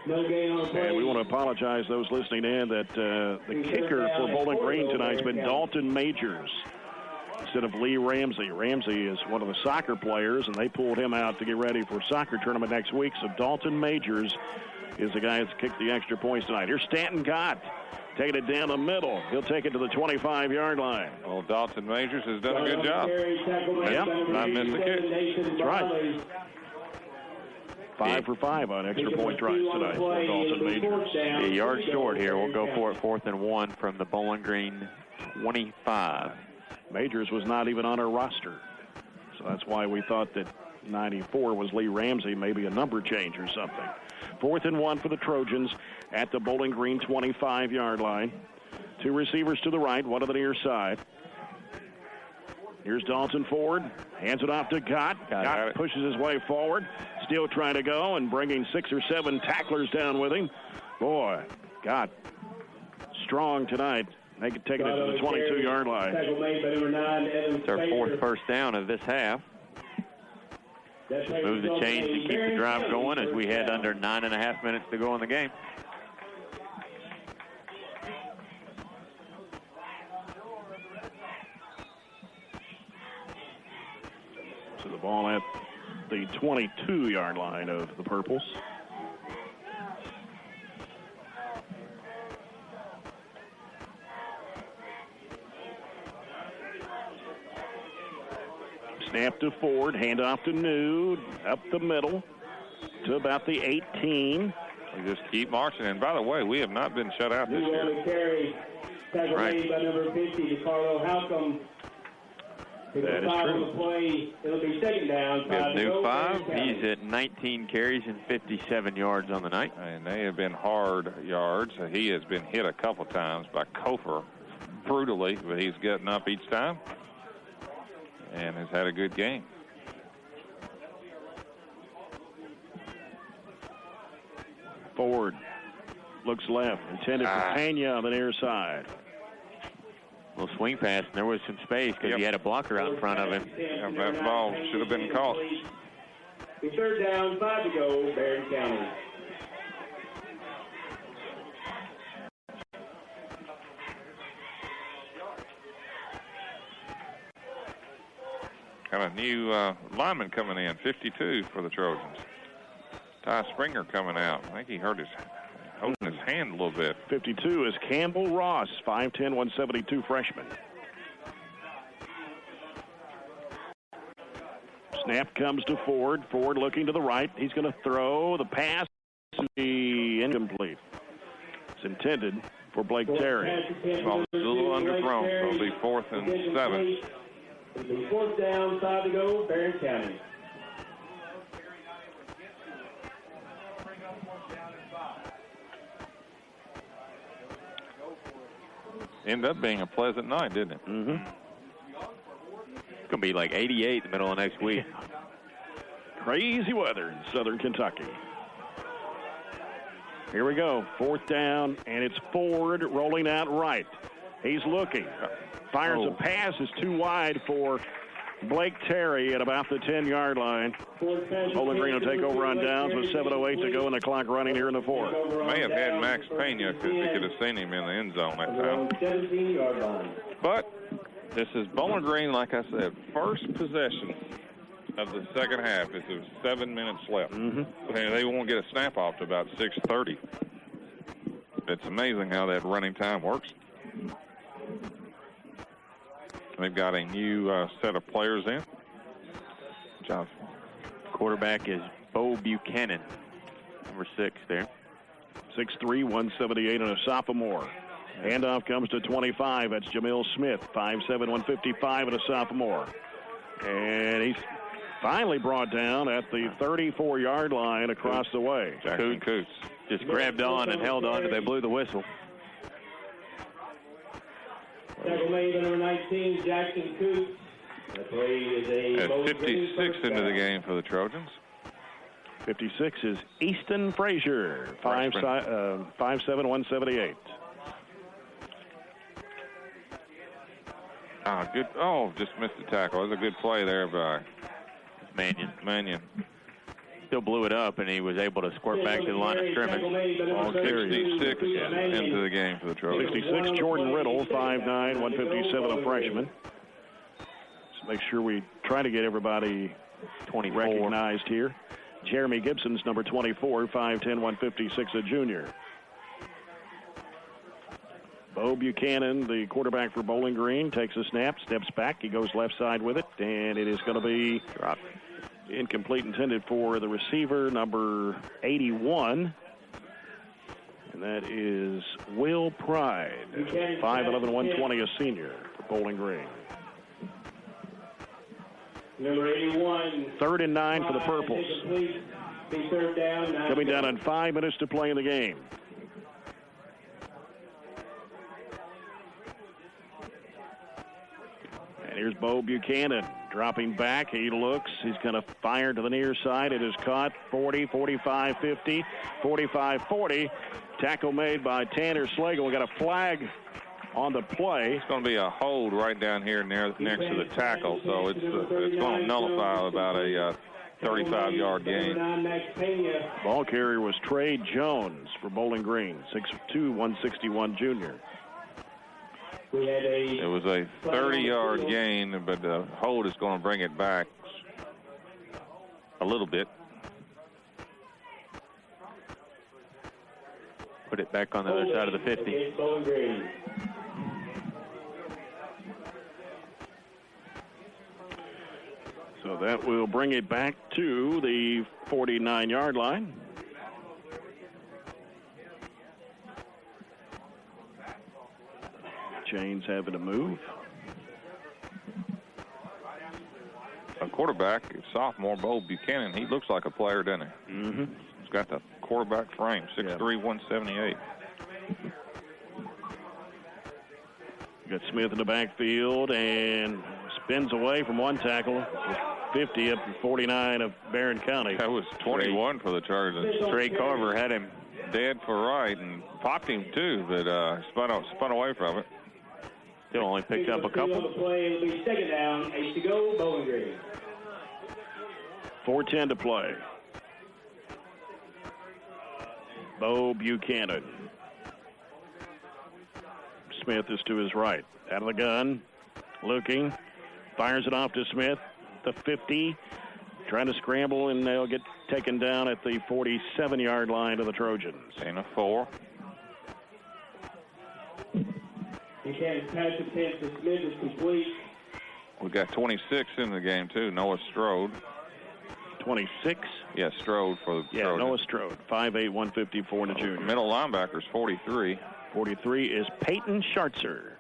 Speaker 2: And we want to apologize those listening in that the kicker for Bowling Green tonight has been Dalton Majors instead of Lee Ramsey. Ramsey is one of the soccer players, and they pulled him out to get ready for soccer tournament next week. So Dalton Majors is the guy that's kicked the extra points tonight. Here's Stanton Gott taking it down the middle. He'll take it to the 25-yard line.
Speaker 5: Well, Dalton Majors has done a good job.
Speaker 2: Yep.
Speaker 5: Not missed the kick.
Speaker 2: That's right. 5 for 5 on extra point tries tonight for Dalton Majors.
Speaker 3: A yard short here. We'll go for it 4th and 1 from the Bowling Green 25.
Speaker 2: Majors was not even on our roster. So that's why we thought that 94 was Lee Ramsey, maybe a number change or something. 4th and 1 for the Trojans at the Bowling Green 25-yard line. 2 receivers to the right, 1 to the near side. Here's Dalton Ford. Hands it off to Gott. Gott pushes his way forward. Still trying to go and bringing 6 or 7 tacklers down with him. Boy, God, strong tonight. Taking it to the 22-yard line.
Speaker 3: It's our 4th first down of this half. Just move the chains to keep the drive going as we head under 9.5 minutes to go in the game.
Speaker 2: So the ball at the 22-yard line of the Purples. Snap to Ford, handoff to Nude, up the middle to about the 18.
Speaker 5: We just keep marching. And by the way, we have not been shut out this year.
Speaker 4: Right. By number 50, DeCarlo Halcomb.
Speaker 2: That is true.
Speaker 4: Play. It'll be second down.
Speaker 3: We have new 5. He's at 19 carries and 57 yards on the night.
Speaker 5: And they have been hard yards. He has been hit a couple times by Kofer brutally, but he's getting up each time and has had a good game.
Speaker 2: Ford looks left, intended for Pena on the near side.
Speaker 3: Little swing pass, and there was some space because he had a blocker out in front of him.
Speaker 5: That ball should have been caught.
Speaker 4: The third down, 5 to go, Barren County.
Speaker 5: Got a new lineman coming in, 52 for the Trojans. Ty Springer coming out. I think he hurt holding his hand a little bit.
Speaker 2: 52 is Campbell Ross, 5'10", 172 freshman. Snap comes to Ford. Ford looking to the right. He's going to throw the pass to be incomplete. It's intended for Blake Terry.
Speaker 5: Ball is a little underthrown, so it'll be 4th and 7.
Speaker 4: It'll be 4th down, 5 to go, Barren County.
Speaker 5: Ended up being a pleasant night, didn't it?
Speaker 2: Mm-hmm.
Speaker 3: It's going to be like 88 in the middle of next week.
Speaker 2: Crazy weather in southern Kentucky. Here we go. 4th down, and it's Ford rolling out right. He's looking. Fires a pass. Is too wide for Blake Terry at about the 10-yard line. Bowling Green will take over on downs with 7:08 to go and the clock running here in the 4th.
Speaker 5: May have had Max Pena because he could have seen him in the end zone that time. But this is Bowling Green, like I said, first possession of the second half. It's 7 minutes left.
Speaker 2: Mm-hmm.
Speaker 5: They won't get a snap off to about 6:30. It's amazing how that running time works. They've got a new set of players in.
Speaker 3: Johnson. Quarterback is Bo Buchanan, number 6 there.
Speaker 2: 6'3", 178, and a sophomore. Handoff comes to 25. That's Jamil Smith, 5'7", 155, and a sophomore. And he's finally brought down at the 34-yard line across the way.
Speaker 5: Jackson Coots
Speaker 3: just grabbed on and held on until they blew the whistle.
Speaker 4: Tackle made by number 19, Jackson Coots.
Speaker 5: At 56 into the game for the Trojans.
Speaker 2: 56 is Easton Frazier, 5'7", 178.
Speaker 5: Good. Oh, just missed the tackle. It was a good play there by
Speaker 3: Mannion. Still blew it up, and he was able to squirt back to the line of scrimmage.
Speaker 5: All 66 into the game for the Trojans.
Speaker 2: 66, Jordan Riddle, 5'9", 157, a freshman. Let's make sure we try to get everybody
Speaker 3: 24
Speaker 2: recognized here. Jeremy Gibson's number 24, 5'10", 156, a junior. Bo Buchanan, the quarterback for Bowling Green, takes a snap, steps back. He goes left side with it, and it is going to be dropped. Incomplete, intended for the receiver, number 81. And that is Will Pride, 5'11", 120, a senior for Bowling Green.
Speaker 4: Number 81.
Speaker 2: 3rd and 9 for the Purples. Coming down on 5 minutes to play in the game. And here's Bo Buchanan. Dropping back, he looks. He's going to fire to the near side. It is caught. 40, 45, 50, 45, 40. Tackle made by Tanner Slagle. We got a flag on the play.
Speaker 5: It's going to be a hold right down here next to the tackle, so it's going to nullify about a 35-yard gain.
Speaker 2: Ball carrier was Trey Jones for Bowling Green, 6'2", 161 junior.
Speaker 5: It was a 30-yard gain, but the hold is going to bring it back a little bit.
Speaker 3: Put it back on the other side of the 50.
Speaker 2: So that will bring it back to the 49-yard line. Chains having to move.
Speaker 5: A quarterback, sophomore Bo Buchanan, he looks like a player, doesn't he?
Speaker 2: Mm-hmm.
Speaker 5: He's got the quarterback frame, 6'3", 178.
Speaker 2: Got Smith in the backfield and spins away from one tackle. 50 up to 49 of Barren County.
Speaker 5: That was 21 for the Trojans.
Speaker 3: Trey Carver had him
Speaker 5: dead for right and popped him too, but spun away from it.
Speaker 3: Still only picked up a couple.
Speaker 2: 4:10 to play. Bo Buchanan. Smith is to his right. Out of the gun. Looking. Fires it off to Smith. The 50. Trying to scramble, and they'll get taken down at the 47-yard line of the Trojans.
Speaker 5: And a 4.
Speaker 4: Buchanan pass attempt to Smith is complete.
Speaker 5: We got 26 in the game, too. Noah Strode.
Speaker 2: 26?
Speaker 5: Yeah, Strode for the Trojans.
Speaker 2: Noah Strode. 5'8", 154 in the junior.
Speaker 5: Middle linebacker's 43.
Speaker 2: 43 is Peyton Schartzer.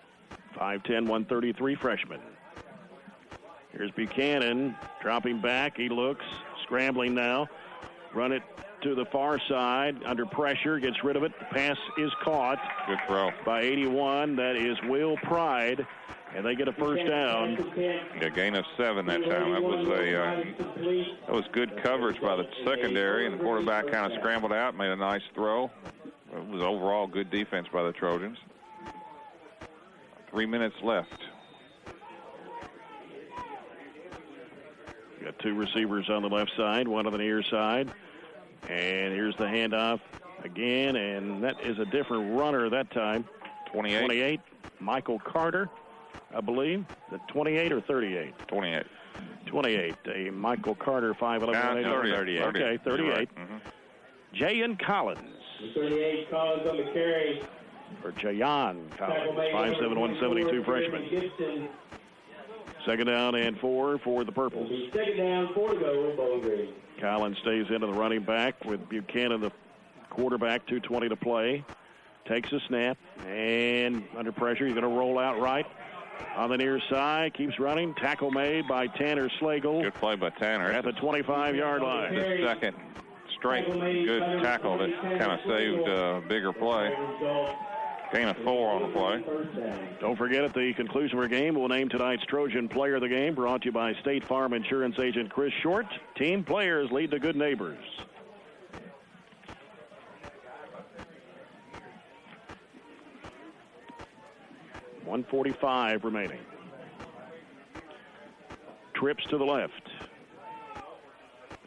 Speaker 2: 5'10", 133 freshman. Here's Buchanan dropping back. He looks, scrambling now. Run it to the far side. Under pressure, gets rid of it. The pass is caught.
Speaker 5: Good throw.
Speaker 2: By 81. That is Will Pride. And they get a first down.
Speaker 5: A gain of 7 that time. That was good coverage by the secondary, and the quarterback kind of scrambled out, made a nice throw. It was overall good defense by the Trojans. 3 minutes left.
Speaker 2: Got two receivers on the left side, one on the near side. And here's the handoff again, and that is a different runner that time.
Speaker 5: 28.
Speaker 2: 28, Michael Carter, I believe. The 28 or 38?
Speaker 5: 28.
Speaker 2: 28, a Michael Carter, 5'11".
Speaker 5: 38.
Speaker 2: Okay, 38.
Speaker 5: Right.
Speaker 2: Jayan Collins.
Speaker 4: 38, Collins on the carry.
Speaker 2: Or Jayan Collins, 5'7", 172 freshman. Second down and 4 for the Purples.
Speaker 4: Second down, 4 to go, Bowling Green.
Speaker 2: Collins stays into the running back with Buchanan, the quarterback, 2:20 to play. Takes a snap, and under pressure, he's going to roll out right on the near side. Keeps running. Tackle made by Tanner Slagle.
Speaker 5: Good play by Tanner.
Speaker 2: At the 25-yard line.
Speaker 5: The second straight good tackle that kind of saved a bigger play. Gain of 4 on the play.
Speaker 2: Don't forget, at the conclusion of our game, we'll name tonight's Trojan Player of the Game, brought to you by State Farm Insurance Agent Chris Short. Team players lead to good neighbors. .145 remaining. Trips to the left.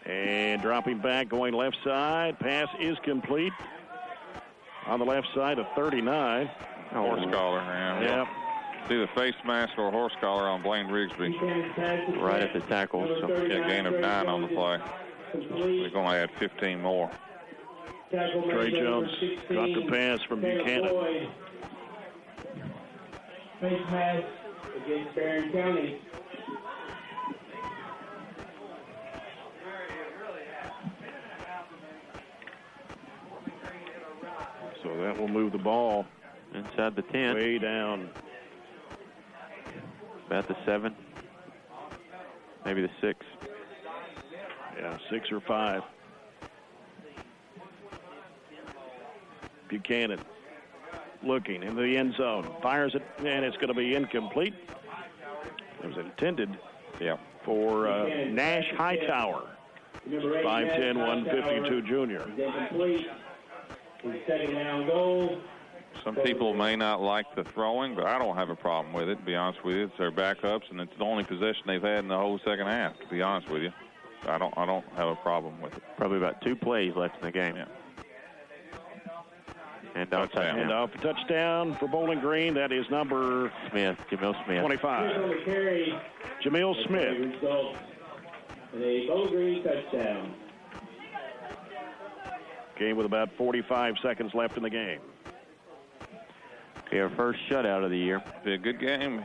Speaker 2: And dropping back, going left side. Pass is complete. On the left side of 39.
Speaker 5: Horse collar,
Speaker 2: yeah.
Speaker 5: See the face mask or horse collar on Blaine Rigsby.
Speaker 3: Right at the tackle. So.
Speaker 5: Yeah, gain of 9 on the play. They're going to add 15 more.
Speaker 2: Trey Jones got the pass from Buchanan.
Speaker 4: Face mask against Barren County.
Speaker 2: So that will move the ball
Speaker 3: inside the 10.
Speaker 2: Way down.
Speaker 3: About the 7. Maybe the 6.
Speaker 2: Yeah, 6 or 5. Buchanan looking into the end zone. Fires it, and it's going to be incomplete. It was intended.
Speaker 5: Yeah.
Speaker 2: for Nash Hightower. 5'10", 152 junior.
Speaker 4: Second down goal.
Speaker 5: Some people may not like the throwing, but I don't have a problem with it, to be honest with you. It's their backups, and it's the only possession they've had in the whole second half, to be honest with you. I don't have a problem with it.
Speaker 3: Probably about 2 plays left in the game.
Speaker 5: Yeah.
Speaker 2: And off touchdown for Bowling Green. That is number
Speaker 3: Jamil Smith.
Speaker 2: 25. Jamil Smith.
Speaker 4: And a Bowling Green touchdown.
Speaker 2: Game with about 45 seconds left in the game.
Speaker 3: Okay, our first shutout of the year.
Speaker 5: Be a good game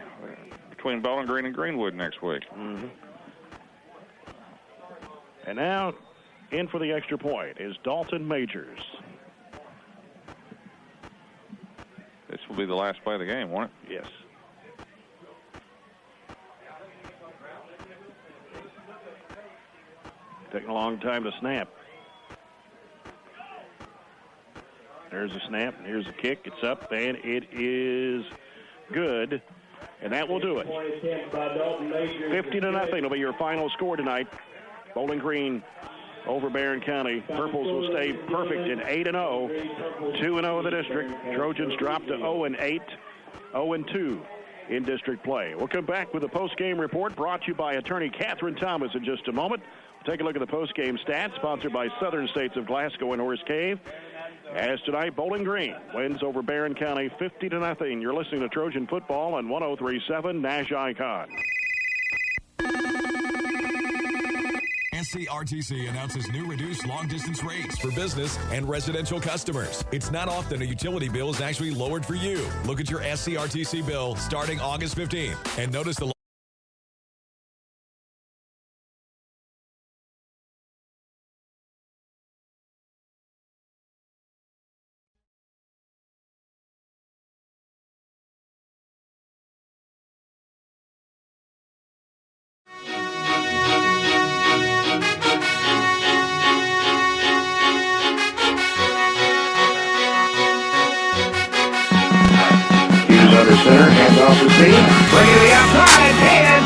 Speaker 5: between Bowling Green and Greenwood next week.
Speaker 2: Mm-hmm. And now, in for the extra point is Dalton Majors.
Speaker 5: This will be the last play of the game, won't it?
Speaker 2: Yes. Taking a long time to snap. There's a snap. Here's a kick. It's up, and it is good. And that will do it. 50-0 will be your final score tonight. Bowling Green over Barren County. Purples will stay perfect in 8-0. 2-0 in the district. Trojans drop to 0-8. 0-2 in district play. We'll come back with a post-game report brought to you by attorney Catherine Thomas in just a moment. We'll take a look at the post-game stats sponsored by Southern States of Glasgow and Horse Cave. As tonight, Bowling Green wins over Barren County 50-0. You're listening to Trojan Football on 103.7 Nash Icon.
Speaker 17: SCRTC announces new reduced long-distance rates for business and residential customers. It's not often a utility bill is actually lowered for you. Look at your SCRTC bill starting August 15th and notice the
Speaker 2: Under center, hands off the seat. Bring it to the outside, and